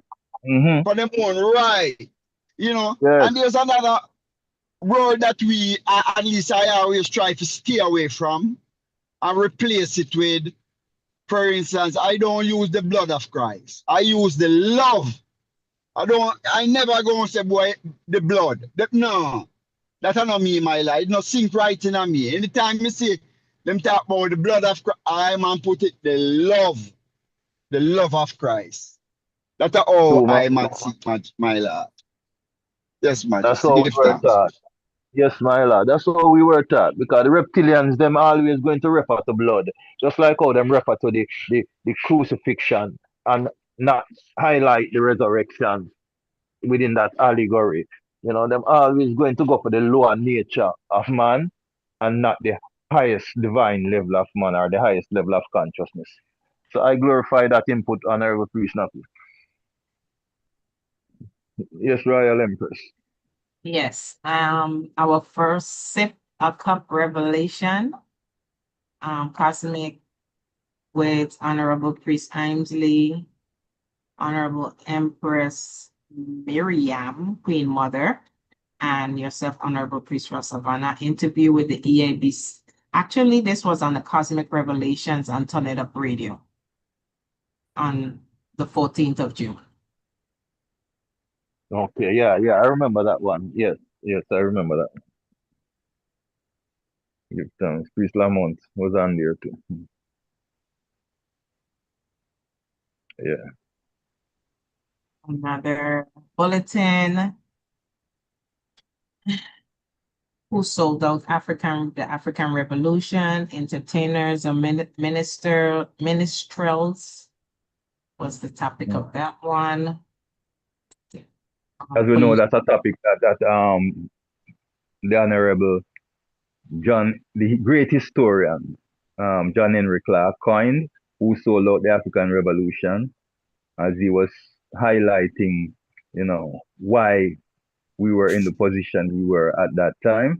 for them one right. You know, Yes. and there's another word that we, at least I always try to stay away from and replace it with, for instance, I don't use the blood of Christ. I use the love. I never go and say, boy, the blood. No, that's not me, my life. It not sink right in on me. Anytime you see them talk about the blood of Christ, I man put it the love of Christ. That's how True, man. I man see my Lord. Yes, That's Majesty. how we Give were thanks. taught. Yes, my lord. That's how we were taught. Because the reptilians, them always going to refer to blood. Just like how them refer to the crucifixion and not highlight the resurrection within that allegory. You know, them always going to go for the lower nature of man and not the highest divine level of man or the highest level of consciousness. So I glorify that input, Honorable Priest Naku. Yes, Royal Empress. Yes. Our first sip a cup revelation, cosmic with Honorable Priest Aimesley, Honorable Empress Miriam, Queen Mother, and yourself, Honorable Priest Savannah, interview with the EABC. Actually, this was on the Cosmic Revelations on Turn It Up Radio on the 14th of June. Okay, yeah, I remember that one. Yes, I remember that. Give thanks. Priest Lamont was on there too. Yeah. Another bulletin. Who sold out the African Revolution, entertainers and minstrels was the topic of that one. As we know, that's a topic that the Honorable John, the great historian, John Henry Clark coined, who sold out the African Revolution, as he was highlighting, you know, why we were in the position we were at that time,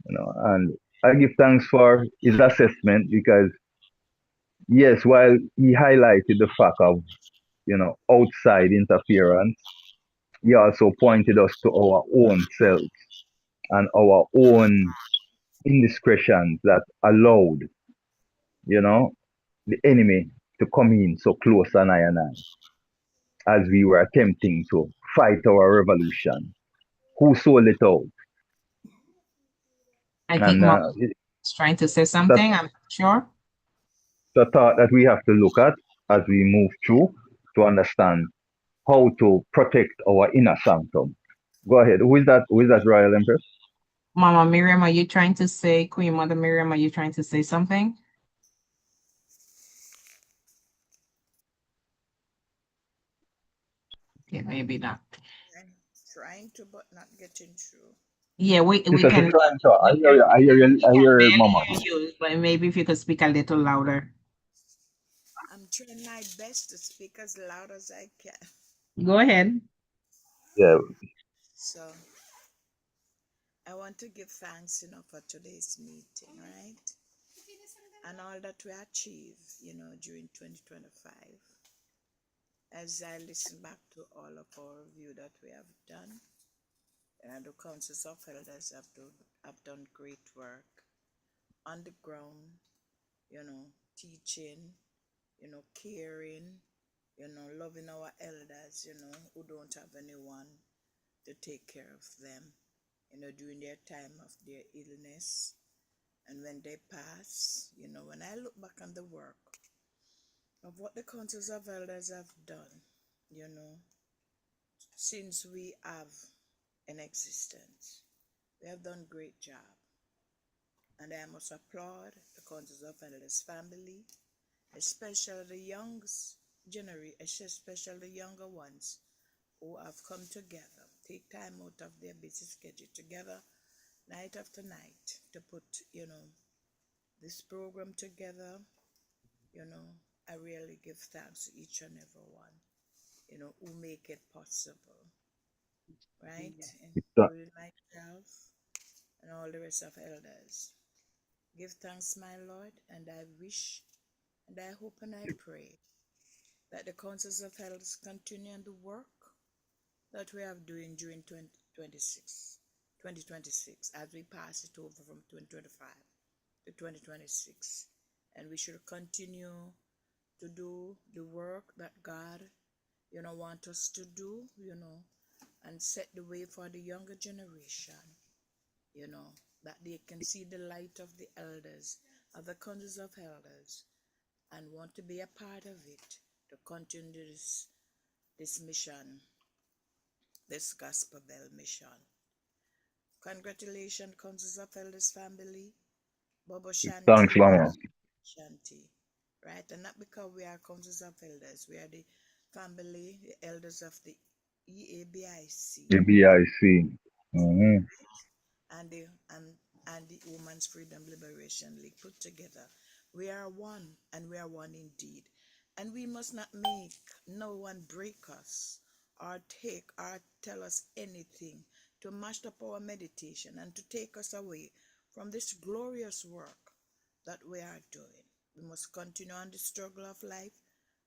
you know, and I give thanks for his assessment because, yes, while he highlighted the fact of, you know, outside interference, he also pointed us to our own selves and our own indiscretions that allowed, you know, the enemy to come in so close on I and I as we were attempting to fight our revolution. Who sold it out? I think Mom is trying to say something, I'm not sure. The thought that we have to look at as we move through to understand how to protect our inner sanctum. Go ahead. Who is that Royal Empress? Mama Miriam, are you trying to say, Queen Mother Miriam, are you trying to say something? Okay, maybe not. I'm trying to, but not getting through. Yeah, we can. I hear you, Mama. But maybe if you could speak a little louder. I'm trying my best to speak as loud as I can. Go ahead. Yeah. So, I want to give thanks, for today's meeting, right? And all that we achieve, during 2025. As I listen back to all of our review that we have done, and the councils of elders have done great work on the ground, teaching, caring, loving our elders, who don't have anyone to take care of them, during their time of their illness. And when they pass, when I look back on the work of what the councils of elders have done, since we have in existence, we have done a great job. And I must applaud the Council of Elders family, especially the especially the younger ones who have come together, take time out of their busy schedule together, night after night, to put, this program together. I really give thanks to each and every one, who make it possible, right? Including myself and all the rest of elders. Give thanks, my Lord, and I wish, and I hope, and I pray that the councils of elders continue on the work that we are doing during 2026, as we pass it over from 2025 to 2026. And we should continue to do the work that God, want us to do, and set the way for the younger generation, that they can see the light of the elders, of the councils of elders, and want to be a part of it, to continue this mission, this Gospel Bell mission. Congratulations, Councils of Elders family, Bobo Shanti, Thanks, Mama. Shanti, right? And not because we are Councils of Elders, we are the family, the elders of the EABIC. EBIC. Mm-hmm. And the Women's Freedom Liberation League put together. We are one, and we are one indeed. And we must not make no one break us or take or tell us anything to mash up our meditation and to take us away from this glorious work that we are doing. We must continue on the struggle of life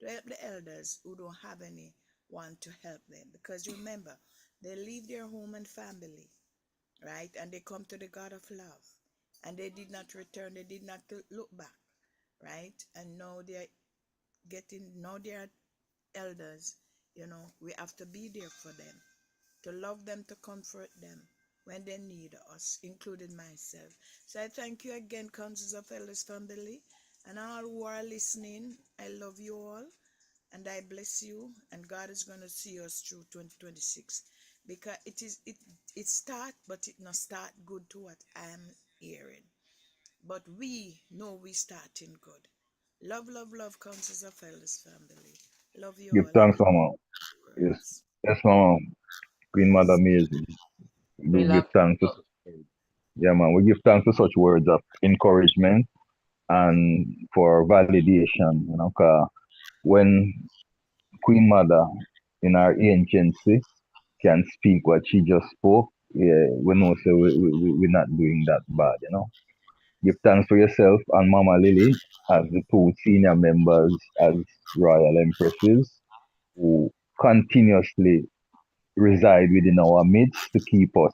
to help the elders who don't have anyone to help them. Because remember, they leave their home and family, right? And they come to the God of love. And they did not return, they did not look back, right? And now they're elders, we have to be there for them, to love them, to comfort them when they need us, including myself. So I thank you again, Councils of Elders family, and all who are listening. I love you all, and I bless you, and God is going to see us through 2026, because it start, but it not start good to what I'm hearing. But we know we starting good. Love, love, love, Councils of Elders family. Love you Give all. thanks, Mama. Yes, Mama. Queen Mother amazing. We give thanks to, yeah, man. We give thanks for such words of encouragement and for validation. Cause when Queen Mother in our anciency can speak what she just spoke, yeah, we know so we're not doing that bad. Give thanks for yourself and Mama Lily as the two senior members as Royal Empresses who continuously reside within our midst to keep us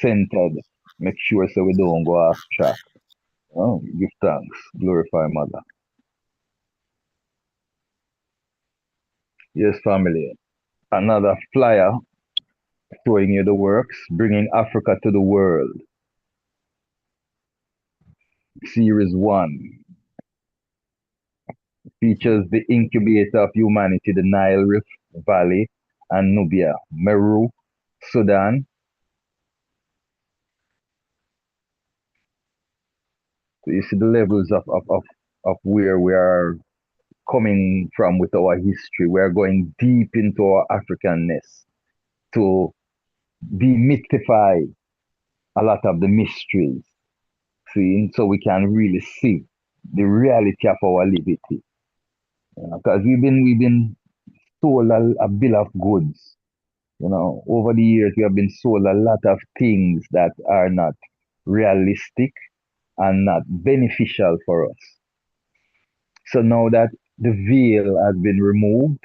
centered, make sure so we don't go off track. Give thanks, glorify Mother. Yes, family. Another flyer showing you the works, bringing Africa to the world. Series 1 features the incubator of humanity, the Nile Rift Valley and Nubia, Meru, Sudan. So you see the levels of where we are coming from with our history. We are going deep into our Africanness to demystify a lot of the mysteries, see, so we can really see the reality of our liberty. Because we've been sold a bill of goods. Over the years we have been sold a lot of things that are not realistic and not beneficial for us. So now that the veil has been removed,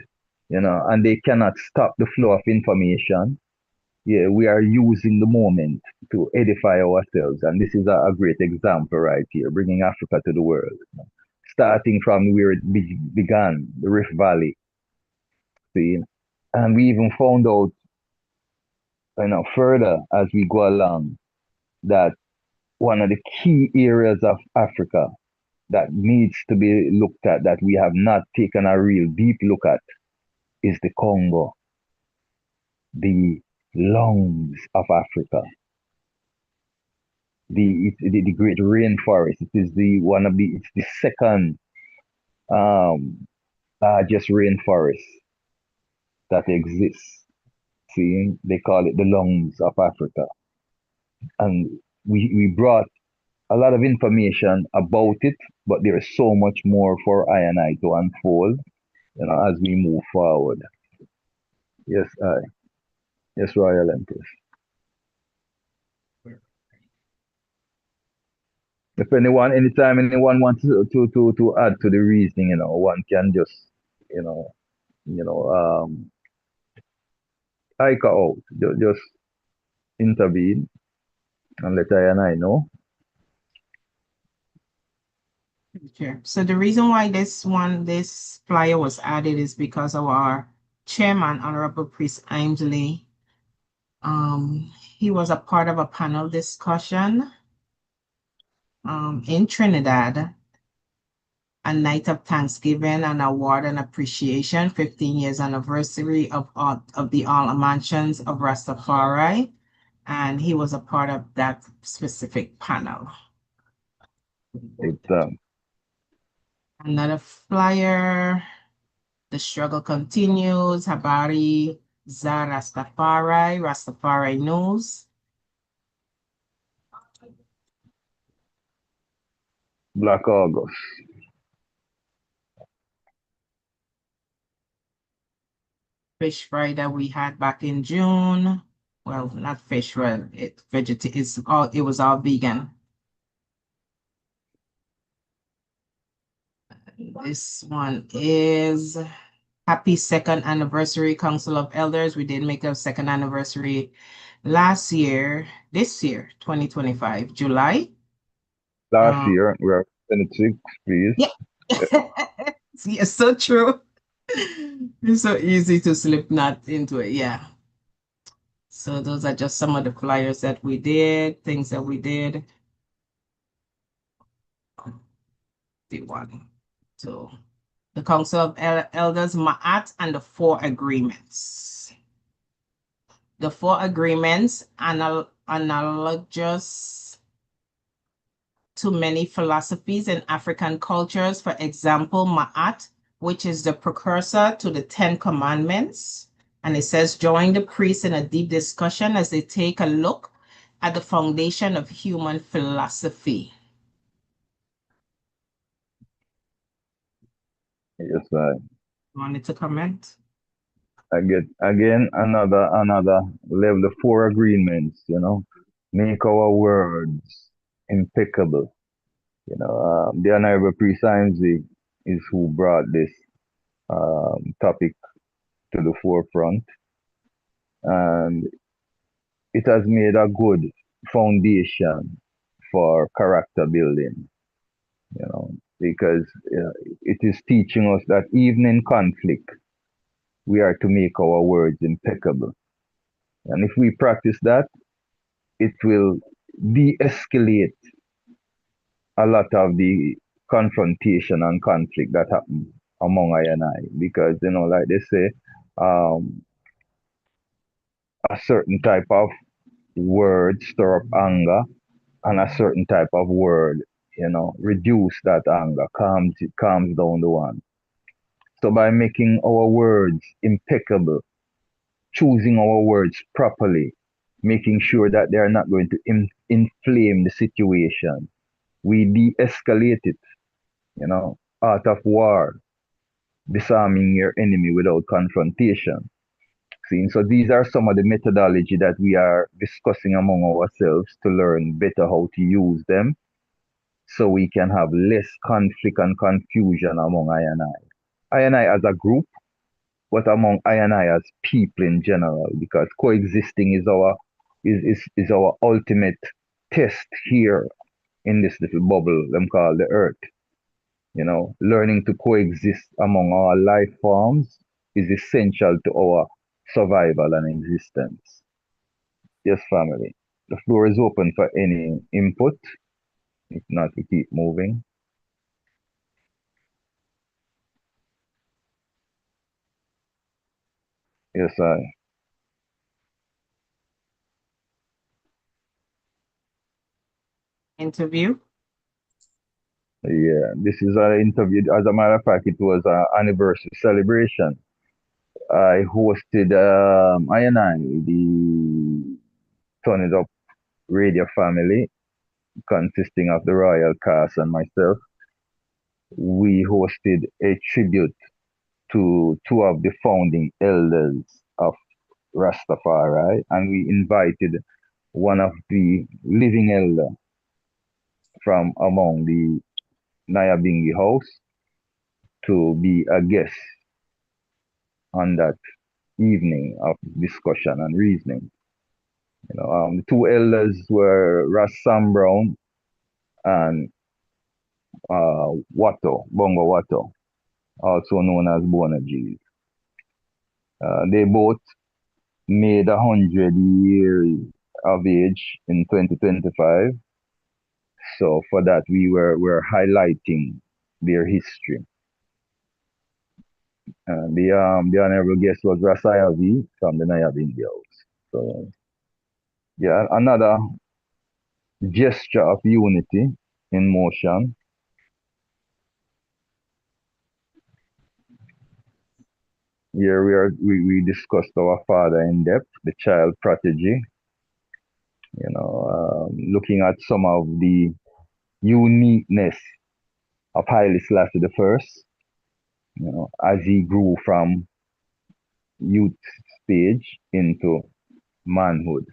and they cannot stop the flow of information, we are using the moment to edify ourselves. And this is a great example right here, bringing Africa to the world. Starting from where it began, the Rift Valley. See? And we even found out, further as we go along, that one of the key areas of Africa that needs to be looked at, that we have not taken a real deep look at, is the Congo, the lungs of Africa. the Great Rainforest. It is it's the second largest rainforest that exists. See, they call it the lungs of Africa. And we brought a lot of information about it, but there is so much more for I and I to unfold, as we move forward. Yes, yes, Royal Empress. If anytime anyone wants to add to the reasoning, one can just, hike out, just intervene and let I and I know. Sure. So the reason why this flyer was added is because of our chairman, Honorable Priest Ainsley. He was a part of a panel discussion in Trinidad, a night of Thanksgiving and award and appreciation, 15 years anniversary of the All Mansions of Rastafari. And he was a part of that specific panel. It's another flyer. The struggle continues. Habari za Rastafari, Rastafari News. Black August. Fish fry that we had back in June. Well, not fish fry. It was all vegan. This one is happy second anniversary, Council of Elders. We did make a second anniversary this year, 2025, July. Last year, we are 26, please. Yeah. Yes, so true. It's so easy to slip not into it. Yeah. So those are just some of the flyers that we did, things that we did. The one. So the Council of Elders, Ma'at, and the 4 agreements. The 4 agreements analogous to many philosophies and African cultures. For example, Ma'at, which is the precursor to the 10 Commandments. And it says, join the priests in a deep discussion as they take a look at the foundation of human philosophy. Yes, I wanted to comment. I get again another level of 4 agreements, make our words impeccable. The Honorable Priest Ainsley is who brought this topic to the forefront, and it has made a good foundation for character building, because it is teaching us that even in conflict, we are to make our words impeccable. And if we practice that, it will de-escalate a lot of the confrontation and conflict that happen among I and I. Because, like they say, a certain type of word stir up anger, and a certain type of word, reduce that anger, calms down the one. So by making our words impeccable, choosing our words properly, making sure that they are not going to inflame the situation, we de-escalate it, art of war, disarming your enemy without confrontation. See, so these are some of the methodology that we are discussing among ourselves to learn better how to use them, so we can have less conflict and confusion among I and I as a group, but among I and I as people in general, because coexisting is our ultimate test here in this little bubble them call the earth. Learning to coexist among our life forms is essential to our survival and existence. Yes, family. The floor is open for any input. If not, we keep moving. Yes, I. interview. Yeah, this is an interview. As a matter of fact, it was an anniversary celebration. I hosted I and I, the Turn It Up radio family, consisting of the royal cast and myself. We hosted a tribute to two of the founding elders of Rastafari, and we invited one of the living elder from among the Nyabingi house to be a guest on that evening of discussion and reasoning. The two elders were Ras Sam Brown and Watto, Bongo Watto, also known as Bona G. They both made 100 years of age in 2025. So for that, we're highlighting their history. The honorable guest was Rasaya V from the Nyabingi house. So yeah, another gesture of unity in motion. Here we discussed our father in depth, the child prodigy, looking at some of the uniqueness of Haile Selassie the First, as he grew from youth stage into manhood.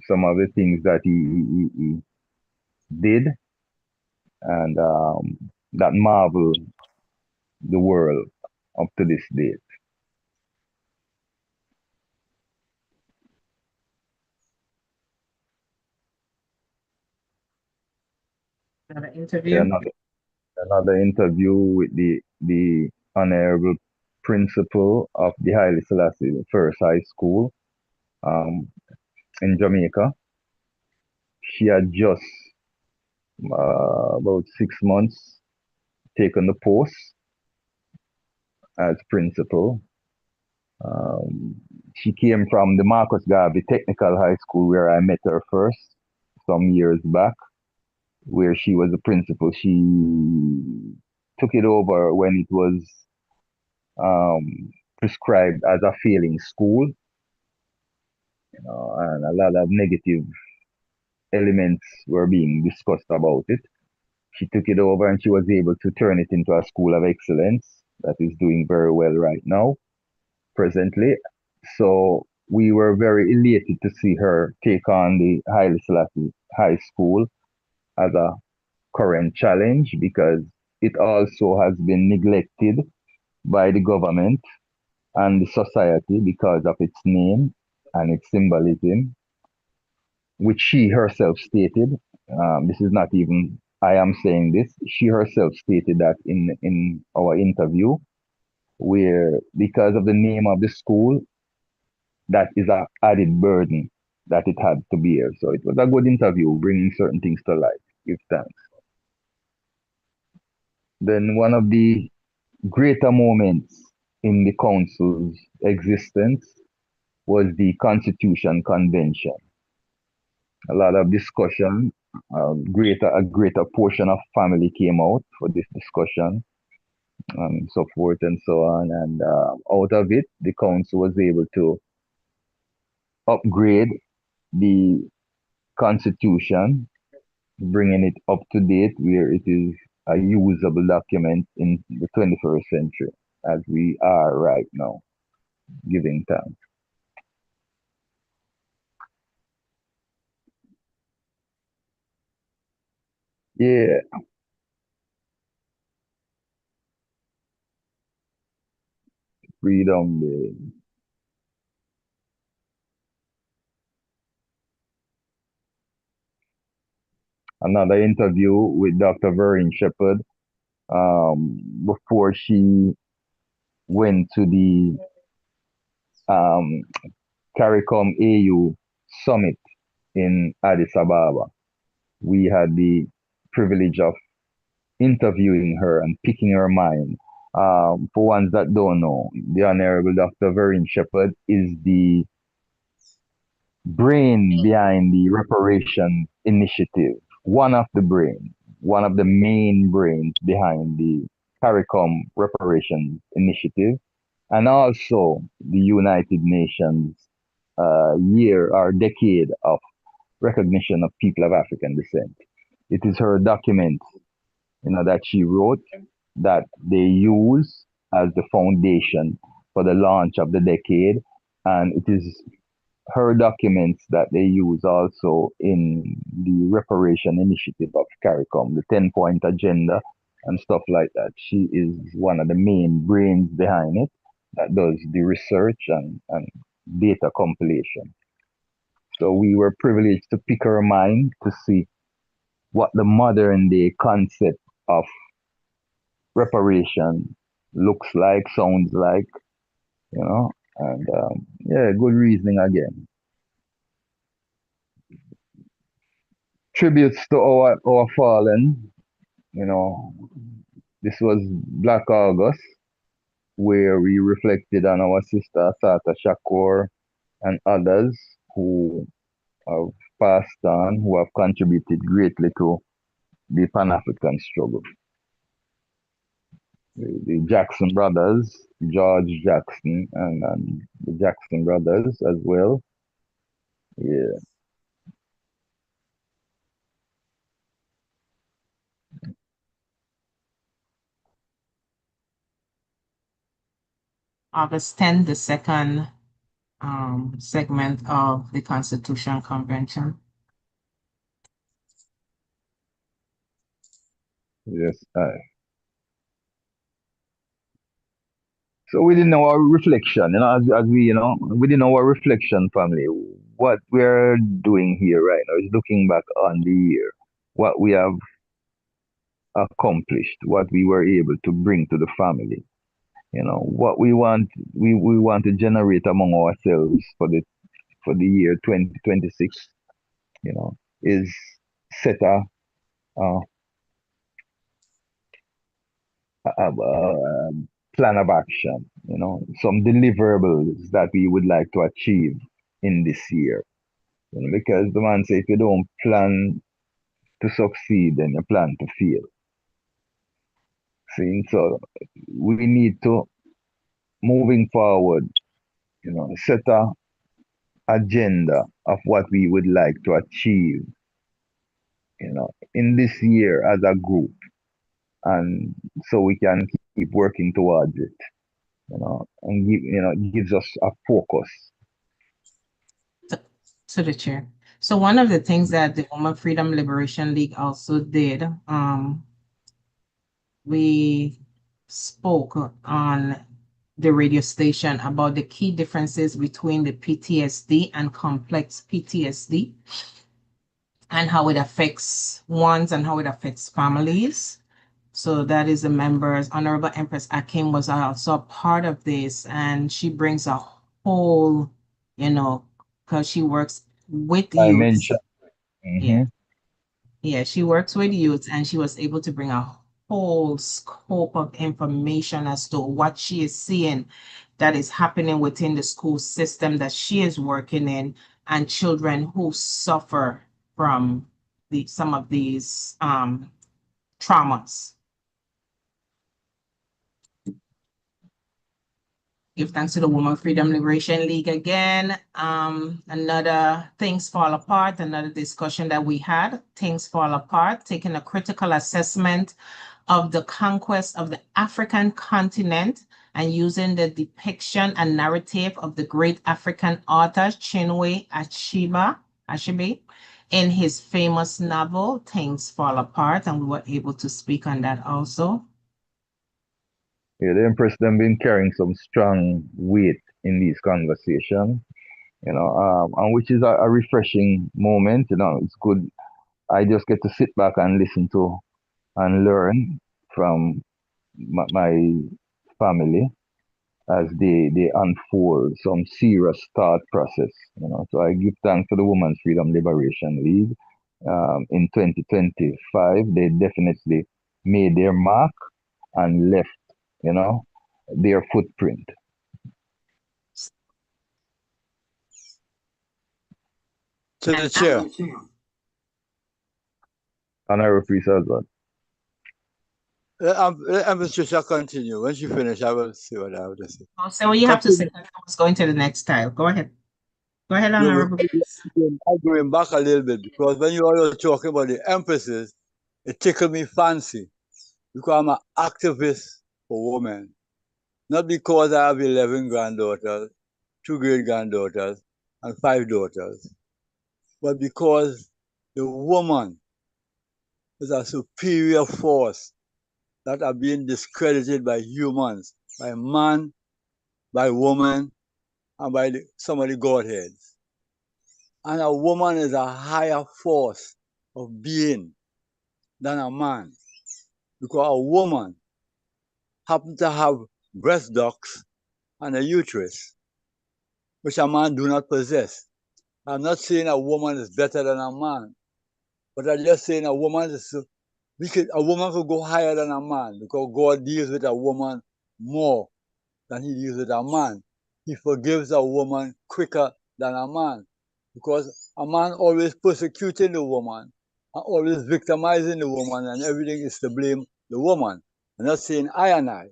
Some of the things that he did and that marvel the world up to this date. Another interview. Another interview with the honorable principal of the Haile Selassie First High School in Jamaica. She had just about 6 months taken the post as principal. She came from the Marcus Garvey Technical High School where I met her first some years back, where she was the principal. She took it over when it was prescribed as a failing school, and a lot of negative elements were being discussed about it. She took it over and she was able to turn it into a school of excellence that is doing very well right now, presently. So we were very elated to see her take on the Haile Selassie High School as a current challenge, because it also has been neglected by the government and the society because of its name and its symbolism, which she herself stated. This is not even I am saying this. She herself stated that in our interview, where because of the name of the school, that is an added burden that it had to bear. So it was a good interview, bringing certain things to light. Give thanks. Then one of the greater moments in the council's existence was the Constitution Convention. A lot of discussion, a greater portion of family came out for this discussion, so forth and so on. And out of it, the council was able to upgrade the Constitution, bringing it up to date where it is a usable document in the 21st century, as we are right now, giving thanks. Yeah. Freedom Day. Another interview with Dr. Vereen Shepherd before she went to the CARICOM AU summit in Addis Ababa. We had the privilege of interviewing her and picking her mind. For ones that don't know, the Honorable Dr. Vereen Shepherd is the brain behind the reparation initiative, one of the main brains behind the CARICOM reparations initiative, and also the United Nations year or decade of recognition of people of African descent. It is her document, that she wrote that they use as the foundation for the launch of the decade, and it is her documents that they use also in the reparation initiative of CARICOM, the 10-point agenda and stuff like that. She is one of the main brains behind it that does the research and data compilation. So we were privileged to pick her mind to see what the modern day concept of reparation looks like, sounds like, and good reasoning again. Tributes to our fallen, this was Black August, where we reflected on our sister Assata Shakur and others who have passed on, who have contributed greatly to the Pan-African struggle. The Jackson brothers, George Jackson and the Jackson brothers as well. Yeah. August 10th, the second segment of the Constitution Convention. Yes, so within our reflection, as we, within our reflection, family, what we're doing here right now is looking back on the year, what we have accomplished, what we were able to bring to the family. What we want to generate among ourselves for the year 2026, is set a plan of action, some deliverables that we would like to achieve in this year. Because the man says if you don't plan to succeed, then you plan to fail. See, so we need to, moving forward, set a agenda of what we would like to achieve, in this year as a group, and so we can keep working towards it, and gives us a focus. To the chair. So one of the things that the Women Freedom Liberation League also did, we spoke on the radio station about the key differences between the PTSD and complex PTSD and how it affects ones and how it affects families. So that is the members. Honorable Empress Akim was also a part of this, and she brings a whole, because she works with youth. Yeah, she works with youth, and she was able to bring a whole scope of information as to what she is seeing that is happening within the school system that she is working in, and children who suffer from some of these traumas. Give thanks to the Women Freedom Liberation League again. Another Things Fall Apart, another discussion that we had, Things Fall Apart, taking a critical assessment of the conquest of the African continent and using the depiction and narrative of the great African author Chinua Achebe in his famous novel, Things Fall Apart, and we were able to speak on that also. Yeah, the Empress them been carrying some strong weight in these conversations, and which is a refreshing moment. It's good. I just get to sit back and listen to and learn from my family as they unfold some serious thought process. So I give thanks to the Women's Freedom Liberation League. In 2025, they definitely made their mark and left their footprint. To the chair. Honorable Priest Oswald. Let Empress Trisha continue. When she finishes, I will see what I have to say. Oh, so what you have to say, I was going to the next tile. Go ahead. Go ahead, No, Honorable. I'm going back a little bit because when you all were talking about the empresses, it tickled me fancy because I'm an activist for women. Not because I have 11 granddaughters, 2 great-granddaughters, and 5 daughters, but because the woman is a superior force that are being discredited by humans, by man, by woman, and by some of the godheads. And a woman is a higher force of being than a man, because a woman happens to have breast ducts and a uterus, which a man do not possess. I'm not saying a woman is better than a man, but I'm just saying a woman could go higher than a man because God deals with a woman more than he deals with a man. He forgives a woman quicker than a man because a man always persecuting the woman and always victimizing the woman, and everything is to blame the woman. I'm not saying I and I,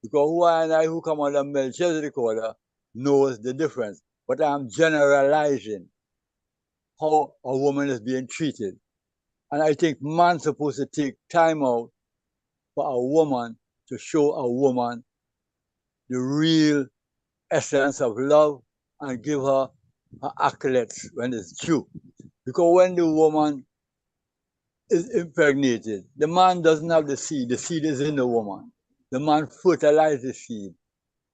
because who come under Melchizedek order knows the difference. But I'm generalizing how a woman is being treated. And I think man's supposed to take time out for a woman to show a woman the real essence of love and give her accolades when it's due. Because when the woman is impregnated, the man doesn't have the seed is in the woman. The man fertilizes the seed.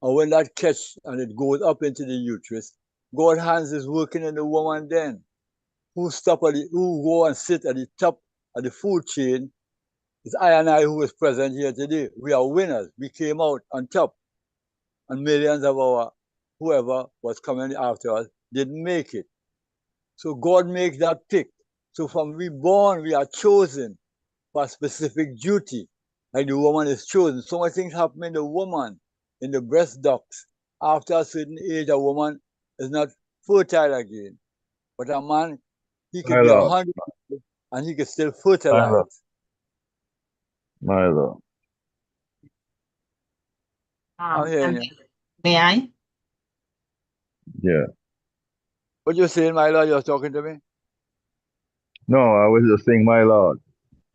And when that catch and it goes up into the uterus, God's hands is working in the woman then. Who go and sit at the top of the food chain is I and I who is present here today. We are winners. We came out on top. And millions of our whoever was coming after us didn't make it. So God makes that pick. So from we born, we are chosen for a specific duty. Like the woman is chosen. So many things happen in the woman, in the breast ducts. After a certain age, a woman is not fertile again. But a man, he could My be Lord. 100 and he could still My Lord. fertilize. My Lord. I'm hearing you. May I? Yeah. What you saying, my Lord? You're talking to me? No, I was just saying, my Lord.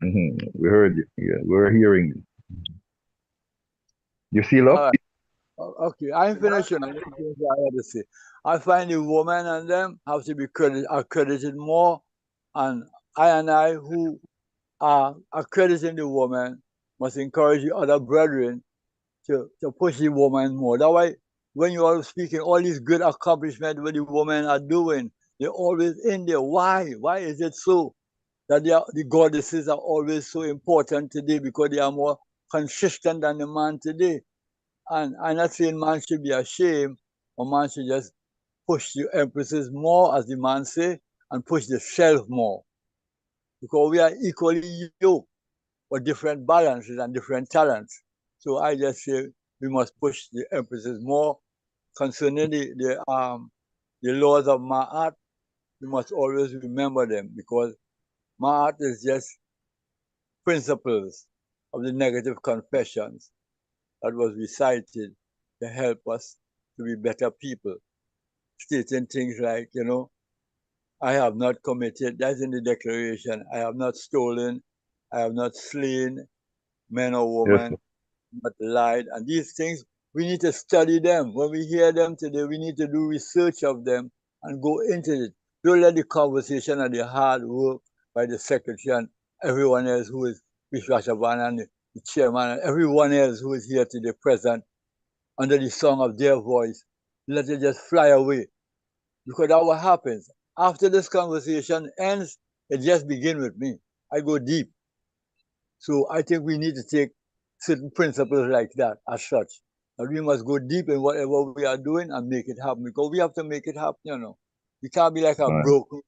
We heard you. Yeah, we were hearing you. You seal All up? right. Okay, I'm finishing. I have to say. I find the women and them have to be accredited more, and I who are accrediting the woman must encourage the other brethren to push the woman more. That way, when you are speaking all these good accomplishments what the women are doing, they're always in there. Why? Why is it so that the goddesses are always so important today? Because they are more consistent than the man today. And I'm not saying man should be ashamed, or man should just push the empresses more, as the man say, and push the self more. Because we are equally yoked, but different balances and different talents. So I just say we must push the empresses more. Concerning the laws of Ma'at, we must always remember them, because Ma'at is just principles of the negative confessions that was recited to help us to be better people. Stating things like, I have not committed, that's in the declaration, I have not stolen, I have not slain men or women, but lied. And these things, we need to study them. When we hear them today, we need to do research of them and go into it. Don't let the conversation and the hard work by the secretary and everyone else who is Vishwashavan and the chairman and everyone else who is here today present under the song of their voice, let it just fly away. Because that's what happens. After this conversation ends, it just begins with me. I go deep. So I think we need to take certain principles like that as such. And we must go deep in whatever we are doing and make it happen, because we have to make it happen, We can't be like a broken.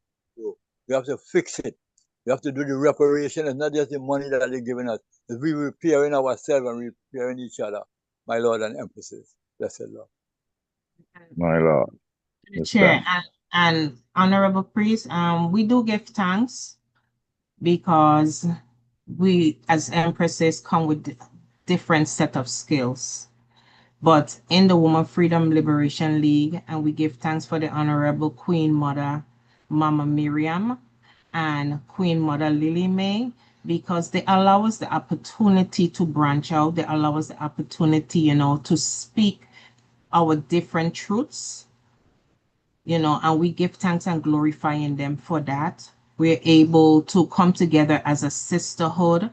We have to fix it. We have to do the reparation. It's not just the money that they're giving us. It's we repairing ourselves and repairing each other, my Lord and empresses. Blessed Lord. My Lord. The chair, And honorable priest, we do give thanks because we as empresses come with different set of skills. But in the Woman Freedom Liberation League, and we give thanks for the Honorable Queen Mother Mama Miriam and Queen Mother Lily May, because they allow us the opportunity to branch out. They allow us the opportunity, to speak our different truths, and we give thanks and glorifying them for that. We're able to come together as a sisterhood.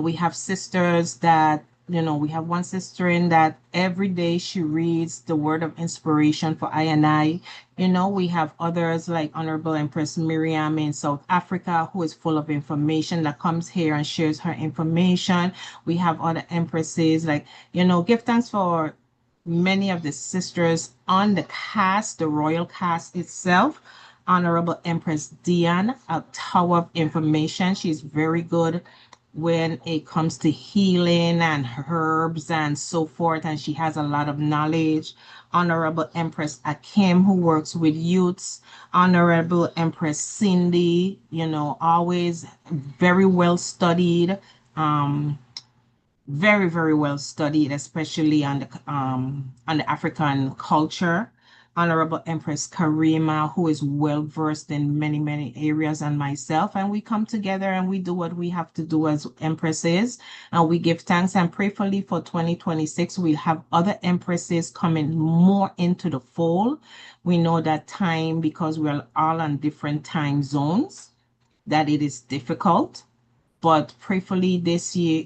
We have sisters that, we have one sister in that every day she reads the word of inspiration for I and I. We have others like Honorable Empress Miriam in South Africa, who is full of information, that comes here and shares her information. We have other empresses like, give thanks for many of the sisters on the cast, the royal cast itself. Honorable Empress Diane, a tower of information. She's very good when it comes to healing and herbs and so forth, and she has a lot of knowledge. Honorable Empress Akim, who works with youths. Honorable Empress Cindy, always very well studied. Very, very well studied, especially on the African culture. Honorable Empress Karima, who is well versed in many, many areas, and myself, and we come together and we do what we have to do as empresses, and we give thanks and prayerfully for 2026. We'll have other empresses coming more into the fold. We know that time, because we're all on different time zones, that it is difficult, but prayerfully this year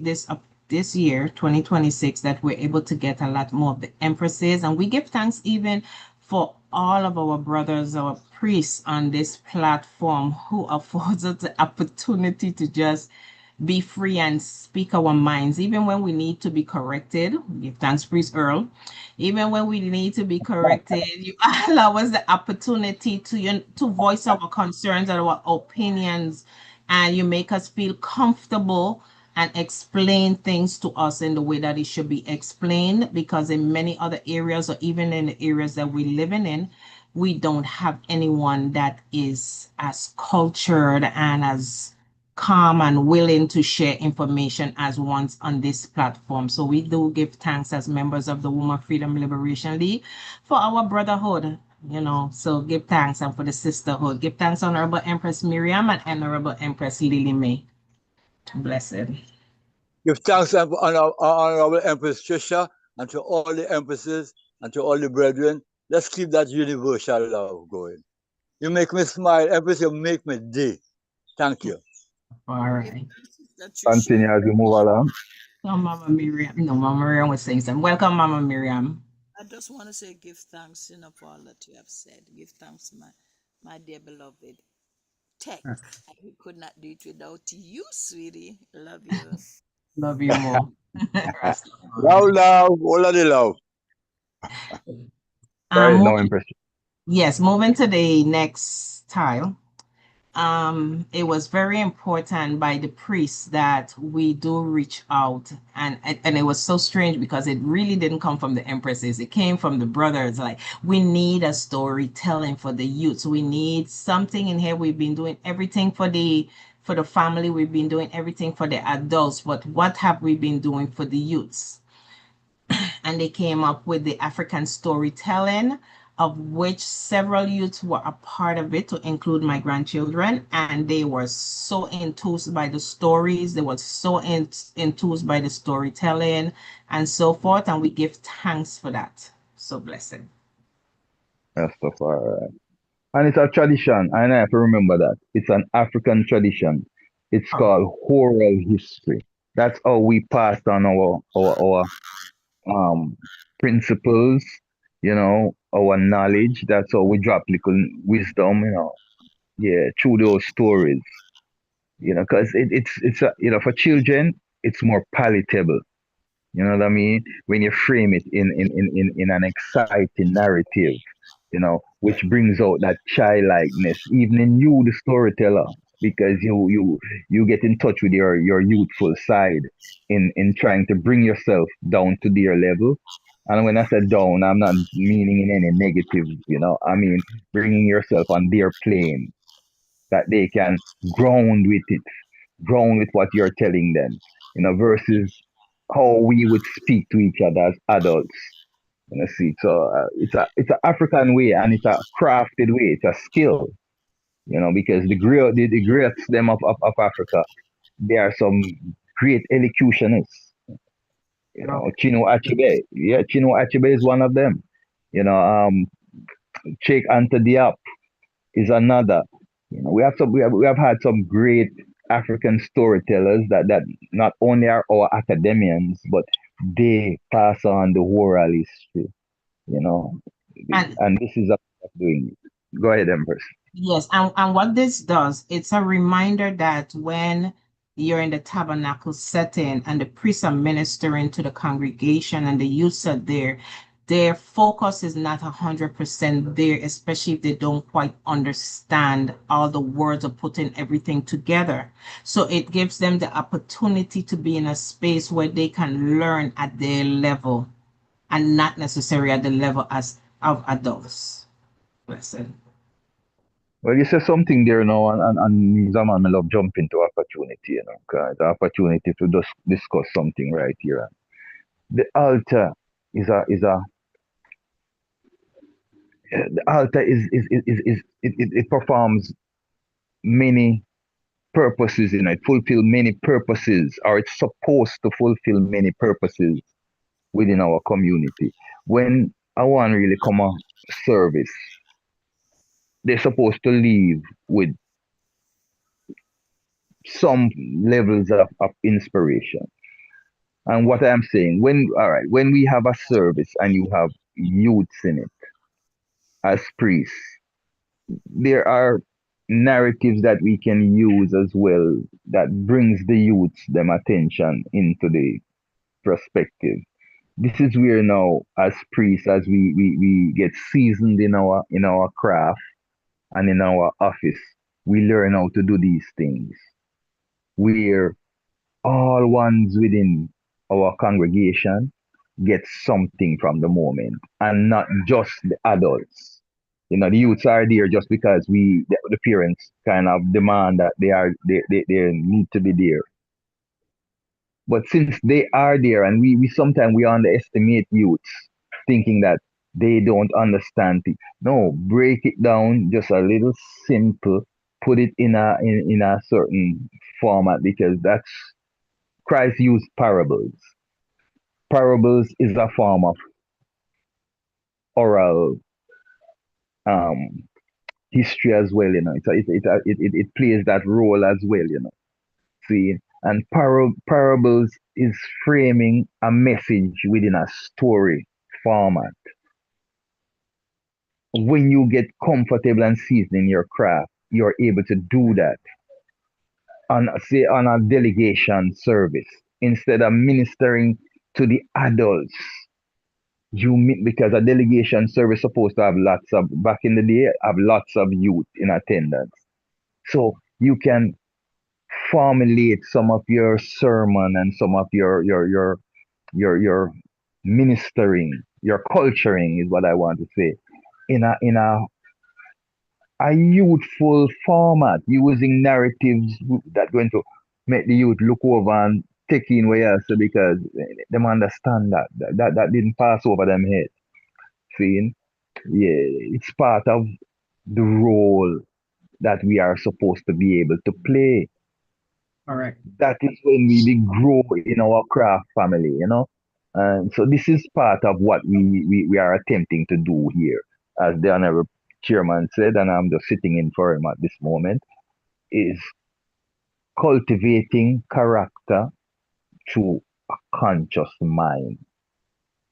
2026, that we're able to get a lot more of the empresses. And we give thanks even for all of our brothers, our priests on this platform, who affords us the opportunity to just be free and speak our minds, even when we need to be corrected. Give thanks, Priest Earl. Even when we need to be corrected, you allow us the opportunity to voice our concerns and our opinions, and you make us feel comfortable and explain things to us in the way that it should be explained, because in many other areas, or even in the areas that we're living in, we don't have anyone that is as cultured and as calm and willing to share information as ones on this platform. So we do give thanks as members of the Woman Freedom Liberation League for our brotherhood. So give thanks, and for the sisterhood. Give thanks, Honorable Empress Miriam and Honorable Empress Lily May. Blessed. Give thanks to Honorable Empress Trisha, and to all the empresses, and to all the brethren. Let's keep that universal love going. You make me smile, Empress. You make me day. Thank you. All right. Continue as we move along. No, Mama Miriam was saying something. Welcome, Mama Miriam. I just want to say give thanks, for all that you have said. Give thanks, my dear beloved Tech. We could not do it without you, sweetie. Love you. Love you more. Love, all of the love. Yes, moving to the next tile. It was very important by the priests that we do reach out, and it was so strange because it really didn't come from the empresses. It came from the brothers. Like, we need a storytelling for the youth. We need something in here. We've been doing everything for the family. We've been doing everything for the adults, but what have we been doing for the youths? And they came up with the African storytelling, of which several youths were a part of it, to include my grandchildren, and they were so enthused by the stories. They were so enthused by the storytelling and so forth, and we give thanks for that. So blessed. That's stuff, all right. And it's a tradition, and I have to remember that. It's an African tradition. It's called oral history. That's how we pass on our principles, our knowledge. That's how we drop little wisdom, through those stories, because it's for children, it's more palatable. You know what I mean? When you frame it in an exciting narrative, which brings out that childlikeness, even in you, the storyteller, because you get in touch with your youthful side in trying to bring yourself down to their level. And when I said down, I'm not meaning in any negative, I mean bringing yourself on their plane that they can ground with it, ground with what you're telling them, versus how we would speak to each other as adults. See, so it's an African way, and it's a crafted way. It's a skill, because the greats them of Africa, they are some great elocutionists. Chinua Achebe, yeah, Chinua Achebe is one of them. Cheikh Anta Diop is another. We have had some great African storytellers that not only are our academians, but they pass on the oral history. And this is a way of doing it. Go ahead, Empress. Yes, and what this does, it's a reminder that when you're in the tabernacle setting and the priests are ministering to the congregation and the youths are there, their focus is not 100% there, especially if they don't quite understand all the words of putting everything together. So it gives them the opportunity to be in a space where they can learn at their level and not necessarily at the level of adults. Listen. Well, you said something there now, and Zaman, I love jump into opportunity, because the opportunity to just discuss something right here. The altar it performs many purposes, it fulfills many purposes, or it's supposed to fulfill many purposes within our community. When I want really come a service, they're supposed to leave with some levels of inspiration. And what I'm saying, when we have a service and you have youths in it as priests, there are narratives that we can use as well that brings the youths them attention into the perspective. This is where now as priests, as we get seasoned in our craft and in our office, we learn how to do these things. Where all ones within our congregation get something from the moment, and not just the adults. The youths are there just because the parents kind of demand that they need to be there. But since they are there, and we sometimes we underestimate youths, thinking that they don't understand it. No, break it down just a little simple, put it in a certain format, because that's Christ used parables. Parables is a form of oral history as well, it plays that role as well, See, and parables is framing a message within a story format. When you get comfortable and seasoned in your craft, you're able to do that on a delegation service instead of ministering to the adults. Because a delegation service supposed to have back in the day, have lots of youth in attendance. So you can formulate some of your sermon and some of your ministering, your culturing is what I want to say, in a youthful format, using narratives that going to make the youth look over and take in what else, because them understand that didn't pass over them head. See, yeah, it's part of the role that we are supposed to be able to play. All right. That is when we grow in our craft family, And so this is part of what we are attempting to do here, as the honorable chairman said, and I'm just sitting in for him at this moment, is cultivating character through a conscious mind.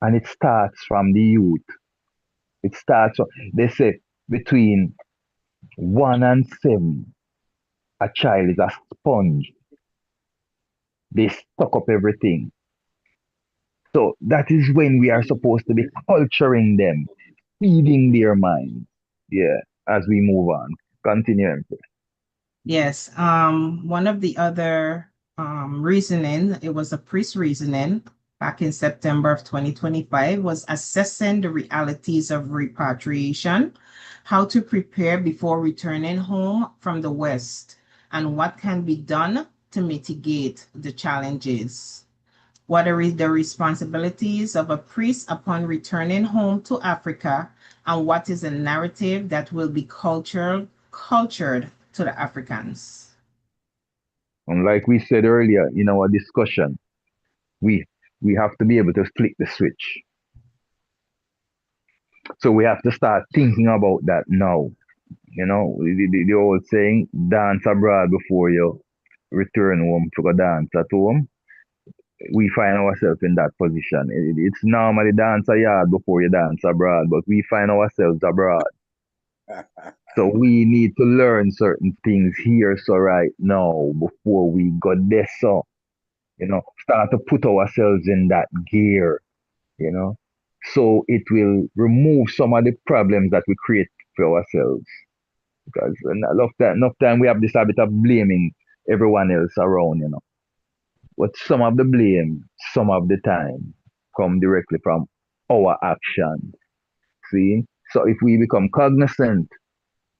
And it starts from the youth. It starts, they say, between 1 and 7, a child is a sponge. They suck up everything. So that is when we are supposed to be culturing them, feeding their minds. Yeah, as we move on. Continue. Yes. One of the other reasoning, it was a priest reasoning, back in September of 2025 was assessing the realities of repatriation, how to prepare before returning home from the West, and what can be done to mitigate the challenges. What are the responsibilities of a priest upon returning home to Africa, and what is a narrative that will be cultured to the Africans? And like we said earlier in our discussion, we have to be able to flick the switch. So we have to start thinking about that now. You know, the old saying, dance abroad before you return home to go dance at home. We find ourselves in that position. It's normally dance a yard before you dance abroad, but we find ourselves abroad. So we need to learn certain things here, so right now, before we go there, so, you know, start to put ourselves in that gear, you know, so it will remove some of the problems that we create for ourselves. Because enough time we have this habit of blaming everyone else around, you know. But some of the blame, some of the time, come directly from our actions. See? So if we become cognizant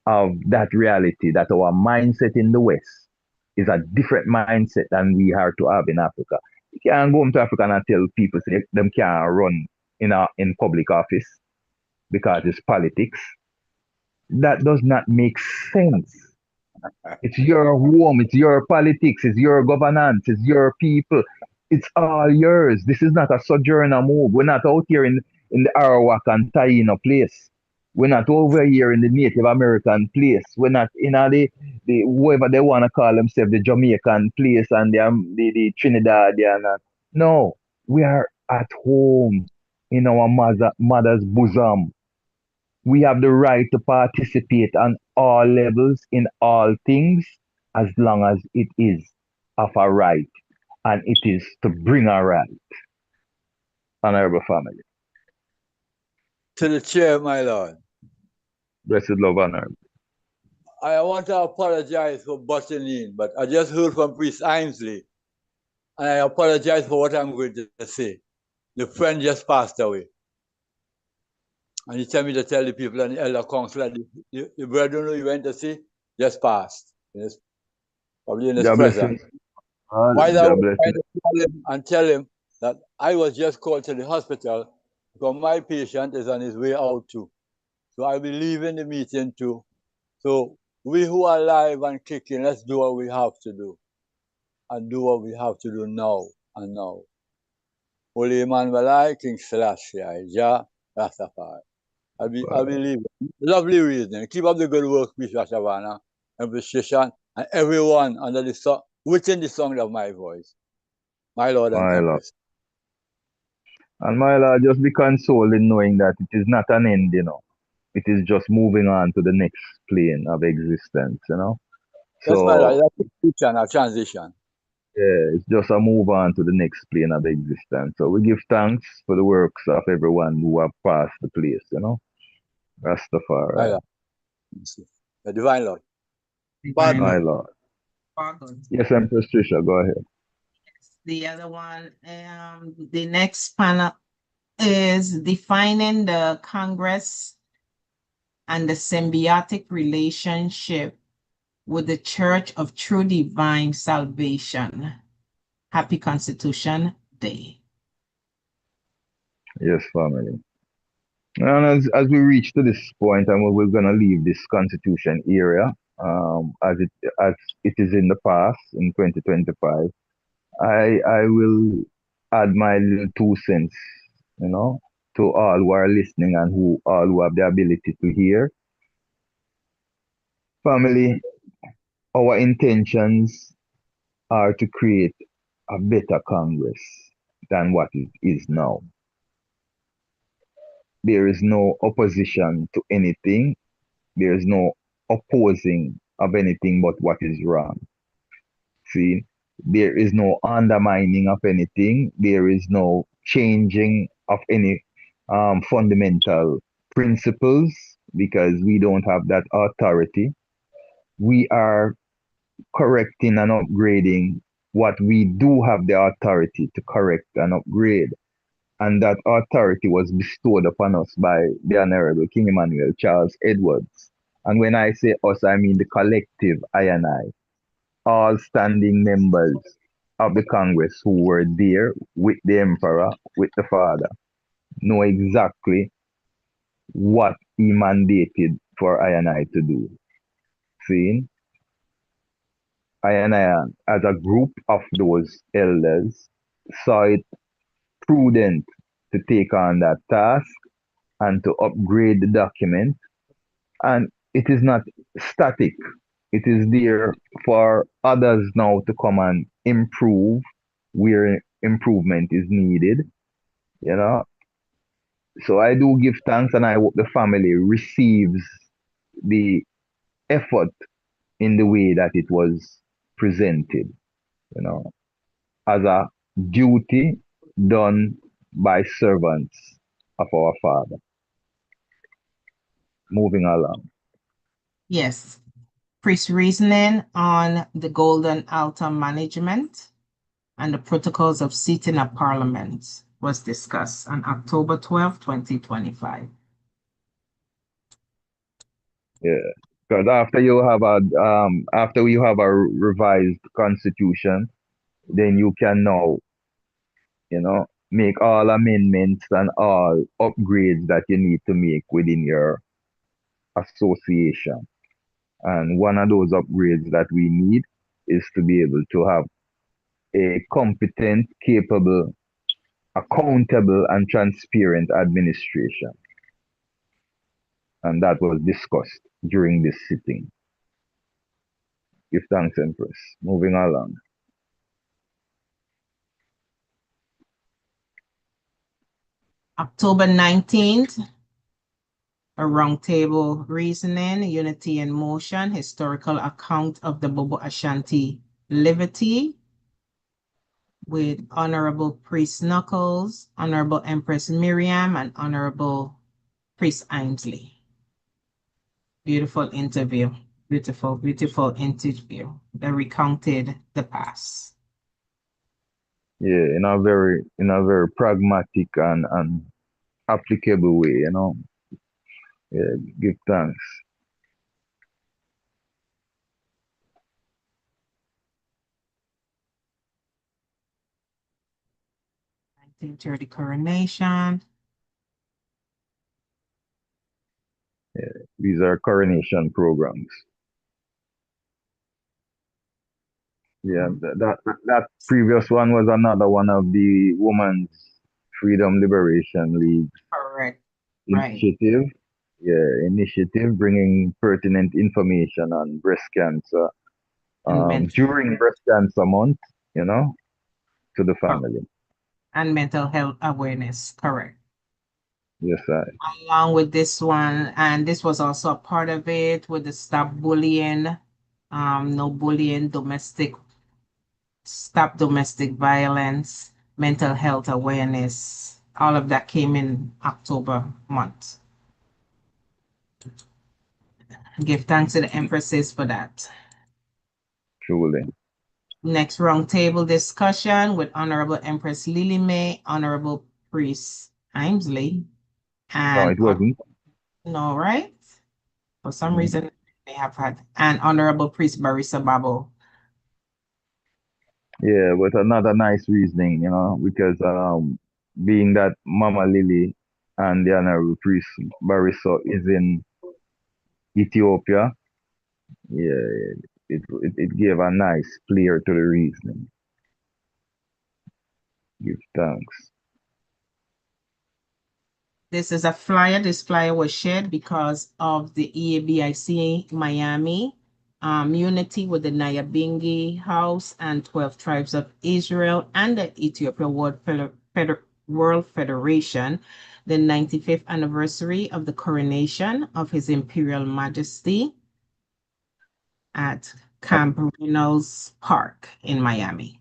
of that reality, that our mindset in the West is a different mindset than we are to have in Africa. You can't go into Africa and tell people say them can't run in public office because it's politics. That does not make sense. It's your home, it's your politics, it's your governance, it's your people. It's all yours. This is not a sojourner move. We're not out here in the Arawak and Taino place. We're not over here in the Native American place. We're not in the whoever they want to call themselves, the Jamaican place and the Trinidadian. No, we are at home in our mother's bosom. We have the right to participate on all levels in all things as long as it is of a right and it is to bring a right. Honorable family. To the chair, my lord. Blessed love, honorable. I want to apologize for butting in, but I just heard from Priest Ainsley, and I apologize for what I'm going to say. The friend just passed away. And he told me to tell the people in the elder council that the brethren who he went to see just passed. Probably in his presence. While I was trying to call him and tell him that I was just called to the hospital because my patient is on his way out too. So I'll be leaving the meeting too. So we who are alive and kicking, let's do what we have to do. And do what we have to do now and now. Holy Emmanuel, King Selassie, Jah, Rastafari. I believe. Lovely reasoning. Keep up the good work, Bishop Shavana, Appreciation, and everyone under the song, within the sound of my voice. My Lord and Empress. And my Lord, just be consoled in knowing that it is not an end, you know. It is just moving on to the next plane of existence, you know. Yes, my Lord, that's a transition. Yeah, it's just a move on to the next plane of existence. So we give thanks for the works of everyone who have passed the place, you know. Rastafari. My Lord. The Divine Lord. My Lord. Yes, Empress Trisha, go ahead. The other one, the next panel is defining the Congress and the symbiotic relationship with the Church of True Divine Salvation. Happy Constitution Day. Yes, family. And as we reach to this point, and we're gonna leave this Constitution area, as it is in the past in 2025, I will add my little 2 cents, you know, to all who are listening and all who have the ability to hear. Family, our intentions are to create a better Congress than what it is now. There is no opposition to anything. There is no opposing of anything but what is wrong. See, there is no undermining of anything. There is no changing of any fundamental principles because we don't have that authority. We are correcting and upgrading what we do have the authority to correct and upgrade. And that authority was bestowed upon us by the Honorable King Emmanuel Charles Edwards. And when I say us, I mean the collective, I and I, all standing members of the Congress who were there with the Emperor, with the Father, know exactly what he mandated for I and I to do. See, I and I, as a group of those elders, saw it prudent to take on that task and to upgrade the document. And it is not static. It is there for others now to come and improve where improvement is needed, you know. So I do give thanks, and I hope the family receives the effort in the way that it was presented, you know, as a duty done by servants of our Father. Moving along. Yes. Priest reasoning on the golden altar management and the protocols of seating a parliament was discussed on October 12, 2025. Yeah, because after you have a revised constitution, then you can now, you know, make all amendments and all upgrades that you need to make within your association. And one of those upgrades that we need is to be able to have a competent, capable, accountable, and transparent administration. And that was discussed during this sitting. Give thanks, Empress. Moving along. October 19th, a roundtable reasoning, unity in motion, historical account of the Bobo Ashanti Liberty with Honorable Priest Knuckles, Honorable Empress Miriam, and Honorable Priest Ainsley. Beautiful interview. Beautiful, beautiful interview. They recounted the past. Yeah, in a very pragmatic and applicable way, you know. Yeah, give thanks. Enter the coronation. Yeah, these are coronation programs. Yeah, that previous one was another one of the Women's Freedom Liberation League Correct. Right. initiative. Yeah, initiative bringing pertinent information on breast cancer during breast cancer month, you know, to the family. And mental health awareness. Correct. Yes, I. Along with this one, and this was also a part of it with the stop bullying, no bullying, stop domestic violence, mental health awareness. All of that came in October month. Give thanks to the empresses for that. Truly. Next roundtable discussion with Honorable Empress Lily May, Honorable Priest Ainsley, and No, it wasn't. No, right? For some reason, they have had an Honorable Priest Barissa Babo. Yeah, with another nice reasoning, you know, because being that Mama Lily and the Honorable Priest Barissa is in Ethiopia, yeah, it gave a nice flair to the reasoning. Give thanks. This is a flyer. This flyer was shared because of the EABIC Miami unity with the Nyabingi House and 12 Tribes of Israel and the Ethiopia World Federation, the 95th anniversary of the coronation of His Imperial Majesty at Camp Reynolds Park in Miami.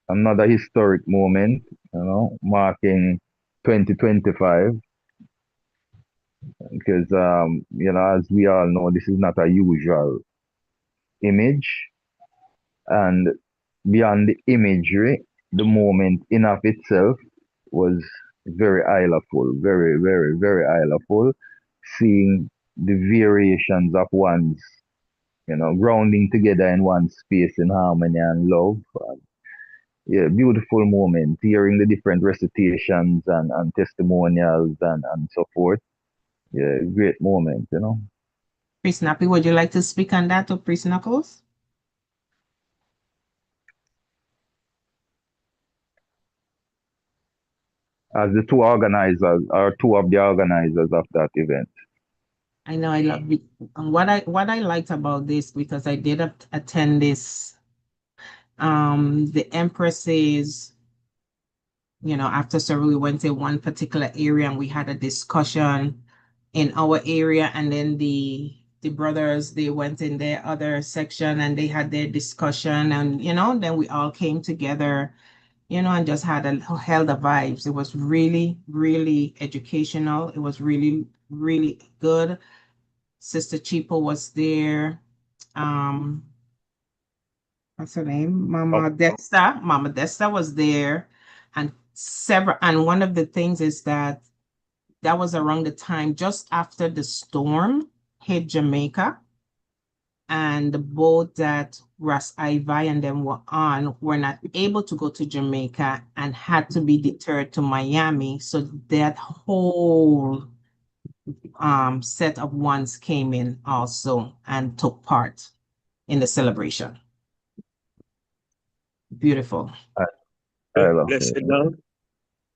Another historic moment, you know, marking 2025. Because you know, as we all know, this is not a usual image. And beyond the imagery, the moment in of itself was very islandful, very, very, very islandful. Seeing the variations of one's, grounding together in one space in harmony and love. Yeah, beautiful moment. Hearing the different recitations and testimonials and so forth. Yeah, great moment, Priest Nappy, would you like to speak on that, or Priest Knuckles? As the two organizers, or two of the organizers of that event. I know I love it. And what I liked about this, because I did attend this, the Empresses, after service, we went to one particular area and we had a discussion in our area, and then the brothers, they went in their other section and they had their discussion, and then we all came together, and just held the vibes. It was really, really educational. It was really, really good. Sister Chipo was there. What's her name? Mama Desta was there, and one of the things is that was around the time just after the storm hit Jamaica, and the boat that Ras Ivy and them were on were not able to go to Jamaica and had to be deterred to Miami. So that whole set of ones came in also and took part in the celebration. Beautiful. Blessed love.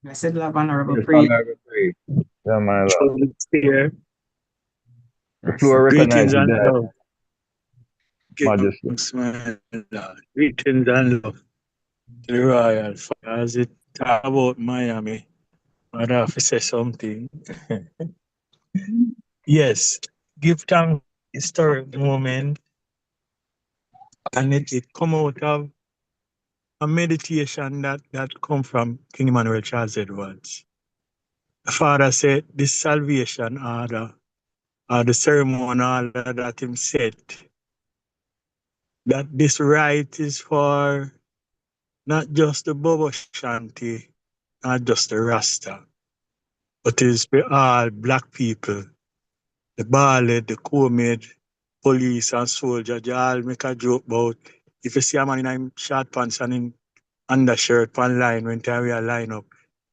Blessed love, honorable Yes, priest. honorable priest. Yeah, my love. Here. The floor Greetings recognizes and that. love. Majesty. Thanks, my Lord. Greetings and love to the royal. As it talk about Miami, I'd have to say something. Yes, give thanks historic moment, and it come out of a meditation that come from King Emmanuel Charles Edwards. The father said this salvation order, or the ceremony order that him said, that this right is for not just the Bobo Shanti, not just the Rasta, but it is for all black people, the Baaled, the Comid, police and soldier. They all make a joke about if you see a man in a short pants and in undershirt pan line when we are line up,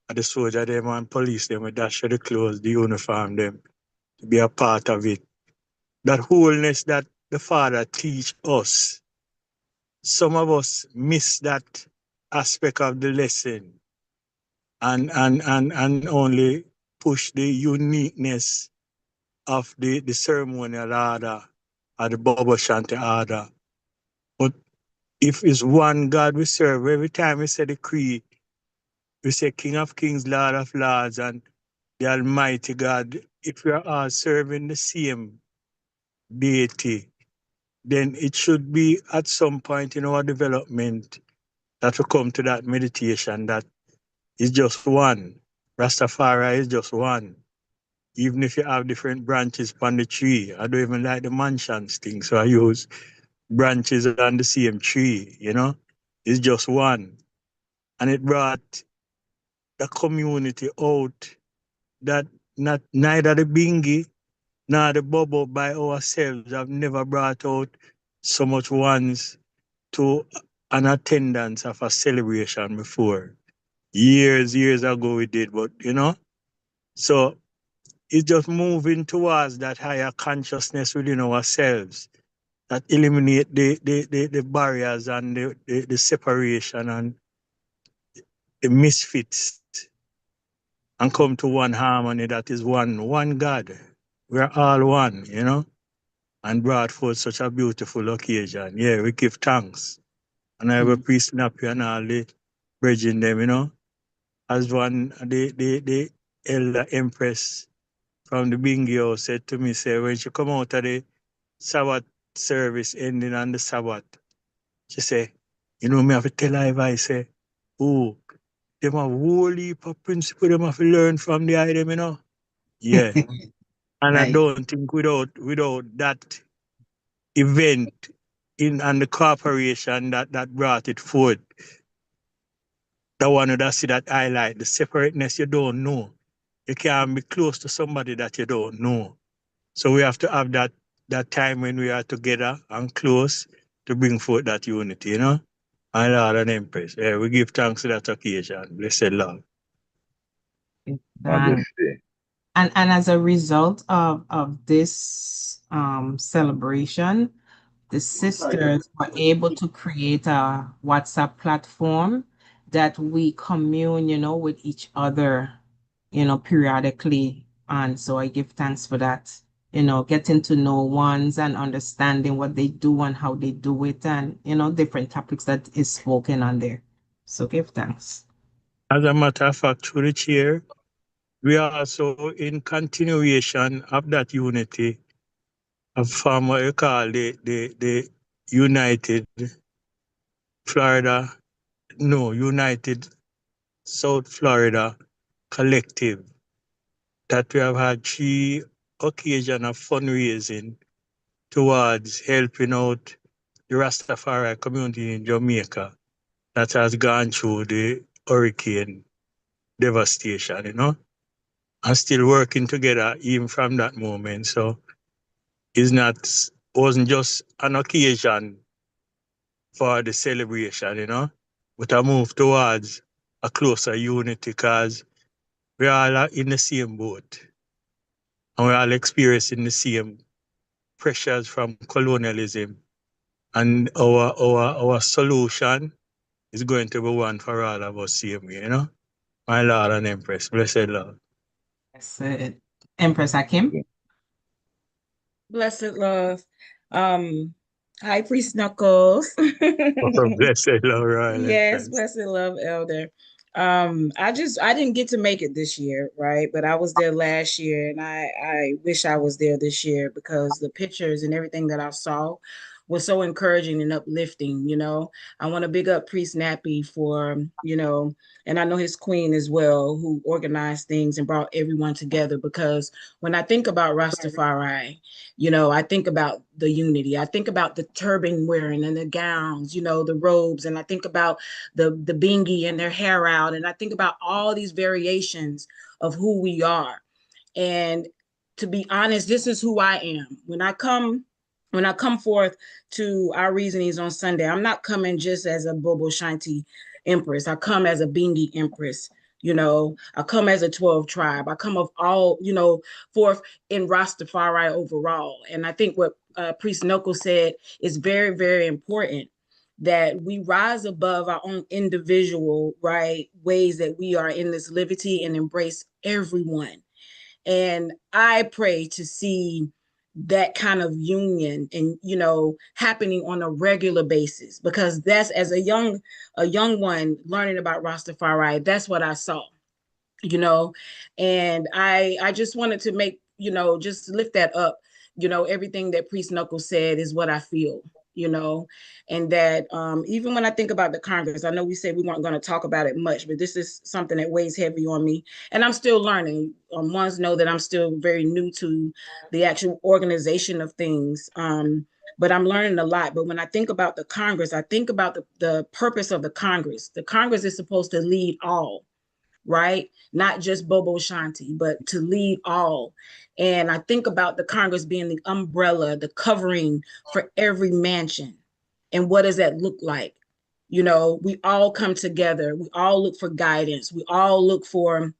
and the soldier them and police them with dash the clothes, the uniform them, to be a part of it. That wholeness that the Father teach us, some of us miss that aspect of the lesson and only push the uniqueness of the ceremonial order or the Bobo Shanti order. But if it's one God we serve, every time we say the creed, we say King of Kings, Lord of Lords, and the Almighty God. If we are all serving the same deity, then it should be at some point in our development that we come to that meditation that is just one. Rastafari is just one. Even if you have different branches on the tree, I don't even like the mansions thing, so I use branches on the same tree, It's just one. And it brought the community out that neither the Bingi nor the Bobo by ourselves have never brought out so much ones to an attendance of a celebration before. Years ago we did, but so it's just moving towards that higher consciousness within ourselves that eliminate the barriers and the separation and the misfits and come to one harmony that is one God. We're all one, and brought forth such a beautiful occasion. Yeah, we give thanks. And I have a priest Nappy and all the bridging them, as one, the elder empress from the Bingio said to me, say, when she come out of the Sabbath service ending on the Sabbath, she say, me have to tell her, I say, oh, them have whole heap of principle them have to learn from the item, Yeah. And I don't think without that event and the corporation that brought it forth, the one that see that highlight, the separateness you don't know. You can't be close to somebody that you don't know. So we have to have that time when we are together and close to bring forth that unity, you know? My Lord and Empress. Yeah, we give thanks to that occasion. Blessed Lord. And as a result of this celebration, the sisters were able to create a WhatsApp platform that we commune, with each other, periodically. And so I give thanks for that, getting to know ones and understanding what they do and how they do it and, different topics that is spoken on there. So give thanks. As a matter of fact, through the chair, we are also in continuation of that unity of form what you call the United United South Florida Collective, that we have had 3 occasions of fundraising towards helping out the Rastafari community in Jamaica that has gone through the hurricane devastation, and still working together even from that moment. So wasn't just an occasion for the celebration, but a move towards a closer unity, because we all are in the same boat and we're all experiencing the same pressures from colonialism. And our solution is going to be one for all of us same way, My Lord and Empress, blessed Lord. Blessed Empress Hakim. Blessed love. Hi, Priest Knuckles. Blessed Lord, Royal Yes, Empress. blessed love, Elder. I didn't get to make it this year, right? But I was there last year, and I wish I was there this year because the pictures and everything that I saw was so encouraging and uplifting. I want to big up Priest Nappy for, and I know his queen as well, who organized things and brought everyone together. Because when I think about Rastafari, I think about the unity. I think about the turban wearing and the gowns, the robes, and I think about the bingy and their hair out, and I think about all these variations of who we are. And to be honest, this is who I am. When I come forth to our reasonings on Sunday, I'm not coming just as a Bobo Shanti Empress. I come as a Bingy Empress. I come as a 12 tribe. I come of all, forth in Rastafari overall. And I think what Priest Noko said is very, very important, that we rise above our own individual, right, ways that we are in this liberty and embrace everyone. And I pray to see that kind of union and happening on a regular basis, because that's, as a young one learning about Rastafari, that's what I saw, and I just wanted to make, just lift that up. Everything that Priest Knuckles said is what I feel, and that even when I think about the Congress, I know we said we weren't going to talk about it much, but this is something that weighs heavy on me, and I'm still learning. Ones know that I'm still very new to the actual organization of things, but I'm learning a lot. But when I think about the Congress, I think about the purpose of the Congress. The Congress is supposed to lead all, right? Not just Bobo Shanti, but to lead all. And I think about the Congress being the umbrella, the covering for every mansion. And what does that look like? We all come together. We all look for guidance. We all look for,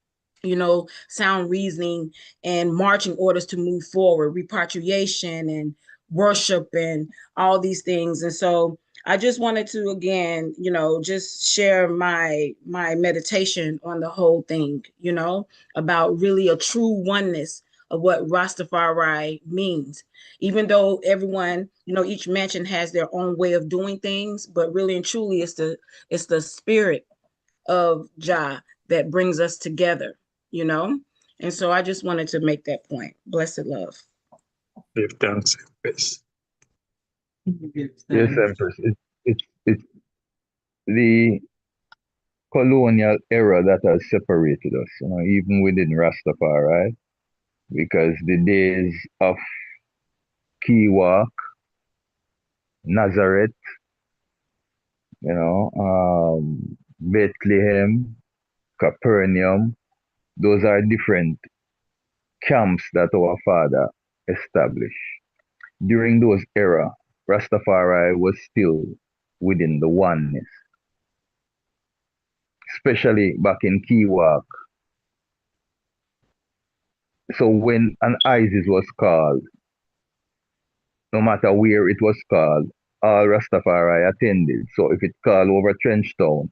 sound reasoning and marching orders to move forward, repatriation and worship and all these things. And so I just wanted to, again, just share my meditation on the whole thing, about really a true oneness of what Rastafari means. Even though everyone, each mansion has their own way of doing things, but really and truly it's the spirit of Jah that brings us together, And so I just wanted to make that point. Blessed love. Give thanks, Empress. Yes, Empress. It's the colonial era that has separated us, even within Rastafari, because the days of Key Walk Nazareth, Bethlehem, Capernaum. Those are different camps that our father established. During those era, Rastafari was still within the oneness, especially back in Kiwak. So when an ISIS was called, no matter where it was called, all Rastafari attended. So if it's called over Trenchtown,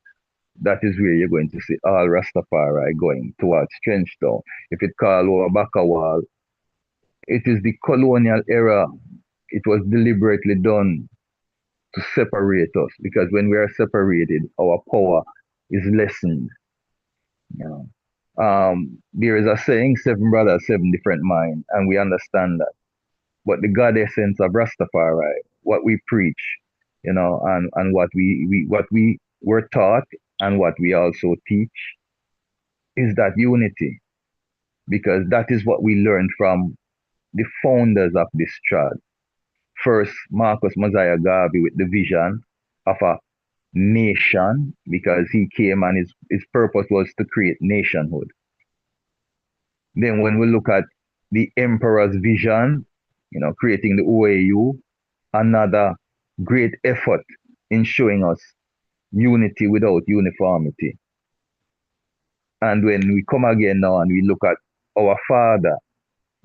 that is where you're going to see all Rastafari going towards Trenchtown. If it's called over Bakawal, it is the colonial era. It was deliberately done to separate us, because when we are separated, our power is lessened. There is a saying, 7 brothers, 7 different minds, and we understand that. But the God essence of Rastafari, what we preach, and what we were taught and what we also teach, is that unity, because that is what we learned from the founders of this tribe. First, Marcus Mosiah Garvey with the vision of a nation, because he came and his purpose was to create nationhood. Then when we look at the emperor's vision, creating the OAU, another great effort in showing us unity without uniformity. And when we come again now and we look at our father,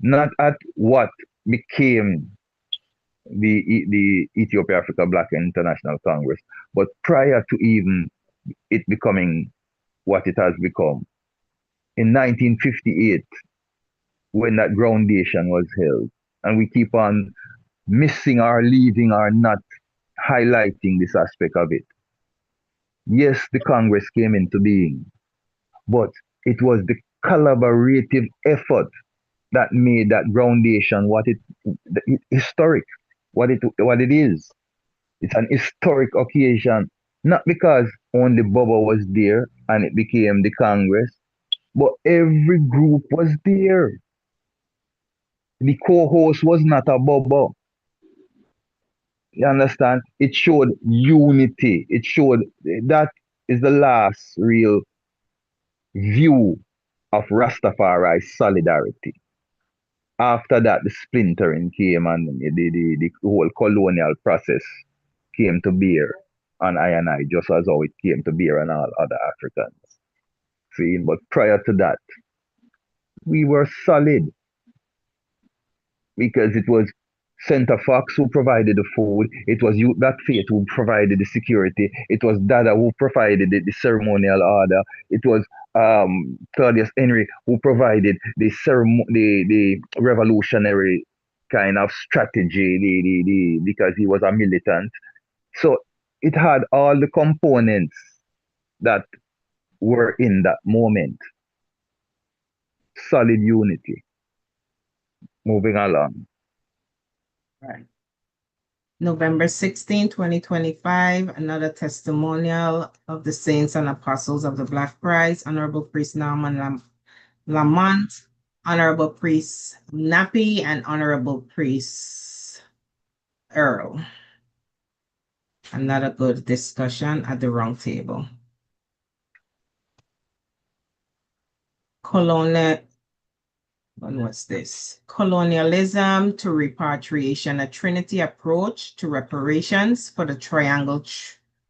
not at what became the Ethiopia Africa Black International Congress, but prior to even it becoming what it has become. In 1958, when that groundation was held, and we keep on missing or leaving or not highlighting this aspect of it. Yes, the Congress came into being, but it was the collaborative effort that made that groundation historic, what it is. It's an historic occasion, not because only Bobo was there and it became the Congress, but every group was there. The co-host was not a Bobo. You understand? It showed unity. It showed that is the last real view of Rastafari solidarity. After that, the splintering came and the whole colonial process came to bear on I and I, just as how it came to bear on all other Africans. See, but prior to that, we were solid, because it was Center Fox who provided the food. It was Youth Black Faith who provided the security. It was Dada who provided the ceremonial order. It was Claudius Henry who provided the revolutionary kind of strategy, because he was a militant. So it had all the components that were in that moment. Solid unity. Moving along. Right. November 16, 2025, another testimonial of the Saints and Apostles of the Black Prize, Honorable Priest Norman Lamont, Honorable Priest Nappy, and Honorable Priest Earl. Another good discussion at the round table. What's this? Colonialism to repatriation, a Trinity approach to reparations for the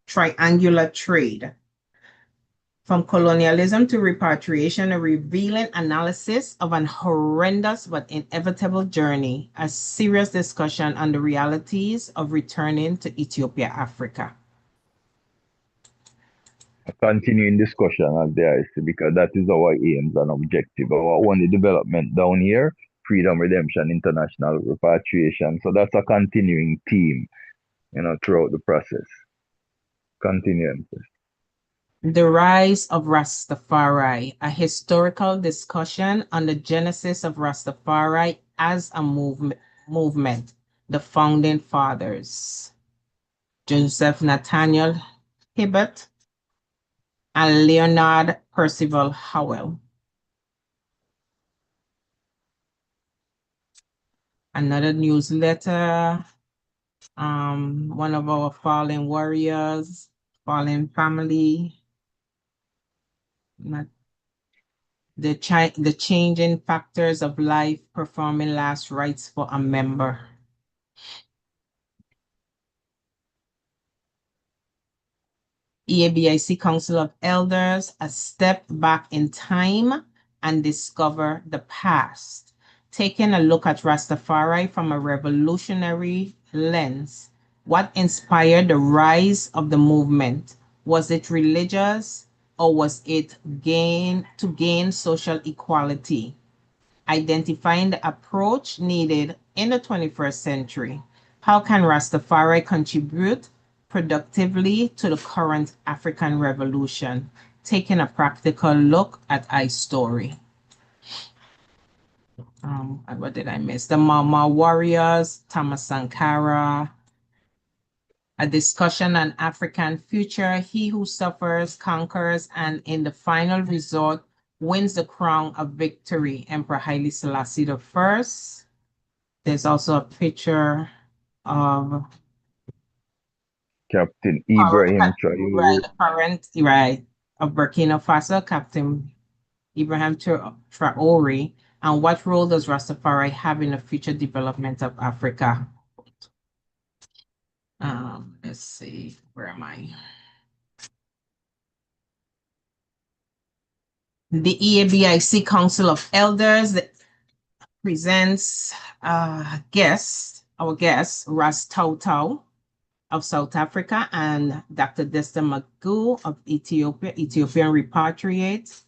triangular trade. From colonialism to repatriation, a revealing analysis of an horrendous but inevitable journey, a serious discussion on the realities of returning to Ethiopia, Africa. A continuing discussion of the IC, because that is our aims and objective. Our only development down here, freedom, redemption, international repatriation. So that's a continuing theme, throughout the process. Continuing. The Rise of Rastafari, a historical discussion on the genesis of Rastafari as a movement, the founding fathers, Joseph Nathaniel Hibbert and Leonard Percival Howell. Another newsletter one of our fallen warriors, fallen family, the changing factors of life, performing last rites for a member. EABIC Council of Elders, a step back in time and discover the past. Taking a look at Rastafari from a revolutionary lens. What inspired the rise of the movement? Was it religious or was it to gain social equality? Identifying the approach needed in the 21st century. How can Rastafari contribute productively to the current African revolution? Taking a practical look at iStory. What did I miss? The Mama Warriors, Thomas Sankara, a discussion on African future, he who suffers, conquers, and in the final resort, wins the crown of victory, Emperor Haile Selassie I. There's also a picture of Captain Ibrahim Traore. Of Burkina Faso, Captain Ibrahim Traore. And what role does Rastafari have in the future development of Africa? Let's see, where am I? The EABIC Council of Elders presents our guest, Ras Tautau of South Africa, and Dr. Desta Magoo of Ethiopia, Ethiopian repatriates,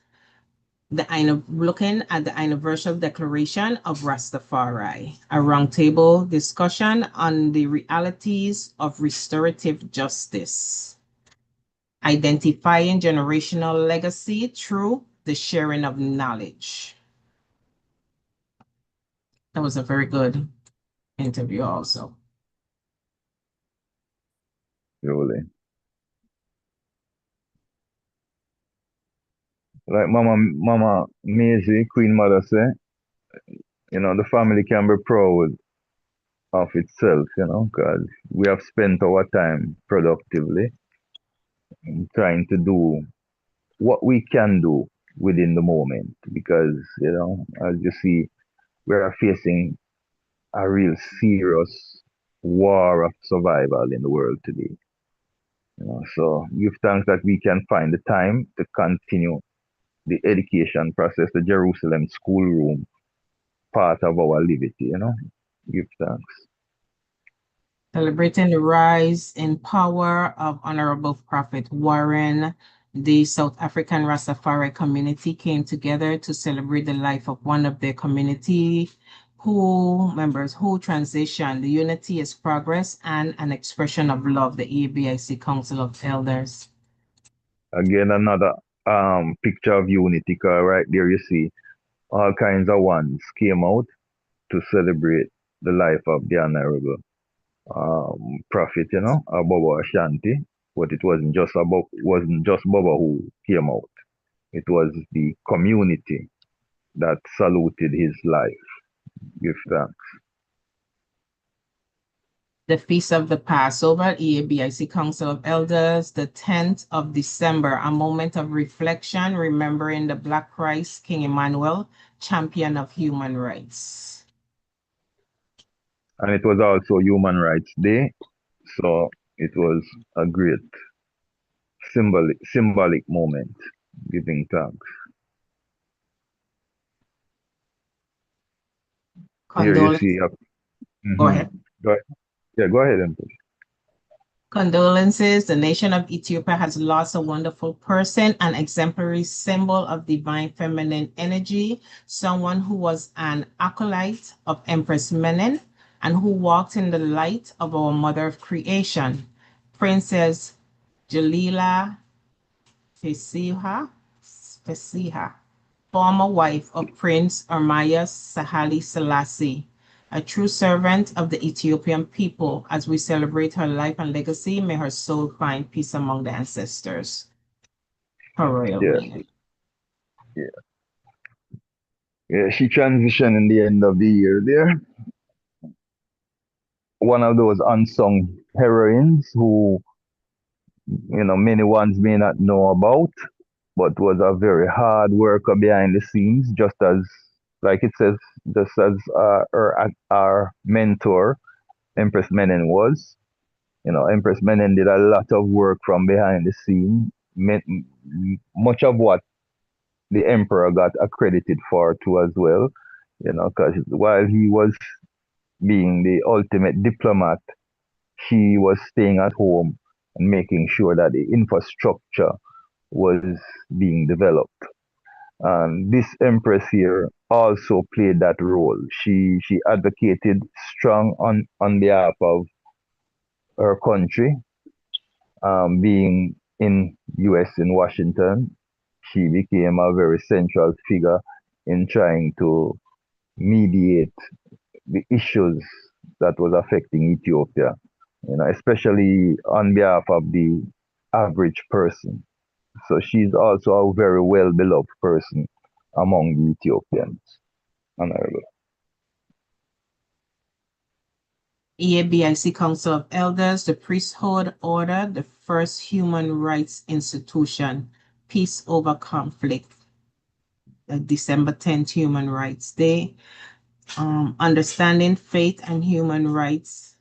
looking at the Universal Declaration of Rastafari, a roundtable discussion on the realities of restorative justice, identifying generational legacy through the sharing of knowledge. That was a very good interview also. Really. Like Mama Maisie, Queen Mother say, the family can be proud of itself, because we have spent our time productively trying to do what we can do within the moment, because, as you see, we are facing a real serious war of survival in the world today. So give thanks that we can find the time to continue the education process, the Jerusalem schoolroom part of our liberty, Give thanks. Celebrating the rise in power of Honorable Prophet Warren, the South African Rastafari community came together to celebrate the life of one of their community members who transitioned. The unity is progress and an expression of love, the EABIC Council of Elders. Again, another picture of unity, because right there you see all kinds of ones came out to celebrate the life of the Honorable Prophet, Bobo Ashanti. But it wasn't just Bobo who came out. It was the community that saluted his life. Give thanks. The Feast of the Passover, EABIC Council of Elders, the 10th of December, a moment of reflection, remembering the Black Christ, King Emmanuel, champion of human rights. And it was also Human Rights Day, so it was a great symbolic moment, giving thanks. Here you see. Go ahead. Go ahead, Empress. Condolences. The nation of Ethiopia has lost a wonderful person, an exemplary symbol of divine feminine energy, someone who was an acolyte of Empress Menen and who walked in the light of our mother of creation, Princess Jalila Fesiha, former wife of Prince Ermias Sahali Selassie, a true servant of the Ethiopian people. As we celebrate her life and legacy, may her soul find peace among the ancestors. Her royal being. Yeah, she transitioned in the end of the year there. one of those unsung heroines who, many ones may not know about, but was a very hard worker behind the scenes, just as, like it says, just as our mentor, Empress Menen was. Empress Menen did a lot of work from behind the scene. Much of what the emperor got accredited for too as well. Because while he was being the ultimate diplomat, she was staying at home and making sure that the infrastructure was being developed. And this empress here also played that role. She advocated strong on behalf of her country, being in US in Washington. She became a very central figure in trying to mediate the issues that was affecting Ethiopia, especially on behalf of the average person. So she's also a very well beloved person among the Ethiopians. Honorable. EABIC Council of Elders, the Priesthood Order, the first human rights institution, Peace Over Conflict, December 10th, Human Rights Day, Understanding Faith and Human Rights,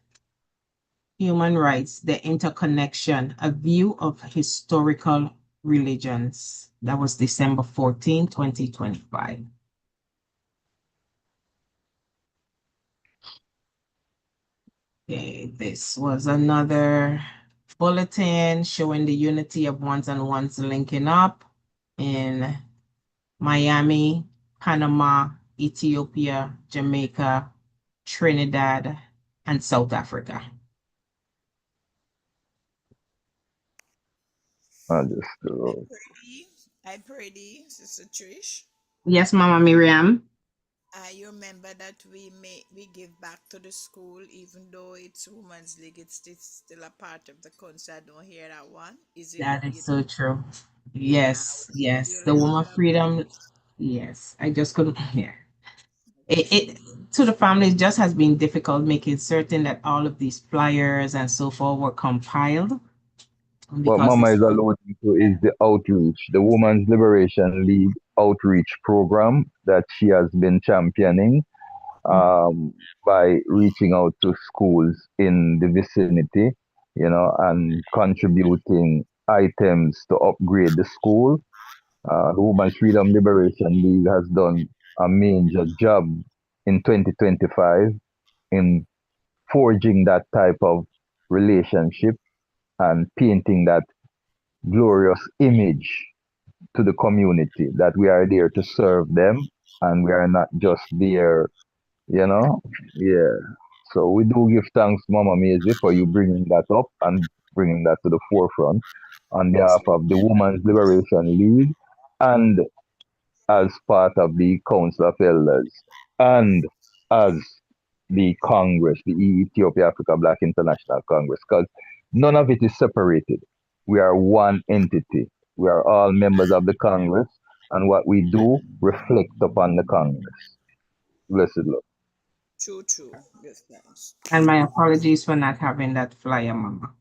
the Interconnection, a View of Historical Religions. That was December 14, 2025. Okay, this was another bulletin showing the unity of ones and ones linking up in Miami, Panama, Ethiopia, Jamaica, Trinidad, and South Africa. I pray thee, Sister Trish. Yes, Mama Miriam. You remember that we give back to the school, even though it's Women's League, it's still a part of the council. I don't hear that one. That is so true. Yes, yes. The Woman Freedom. Yes, I just couldn't. Yeah. It to the family just has been difficult making certain that all of these flyers and so forth were compiled. What Mama is alluding to is the outreach, the Women's Liberation League outreach program that she has been championing by reaching out to schools in the vicinity, and contributing items to upgrade the school. The Women's Freedom Liberation League has done a major job in 2025 in forging that type of relationship and painting that glorious image to the community that we are there to serve them and we are not just there, Yeah. So we do give thanks, Mama Maisie, for you bringing that up and bringing that to the forefront on behalf of the Women's Liberation League and as part of the Council of Elders and as the Congress, the Ethiopia Africa Black International Congress, because none of it is separated. We are one entity. We are all members of the Congress, and what we do reflect upon the Congress. Blessed Lord. True. Yes, thanks. And my apologies for not having that flyer, Mama.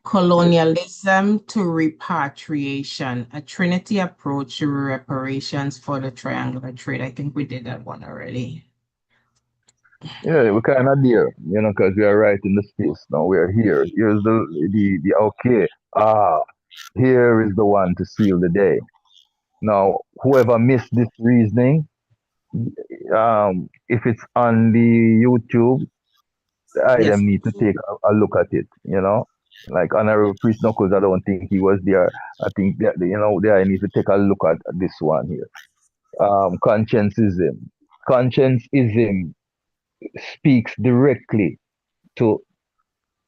Colonialism to repatriation, a Trinity approach to reparations for the triangular trade. I think we did that one already. Yeah, we're kind of there, because we are right in the space now. We are here. Here's the okay. Here is the one to seal the day. Now, whoever missed this reasoning, if it's on the YouTube, I them need to take a look at it, Like Honorable Priest Knuckles, I don't think he was there. I think that, I need to take a look at this one here. Conscienceism. Conscienceism speaks directly to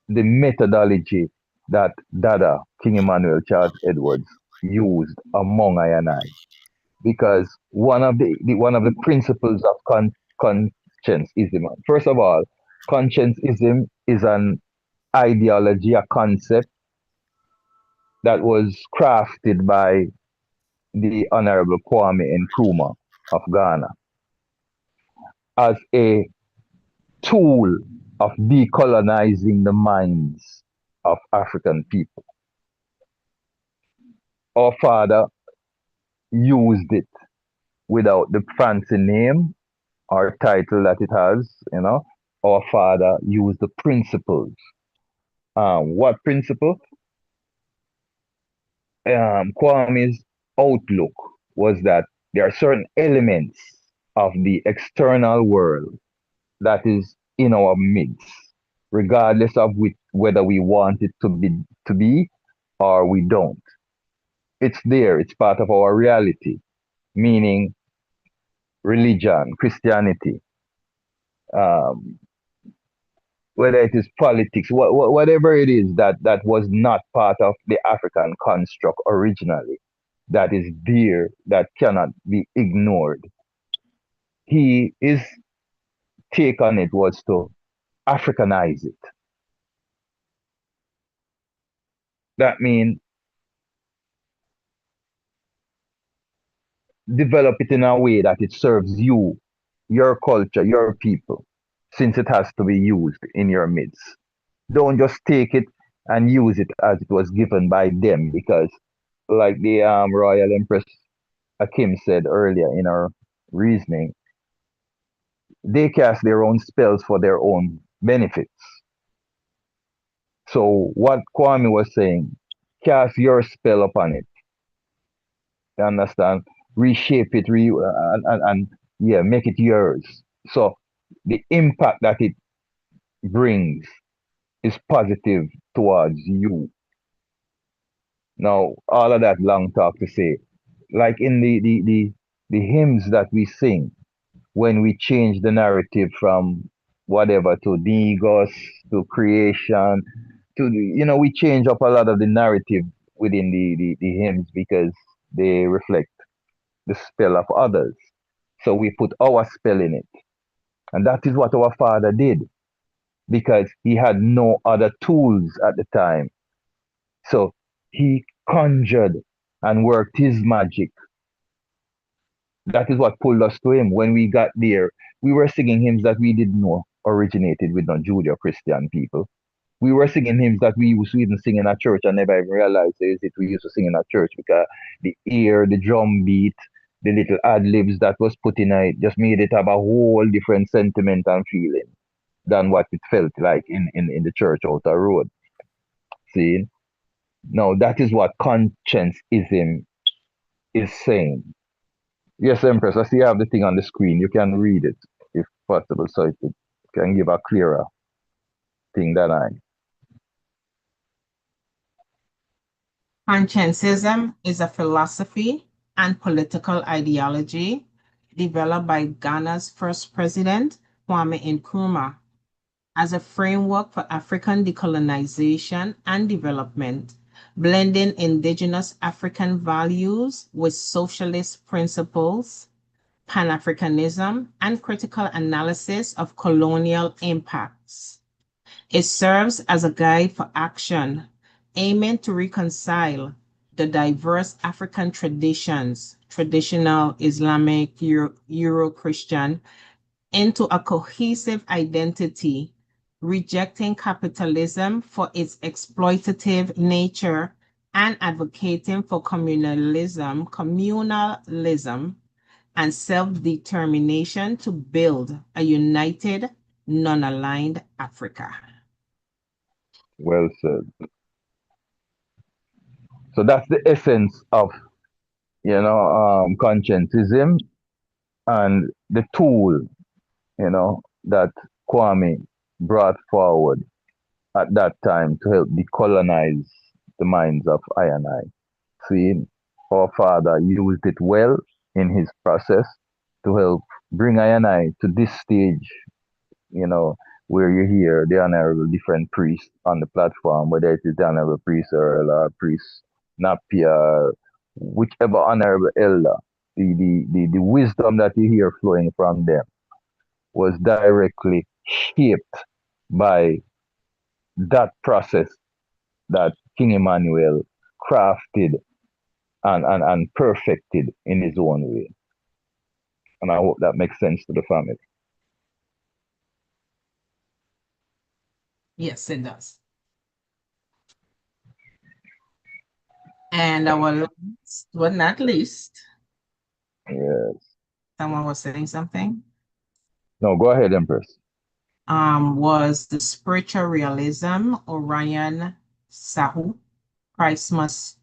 the methodology that Dada, King Emmanuel Charles Edwards, used among I and I. Because one of the principles of conscienceism, first of all, conscienceism is an ideology, a concept that was crafted by the Honorable Kwame Nkrumah of Ghana. as a tool of decolonizing the minds of African people. Our father used it without the fancy name or title that it has, you know. Our father used the principles. What principle? Kwame's outlook was that there are certain elements of the external world that is in our midst, regardless of whether we want it to be or we don't. It's there, it's part of our reality, meaning religion, Christianity, um, whether it is politics, whatever it is that was not part of the African construct originally, that is there, that cannot be ignored. His take on it was to Africanize it. That means develop it in a way that it serves you, your culture, your people, since it has to be used in your midst. Don't just take it and use it as it was given by them, because like the Royal Empress Akim said earlier in her reasoning, they cast their own spells for their own benefits. So what Kwame was saying, cast your spell upon it. You understand? Reshape it, and yeah, make it yours. So the impact that it brings is positive towards you. Now, all of that long talk to say, like in the hymns that we sing, when we change the narrative from whatever to Negos to creation to we change up a lot of the narrative within the hymns because they reflect the spell of others. So we put our spell in it. And that is what our father did because he had no other tools at the time. So he conjured and worked his magic. That is what pulled us to him. When we got there, we were singing hymns that we didn't know originated with non Judeo-Christian people. We were singing hymns that we used to even sing in a church and never even realized is it we used to sing in a church because the ear, the drum beat, the little ad-libs that was put in it just made it have a whole different sentiment and feeling than what it felt like in the church out the road. See? Now that is what conscientism is saying. Yes, Empress, I see you have the thing on the screen. You can read it if possible so it can give a clearer thing than I. Conscientism is a philosophy and political ideology developed by Ghana's first president, Kwame Nkrumah, as a framework for African decolonization and development, blending indigenous African values with socialist principles, Pan-Africanism, and critical analysis of colonial impacts. It serves as a guide for action, aiming to reconcile the diverse African traditions, traditional Islamic, Euro-Christian, into a cohesive identity, rejecting capitalism for its exploitative nature and advocating for communalism, and self-determination to build a united, non-aligned Africa. Well said. So that's the essence of, conscientism and the tool, that Kwame brought forward at that time to help decolonize the minds of I and I. See, our father used it well in his process to help bring I and I to this stage, where you hear the honorable different priests on the platform, whether it is the honorable priest Earl or priest Napier, whichever honorable elder, the wisdom that you hear flowing from them was directly shaped by that process that King Emmanuel crafted and perfected in his own way. And I hope that makes sense to the family. Yes, it does. And our last but not least, Yes. someone was saying something, No, go ahead, Empress. was the spiritual realism, Orion Sahu, Christmas,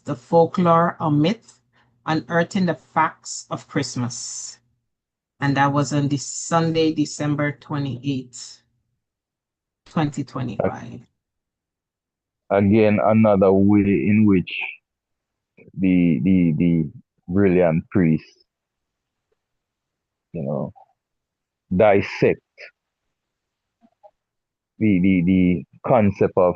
the folklore or myth, unearthing the facts of Christmas. And that was on this Sunday, December 28th, 2025. Again, another way in which the brilliant priest, dissect the concept of,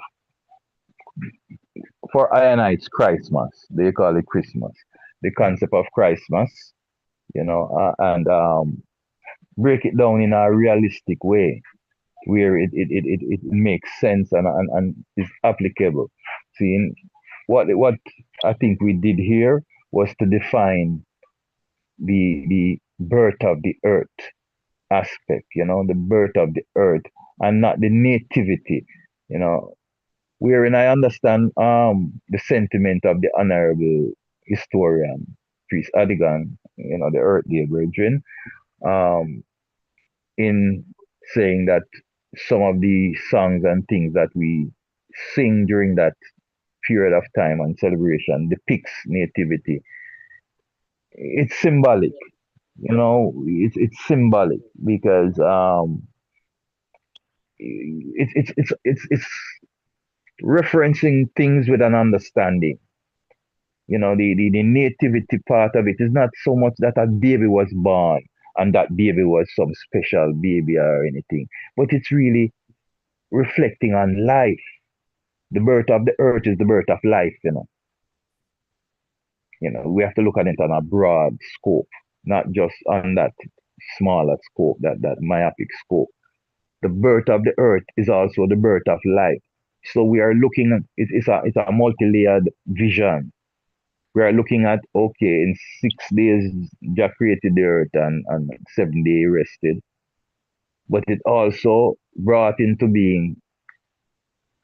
for I and I, it's Christmas. They call it Christmas. The concept of Christmas, and break it down in a realistic way where it makes sense and is applicable. Seeing what I think we did here was to define the birth of the earth aspect, the birth of the earth and not the nativity, wherein I understand the sentiment of the honorable historian, Priest Adigan, the Earth Day Brethren, in saying that some of the songs and things that we sing during that period of time and celebration depicts nativity. It's symbolic, it's symbolic because it's referencing things with an understanding. The nativity part of it is not so much that a baby was born and that baby was some special baby or anything, but it's really reflecting on life. The birth of the earth is the birth of life, we have to look at it on a broad scope, not just on that smaller scope, that myopic scope. The birth of the earth is also the birth of life. So we are looking at it's a multi-layered vision. We are looking at, okay, in 6 days Jah created the earth and 7 days rested. But it also brought into being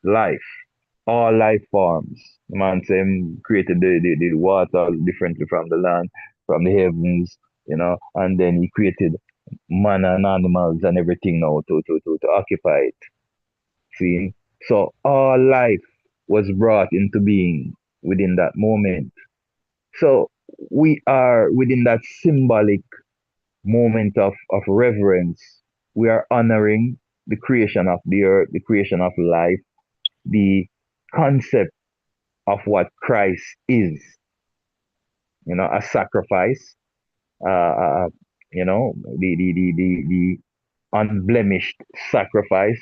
life, all life forms. The man said created the water differently from the land, from the heavens, and then he created man and animals and everything now to occupy it. See? So all life was brought into being within that moment. So we are within that symbolic moment of reverence. We are honoring the creation of the earth, the creation of life, the concept of what Christ is, a sacrifice, the unblemished sacrifice,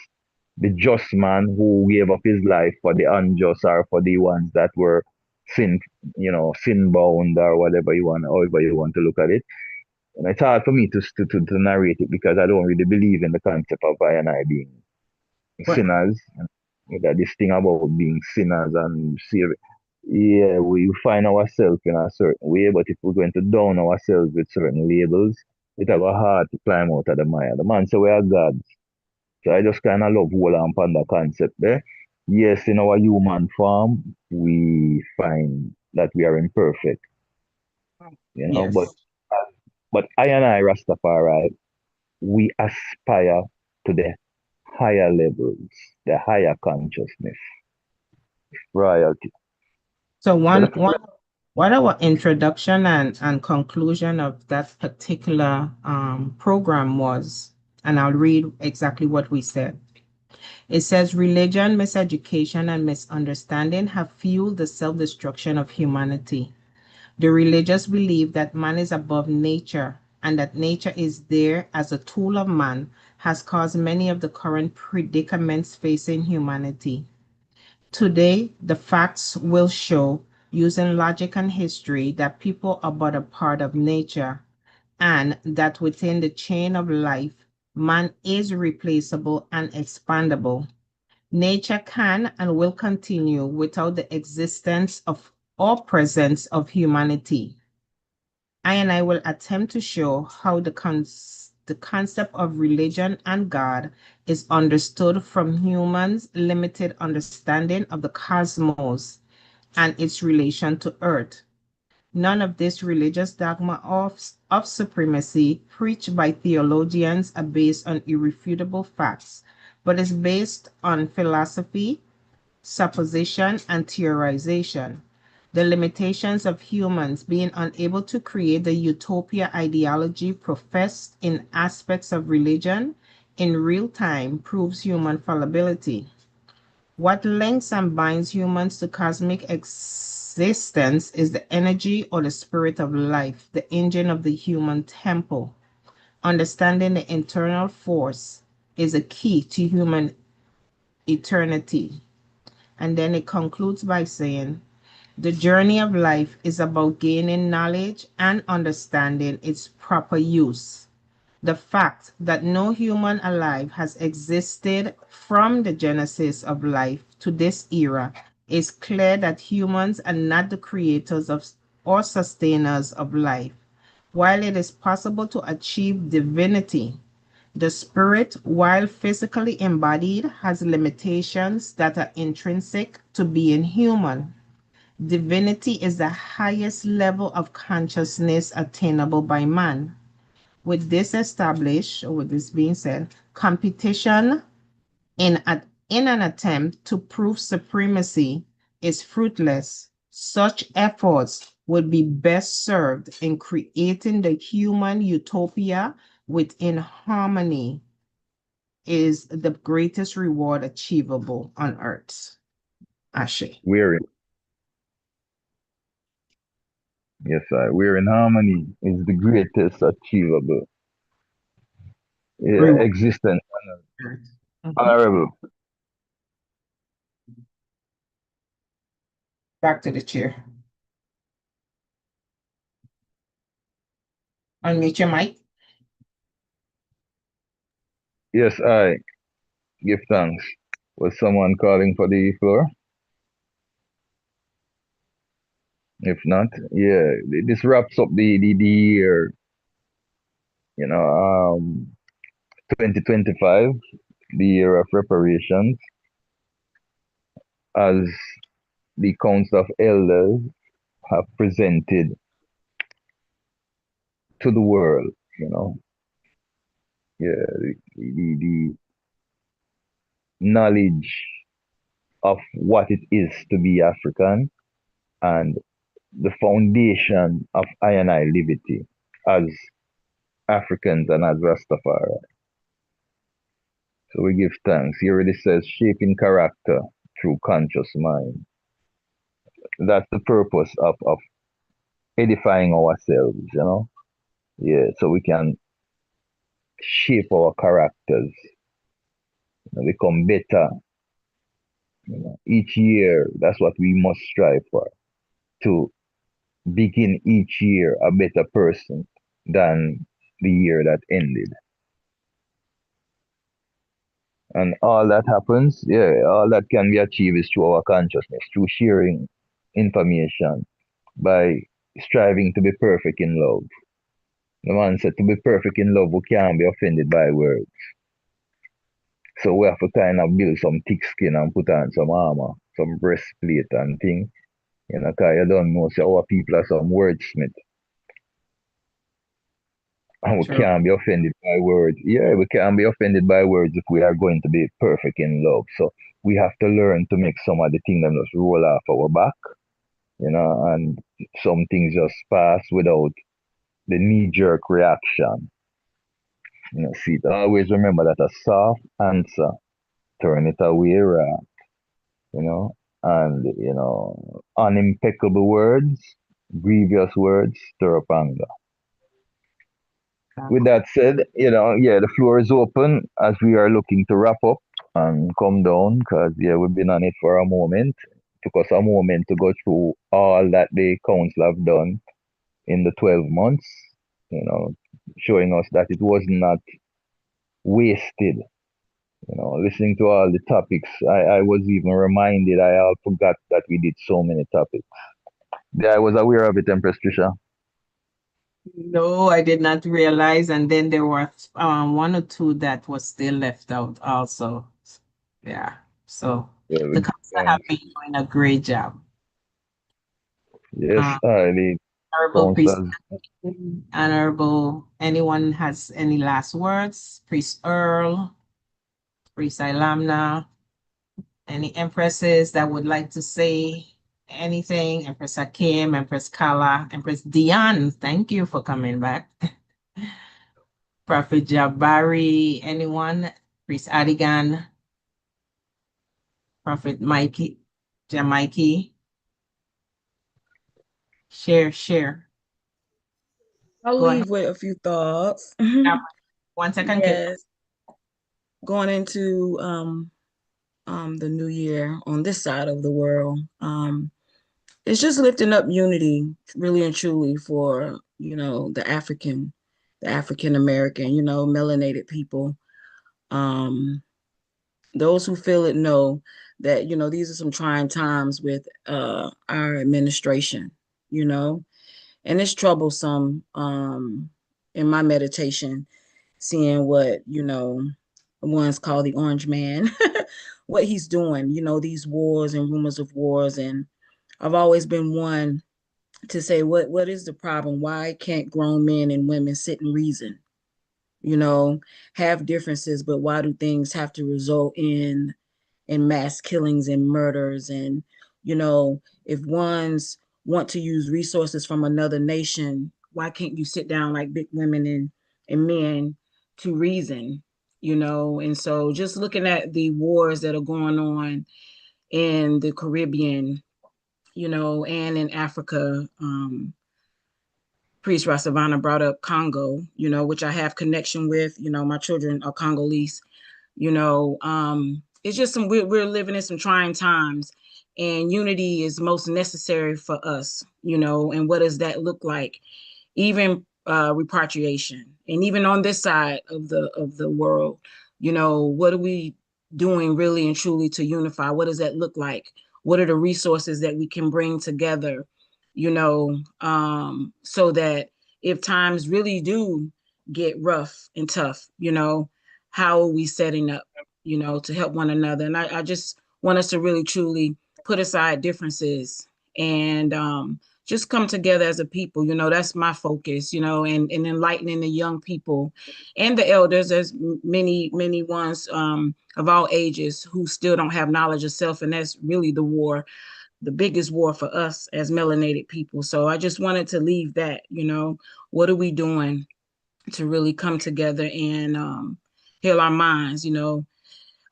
the just man who gave up his life for the unjust or for the ones that were sin bound or whatever however you want to look at it. And it's hard for me to narrate it because I don't really believe in the concept of I and I being sinners. That this thing about being sinners and yeah, we find ourselves in a certain way, but if we're going to down ourselves with certain labels, it's a hard to climb out of the mire. The man said we are gods. So I just kind of love hold on upon the concept there. Yes, in our human form, we find that we are imperfect. Yes. But I and I, Rastafari, we aspire to the higher levels, the higher consciousness, royalty. So what our introduction and conclusion of that particular program was, and I'll read exactly what we said. It says, religion, miseducation, and misunderstanding have fueled the self-destruction of humanity. The religious belief that man is above nature and that nature is there as a tool of man has caused many of the current predicaments facing humanity. Today, the facts will show, using logic and history, that people are but a part of nature, and that within the chain of life, man is replaceable and expandable. Nature can and will continue without the existence of or presence of humanity. I will attempt to show how the the concept of religion and God is understood from humans' limited understanding of the cosmos and its relation to Earth. None of this religious dogma of supremacy preached by theologians are based on irrefutable facts, but is based on philosophy, supposition, and theorization. The limitations of humans being unable to create the utopia ideology professed in aspects of religion in real time proves human fallibility. What links and binds humans to cosmic existence is the energy or the spirit of life, the engine of the human temple. Understanding the internal force is a key to human eternity. And then it concludes by saying, the journey of life is about gaining knowledge and understanding its proper use. The fact that no human alive has existed from the genesis of life to this era is clear that humans are not the creators of or sustainers of life. While it is possible to achieve divinity, the spirit, while physically embodied, has limitations that are intrinsic to being human. Divinity is the highest level of consciousness attainable by man. With this established, or with this being said, competition in an attempt to prove supremacy is fruitless. Such efforts would be best served in creating the human utopia within harmony is the greatest reward achievable on earth. Ashe. Yes, we're in harmony is the greatest achievable existence. Honorable. Back to the chair. Unmute your mic. Yes, I give thanks. Was someone calling for the floor? If not, yeah, this wraps up the year, 2025, the year of reparations, as the Council of Elders have presented to the world, the knowledge of what it is to be African and the foundation of I and I liberty as Africans and as Rastafari. So we give thanks. He already says shaping character through conscious mind. That's the purpose of edifying ourselves, Yeah, so we can shape our characters, become better. Each year, that's what we must strive for, to begin each year a better person than the year that ended. And all that happens, all that can be achieved is through our consciousness, through sharing information, by striving to be perfect in love. The man said to be perfect in love, we can't be offended by words. So we have to kind of build some thick skin and put on some armor, some breastplate and thing. Because you don't know, so our people are some wordsmith. And we can't be offended by words. Yeah, we can't be offended by words if we are going to be perfect in love. So we have to learn to make some of the things that just roll off our back, and some things just pass without the knee-jerk reaction. See, always remember that a soft answer, turn it away right, and, unimpeccable words, grievous words, stir up anger. With that said, the floor is open as we are looking to wrap up and come down because, we've been on it for a moment. It took us a moment to go through all that the council have done in the 12 months, showing us that it was not wasted. Listening to all the topics, I was even reminded, I all forgot that we did so many topics. Yeah, I was aware of it, Empress Trisha. No, I did not realize. And then there were one or two that was still left out also. Yeah. So Yeah, we the give council have thanks. been doing a great job. Yes, Uh, the Honorable Priest, council. Honorable, anyone has any last words? Priest Earl, Priest Ilamna, any empresses that would like to say anything? Empress Hakim, Empress Kala, Empress Diane, thank you for coming back. Prophet Jabari, anyone? Priest Adigan, Prophet Mikey, Jamaiki. Share. I'll Go ahead. leave with a few thoughts. 1 second. Yes. Going into the new year on this side of the world, it's just lifting up unity really and truly for, the African American, melanated people. Those who feel it know that, these are some trying times with our administration, and it's troublesome in my meditation, seeing what, one's called the Orange Man, what he's doing, these wars and rumors of wars. And I've always been one to say, what is the problem? Why can't grown men and women sit and reason, have differences, but why do things have to result in mass killings and murders? And, if ones want to use resources from another nation, why can't you sit down like big women and men to reason, And so just looking at the wars that are going on in the Caribbean, and in Africa, Priest Rasavana brought up Congo, which I have connection with, my children are Congolese, it's just we're living in some trying times, and unity is most necessary for us, and what does that look like? Even repatriation, and even on this side of the world, what are we doing really and truly to unify? What does that look like? What are the resources that we can bring together, so that if times really do get rough and tough, how are we setting up, to help one another? And I just want us to really truly put aside differences and just come together as a people. That's my focus, and enlightening the young people and the elders. There's many ones of all ages who still don't have knowledge of self, and that's really the biggest war for us as melanated people. So I just wanted to leave that, what are we doing to really come together and heal our minds,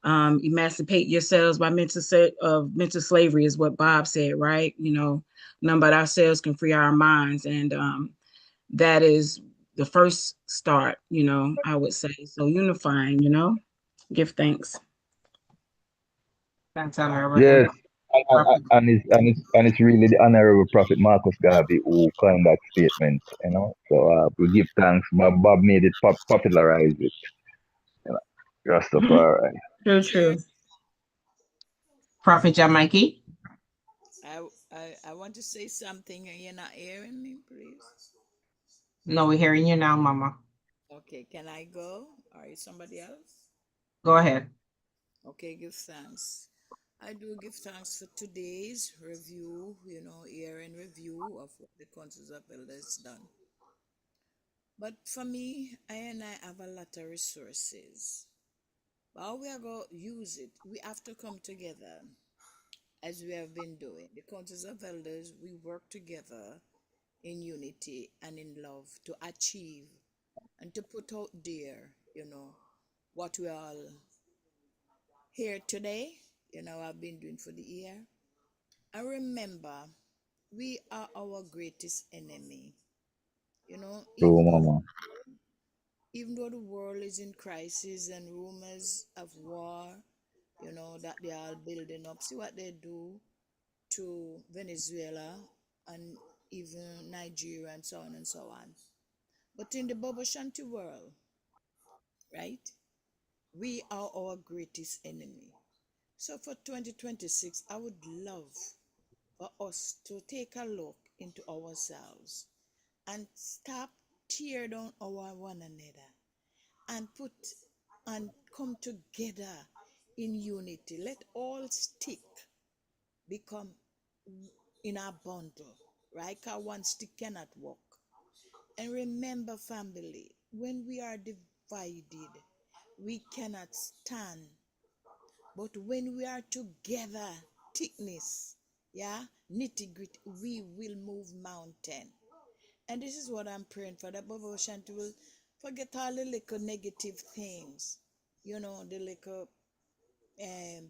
emancipate yourselves by mental slavery is what Bob said, right? None but ourselves can free our minds. And that is the first start, I would say. So unifying, give thanks. Thanks, Honorable. Yes, and it's really the Honorable Prophet Marcus Garvey who coined that statement, So we give thanks. Bob made it popularize it, Rastafari. True. Prophet Jamaiki. I want to say something and you're not hearing me, please. No, we're hearing you now, Mama. Okay, can I go? Or is somebody else? Go ahead. Okay, give thanks. I do give thanks for today's review, year-end review of what the Councils of Elders done. But for me, I have a lot of resources. But how we are going to use it, we have to come together as we have been doing. The Councils of Elders, we work together in unity and in love to achieve and to put out there, what we all here today, I've been doing for the year. And remember, we are our greatest enemy. True, Mama. Even though the world is in crisis and rumors of war, that they are building up. See what they do to Venezuela and even Nigeria and so on and so on. But in the Bobo Shanti world, right, we are our greatest enemy. So for 2026, I would love for us to take a look into ourselves and stop tear down our one another and put and come together in unity. Let all stick become in a bundle, right? Because one stick cannot walk. And remember, family, when we are divided, we cannot stand. But when we are together, thickness, yeah, nitty gritty, we will move mountain. And this is what I'm praying for, that Baba Shanti will forget all the little negative things, you know, the little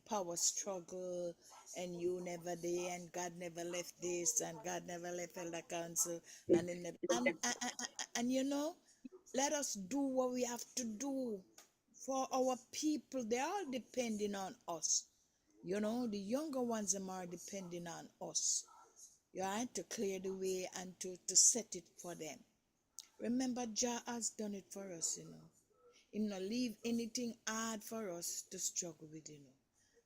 power struggle, and you never there, and God never left this, and God never left Elder Council, and in the, and you know, let us do what we have to do for our people. They are depending on us. You know, the younger ones are depending on us. You right, to clear the way and to set it for them. Remember, Jah has done it for us, you know. He not leave anything hard for us to struggle with, you know.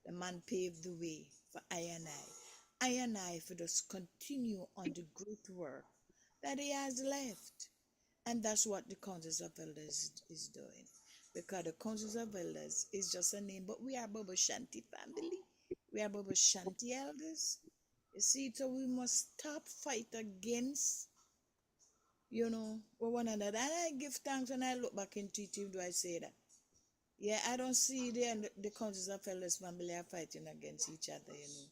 The man paved the way for I and I. I and I for us continue on the great work that he has left. And that's what the Councils of Elders is doing. Because the Councils of Elders is just a name, but we are Baba Shanti family. We are Baba Shanti elders. You see, so we must stop fight against, you know, one another. And I give thanks when I look back into it, do I say that? Yeah, I don't see the Councils of Elders family are fighting against each other, you know.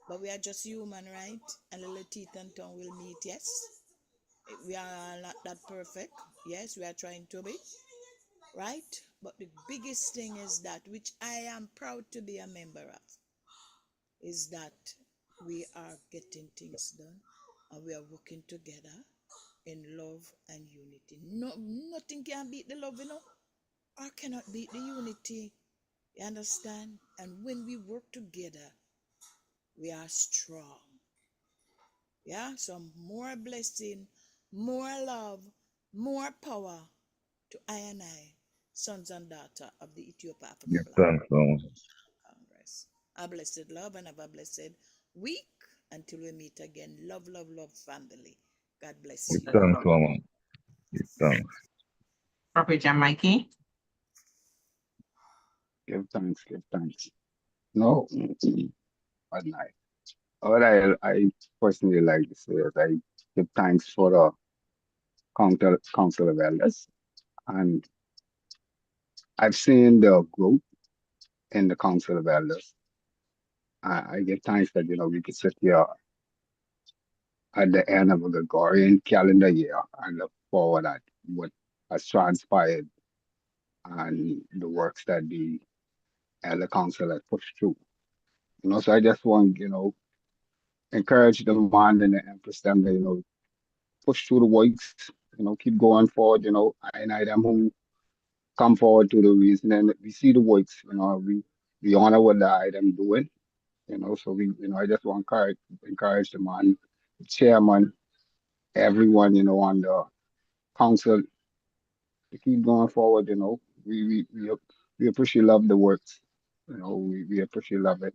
But we are just human, right? And little teeth and tongue will meet, yes. We are not that perfect. Yes, we are trying to be, right? But the biggest thing is that, which I am proud to be a member of, is that we are getting things done and we are working together in love and unity. No, nothing can beat the love, you know, or cannot beat the unity. You understand? And when we work together, we are strong. Yeah, so more blessing, more love, more power to I and I, sons and daughters of the Ethiopia Africa Give Black thanks, Lord. Congress. A blessed love and have a blessed week until we meet again. Love, love, love, family. God bless Give you. thanks, Mama. Give thanks. Prophet John Mikey. Give thanks, give thanks. No, at night. What I personally like to say is I give thanks for the Council of Elders, and I've seen the growth in the Council of Elders. I give thanks that, you know, we could sit here at the end of a Gregorian calendar year and look forward at what has transpired and the works that the Elder Council has pushed through. You know, so I just want, you know, encourage the man and the Empress them to, you know, push through the works, you know, keep going forward, you know, I them who come forward to the reason and we see the works, you know, we honor what the item doing, you know, so we, you know, I just want to encourage the man, the chairman, everyone, you know, on the council to keep going forward, you know. We appreciate love the works, you know, we appreciate love it.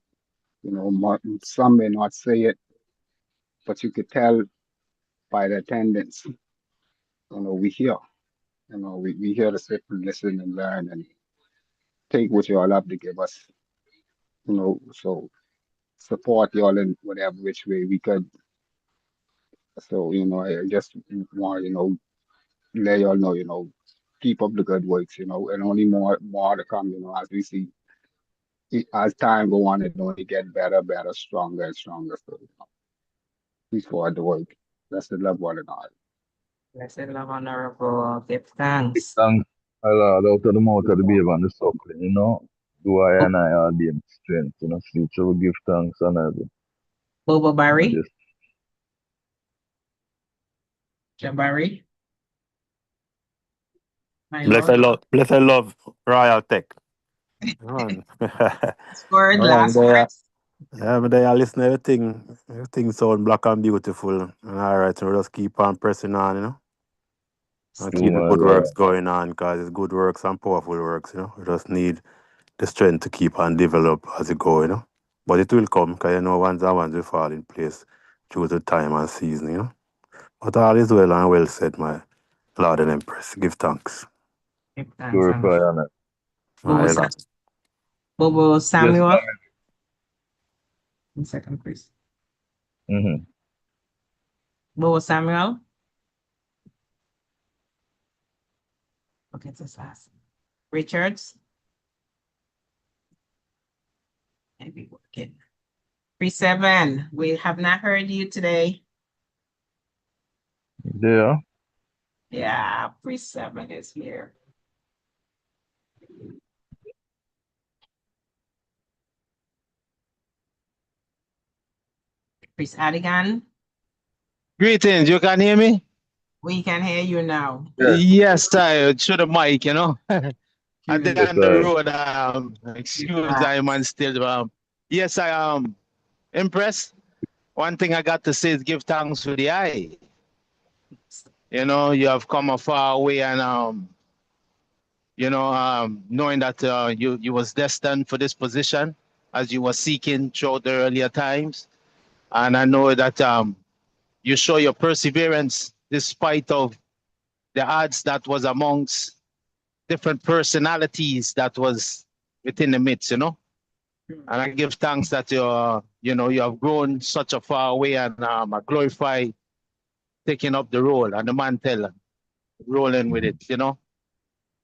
You know, some may not say it, but you could tell by the attendance, you know, we here. You know, we here to sit and listen and learn and take what you all have to give us. You know, so support y'all in whatever which way we could. So, you know, I just want, you know, let y'all know, you know, keep up the good works, you know, and only more to come, you know, as we see as time go on, it only get better, stronger and stronger. So, you know, please forward the work. That's the love one and all. Blessed love, honorable. Give Give thanks. thanks, my Lord, out of the mouth of the babe and the suckling, you know. Do I and I all be in strength, you know. So we give thanks and everything. Bobo I Barry. just Jabari. My Lord. Blessed love, Royal Tech. Man. Word, Oh, last words. yeah, but I listen to everything sound black and beautiful. And all right, so we just keep on pressing on, you know. And do keep the my good Lord. works going on, because it's good works and powerful works, you know. We just need the strength to keep on develop as it go, you know. But it will come, because you know once will fall in place due to time and season, you know. But all is well and well said, my Lord and Empress. Give thanks. Give thanks. Glorify honor. Bobo, Aye, Bobo Yes, Samuel. family. 1 second, please. Mm-hmm. Bobo Samuel. Okay, it's this last. Richards. Maybe working. 37. We have not heard you today. There. Yeah, 37 is here. Priest Adigan, Greetings, you can hear me? we can hear you now. Yes, I through the mic, you know. And then Yes, on the sir. road, excuse I man still yes, I am impressed. One thing I got to say is give thanks for the eye. You know, you have come a far way and you know, knowing that you was destined for this position as you were seeking throughout the earlier times. And I know that you show your perseverance despite of the odds that was amongst different personalities that was within the midst, you know. And I give thanks that you know, you have grown such a far way and I glorify taking up the role and the mantle, rolling with it, you know.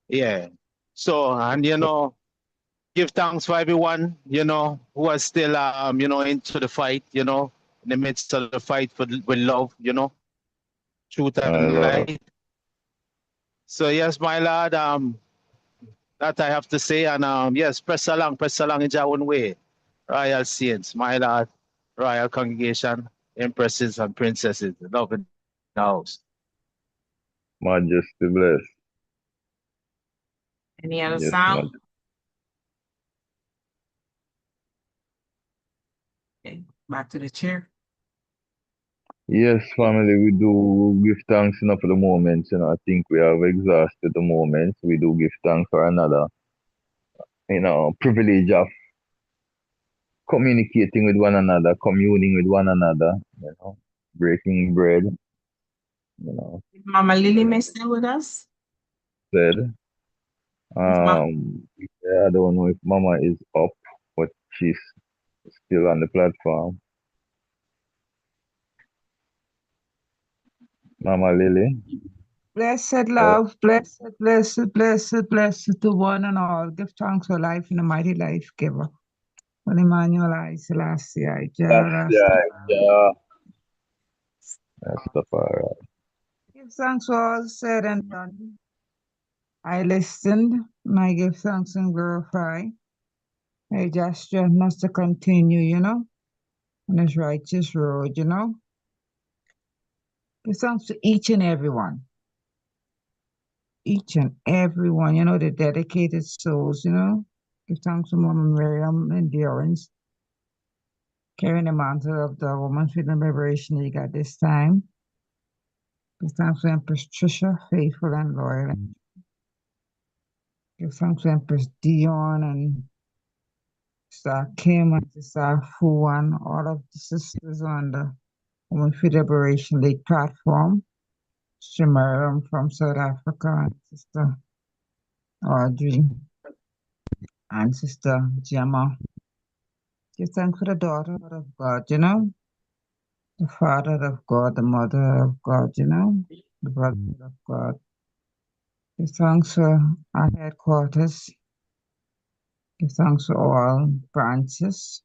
Yeah. So, and you know, give thanks for everyone, you know, who are still, you know, into the fight, you know, in the midst of the fight with love, you know, truth and light. So yes, my lord, that I have to say, and yes, press along in your own way. Royal Saints, my lord, Royal Congregation, Empresses and Princesses, love in the house. Majesty bless. Any other Yes, sound? Okay, back to the chair. Yes, family, we do give thanks enough for the moments. You know, I think we have exhausted the moments. We do give thanks for another, you know, privilege of communicating with one another, communing with one another, you know, breaking bread, you know, Mama Lily may still with us? said. Yeah, I don't know if Mama is up, but she's still on the platform. Mama Lily. Blessed love, blessed, blessed, blessed, blessed to one and all. Give thanks for life in the mighty life giver. When Emmanuel I Selassie, I Rastafari. Give thanks for all said and done. I listened, and I give thanks and glorify. I just strengthen us to continue, you know, on this righteous road, you know. Give thanks to each and everyone. Each and everyone, you know, the dedicated souls, you know. Give thanks to Mama Miriam Endurance, carrying the mantle of the Women's Freedom Liberation League at this time. Give thanks to Empress Trisha, faithful and loyal. Give thanks to Empress Dion and Sister Kim and Sister Fu and all of the sisters on the Women's Freedom Liberation League platform. Sister Miriam from South Africa and Sister Audrey and Sister Gemma. Give thanks for the daughter of God, you know, the father of God, the mother of God, you know, the brother of God. Give thanks for our headquarters. Give thanks for all branches.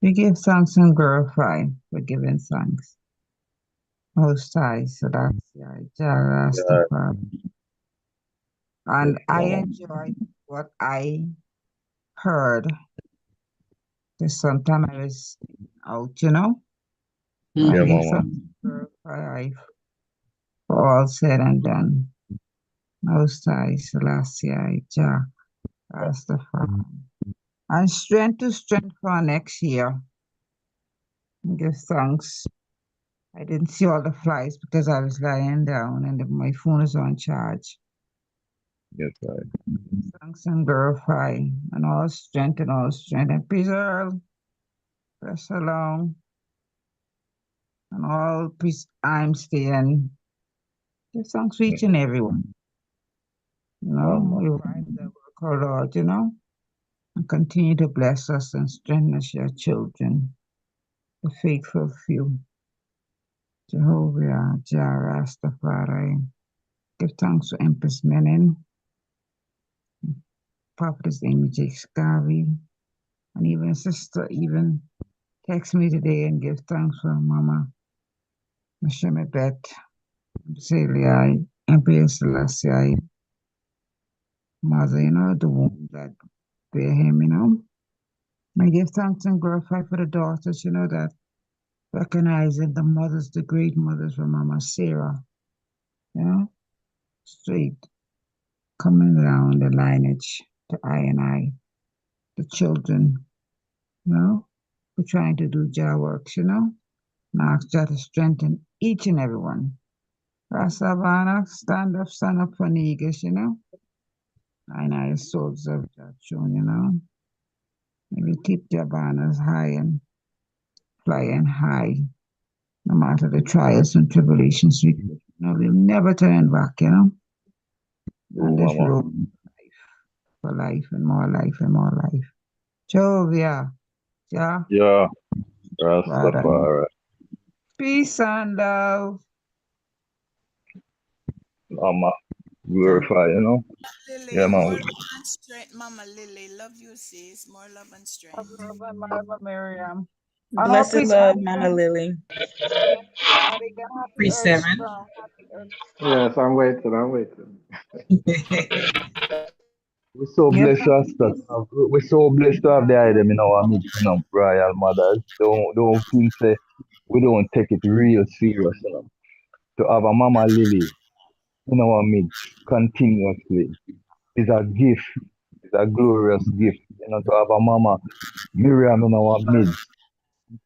We give thanks and glorify for giving thanks. Most High, so that's Rastafari. And I enjoyed what I heard. Because sometimes I was out, you know. I give thanks and glorify for all said and done. Most High, Selassie, Jah, Rastafari. And strength to strength for next year. Give thanks. I didn't see all the flies because I was lying down and my phone is on charge. Yes, right. Thanks and glorify and all strength and peace Earl. Press along. And all peace I'm staying Give thanks to each and everyone. You know, we rhyme the work, oh Lord, you know, and continue to bless us and strengthen us, your children, the faithful few. Jehovah, Jah Rastafari. Give thanks to Empress Menin, Prophetess Amy Jake Scarvey, and even Sister even text me today and give thanks for Mama Masheme Bet, Celia, Empress Selassie, Mother, you know, the womb that bear him, you know. I give thanks and glorify for the daughters, you know, that recognizing the mothers, the great mothers from Mama Sarah, you know, straight coming down the lineage to I, the children, you know, we're trying to do Jah works, you know, and I ask Jah to strengthen each and every one. Rasavana, stand up for Negus, you know, I the souls of Jah shown, you know. Maybe keep their banners high and flying high, no matter the trials and tribulations. We'll never turn back, you know. On this road, for life and more life and more life. Jovia, yeah. Yeah, Rastafari. Peace and love. Mama, glorify, you know. Lily, Yeah, more man. love and strength, Mama Lily. Love you, sis. More love and strength. Mama Miriam. Blessed love, Mama Lily. Pre 7. Yes, I'm waiting. We're so blessed, Rasta. We're so blessed to have the item in our midst, you know, royal mothers. Don't think say we don't take it real serious, you know. To have a Mama Lily in our midst continuously is a gift. It's a glorious gift. You know, to have a Mama Miriam in our midst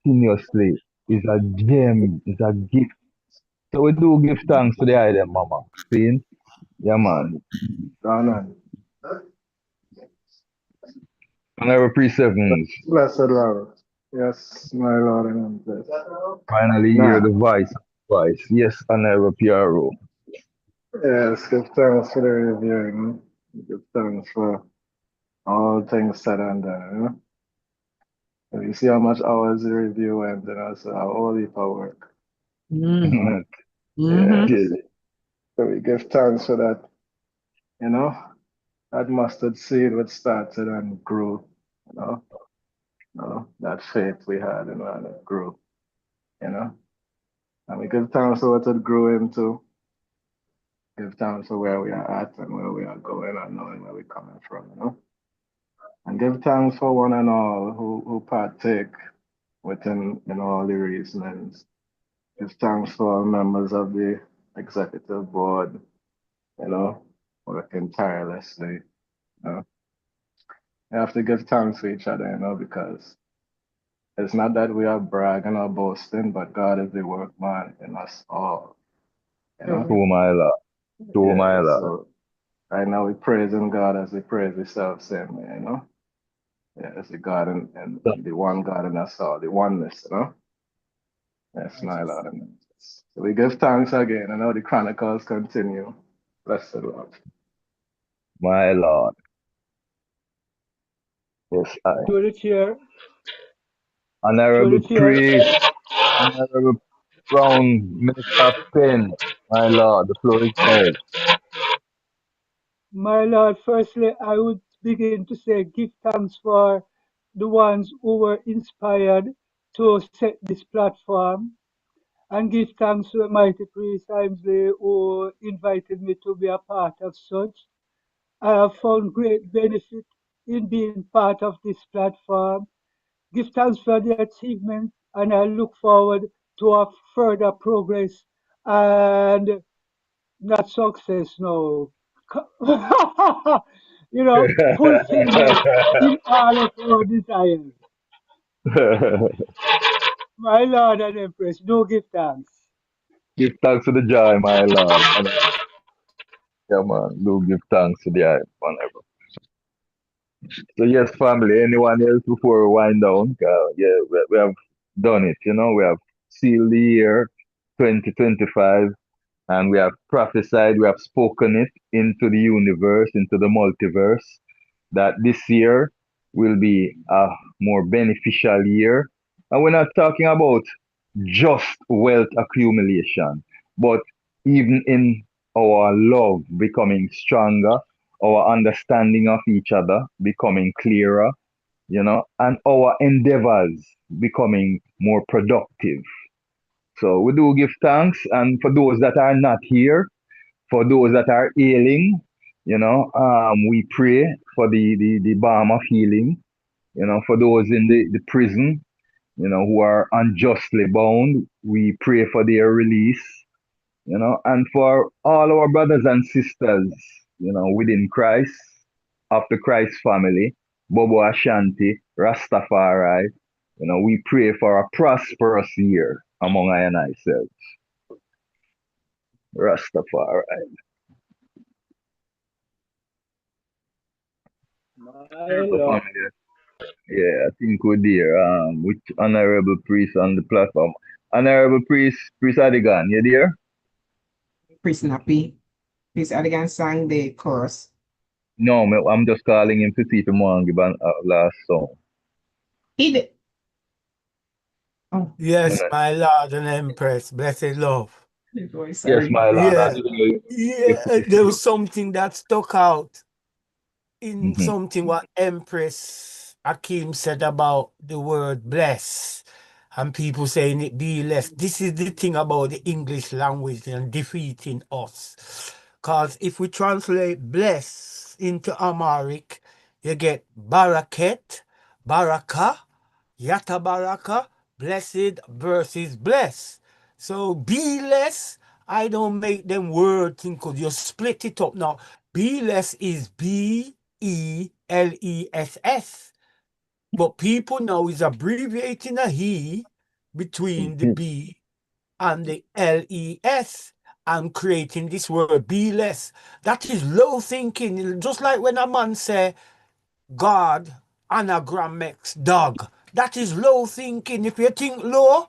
continuously is a gem, is a gift. So we do give thanks to the item, Mama. See? Yeah, man. Amen. Honorable Pre-7s. Blessed Lord. Yes, my Lord and Empress. Finally hear the voice. Yes, Honorable PRO. Yes, give thanks for the reviewing. Give thanks for all things said and done, you know. And you see how much hours the review went, and also how all heap of work. Mm-hmm. Yeah. So we give thanks for that, you know. That mustard seed which started and grew, you know. That faith we had, you know, and it grew, you know. And we give thanks for what it grew into. Give thanks for where we are at and where we are going and knowing where we're coming from, you know. And give thanks for one and all who partake within all the reasonings. Give thanks for members of the executive board, you know, working tirelessly. You know. We have to give thanks to each other, you know, because it's not that we are bragging or boasting, but God is the workman in us all. You know? To my Lord. To my Lord. So right now we're praising God as we praise ourselves, same way, you know? Yeah, it's the God and the one God in us all, the oneness, you know? Yes, my Lord. So we give thanks again. I know the chronicles continue. Bless the Lord. My Lord. Yes, I. To the chair. Honorable Priest, Honorable Brown, Minister Penn, my Lord, the floor is yours. My Lord, firstly, I would begin to say give thanks for the ones who were inspired to set this platform, and give thanks to the mighty priest Ainsley who invited me to be a part of such. I have found great benefit in being part of this platform. Give thanks for the achievement, and I look forward to a further progress and not success, no. You know, fulfillment in all of our desires. My Lord and Empress, do give thanks. Give thanks to the joy, my Lord. Yeah, man, do give thanks to the eye, whatever. So, yes, family, anyone else before we wind down? Yeah, we have done it, you know, we have sealed the year 2025 And we have prophesied, we have spoken it into the universe, into the multiverse, that this year will be a more beneficial year. And we're not talking about just wealth accumulation, but even in our love becoming stronger, our understanding of each other becoming clearer, and our endeavors becoming more productive. So we do give thanks, and for those that are not here, for those that are ailing, we pray for the balm of healing. For those in the prison, who are unjustly bound, we pray for their release. And for all our brothers and sisters, within Christ, of the Christ family, Bobo Ashanti, Rastafari, we pray for a prosperous year among I and I selves. Rastafari. My Yeah, I think we're there. With Honorable Priest on the platform. Honorable Priest Adigan, you there? Priest Nappy. Priest Adigan sang the chorus. No, I'm just calling him to see if he want to give a last song. He did. Oh. Yes, my Lord and Empress, blessed love. Yes, my Lord. Yeah, there was something that stuck out in Mm-hmm. something what Empress Akim said about the word bless. And people saying it be less. This is the thing about the English language and defeating us. Because if we translate bless into Amharic, you get baraket, baraka, yata baraka, blessed versus bless. So be less, I don't make them word thing because you split it up now. Be less is BELESS. But people now is abbreviating a he between the B and the LES and creating this word be less. That is low thinking. Just like when a man say God anagram makes dog. That is low thinking. If you think low,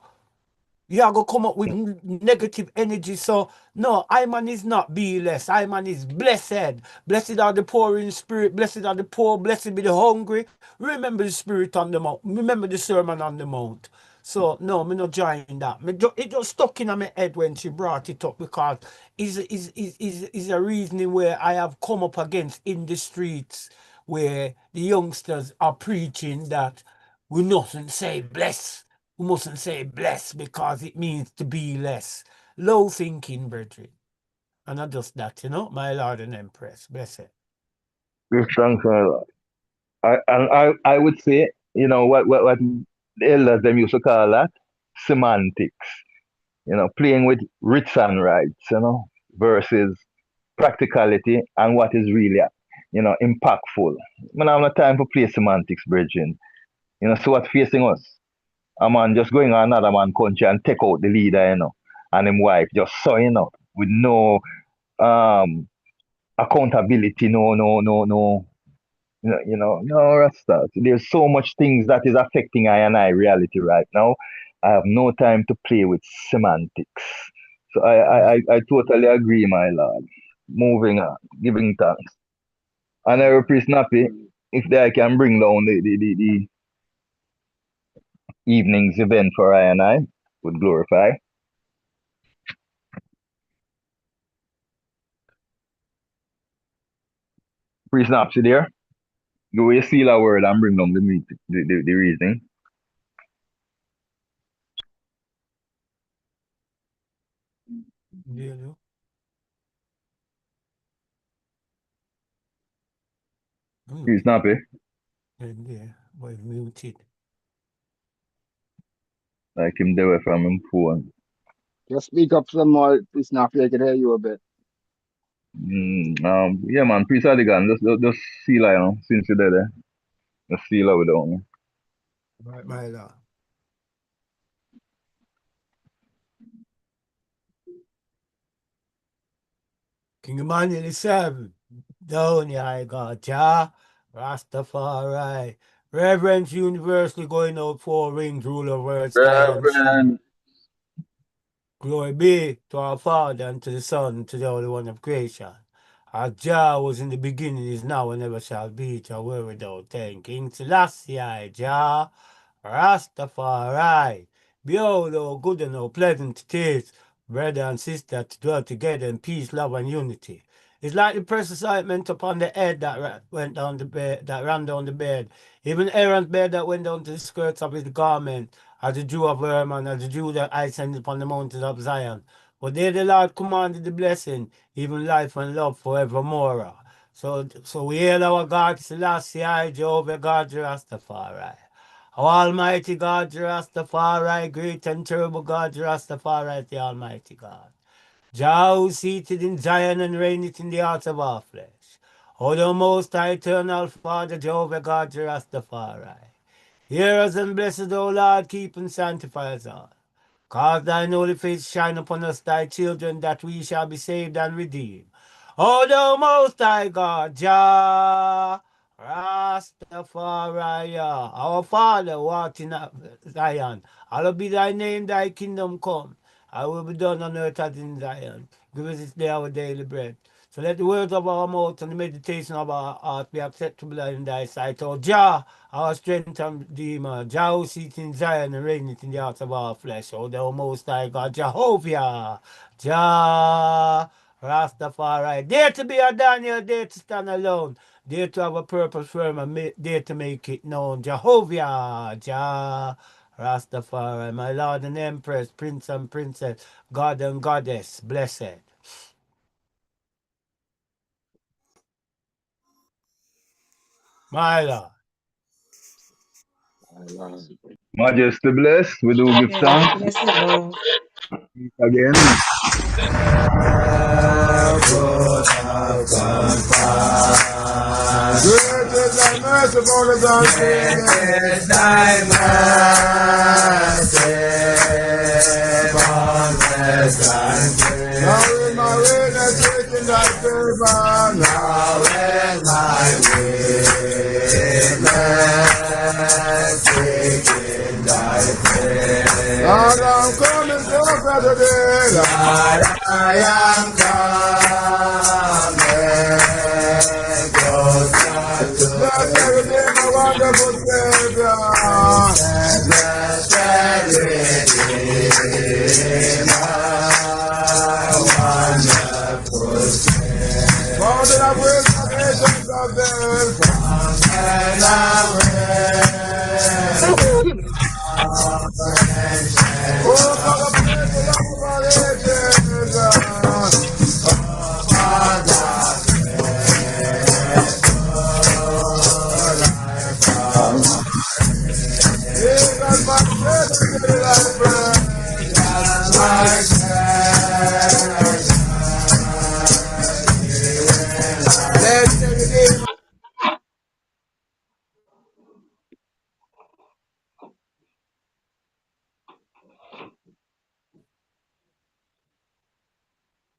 you are going to come up with negative energy. So, no, Iman is not be less. Iman is blessed. Blessed are the poor in spirit. Blessed are the poor. Blessed be the hungry. Remember the spirit on the mount. Remember the sermon on the mount. So, no, me not join that. It just stuck in my head when she brought it up because it's a reasoning where I have come up against in the streets where the youngsters are preaching that we mustn't say bless. We mustn't say bless because it means to be less. Low thinking, brethren. And not just that, my Lord and Empress. Bless it. Give thanks, my Lord. I would say, what the elders them used to call that semantics. Playing with writs and rights, versus practicality and what is really, impactful. I don't have no time for play semantics, brethren. So what's facing us? A man just going on another man country and take out the leader, and him wife just so, with no accountability, no, no, Rasta. There's so much things that is affecting I and I reality right now. I have no time to play with semantics. So I totally agree, my lord. Moving on, giving thanks. And I repeat snappy, if they can bring down the evening's event for I and I, would glorify. Priest Napsy there. Go away, seal a word and bring down the meeting, the reasoning. Yeah, Priest Nappy. Yeah, boy, muted. Like him there from him phone. Just speak up some more, Priest Nappy. I can hear you a bit. Yeah, man, Priest Adigan, just seal since you're there. Just seal with down. My Lord. King Emmanuel VII, down here I got Jah, Rastafari, Reverence Universally going out 4 rings, rule of words, sky and sea. Glory be to our Father, and to the Son, and to the Holy One of creation. As Jah was in the beginning, is now, and ever shall be, Jah will without end. King Selassie, Jah, Rastafari. Behold, how good and how pleasant it is, brother and sister, to dwell together in peace, love, and unity. It's like the precious ointment upon the head that went down the bed, that ran down the bed. Even Aaron's bed that went down to the skirts of his garment, as the Jew of Hermon, as the Jew that I sent upon the mountains of Zion. For there the Lord commanded the blessing, even life and love forevermore. So we hail our God, Selassie, Jehovah God, Rastafari. Our Almighty God, Rastafari, great and terrible God, Rastafari, the Almighty God. Jah who seated in Zion and reigneth in the hearts of our flesh. O the most high eternal Father, Jehovah God, Rastafari. Hear us and bless us, O Lord, keep and sanctify us all. Cause thine holy face shine upon us, thy children, that we shall be saved and redeemed. O thou most high God, Jah, Rastafari, our Father who art in Zion, hallowed be thy name, thy kingdom come. I will be done on earth as in Zion. Give us this day our daily bread. So let the words of our mouth and the meditation of our heart be acceptable in thy sight. O Jah, our strength and redeemer. Jah who sits in Zion and reigneth in the hearts of our flesh. O thou most high God, Jehovah, Jah, Rastafari. Dare to be a Daniel, dare to stand alone. Dare to have a purpose firm and dare to make it known. Jehovah, Jah, Rastafari, my Lord and Empress, Prince and Princess, God and Goddess, blessed. My Lord. Majesty blessed. We do give thanks. Bless it, Lord. Again. Great is thy mercy, Father God. Great is thy mercy, now in my weakness, taking thy favor. Now in my weakness, taking thy favor. Lord, I'm coming to better day. Lord, I am coming closer to bless everything, my wonderful Savior. Blessed Redeemer, wonderful Savior. Fountain of wisdom, nations of them. Fountain of wisdom.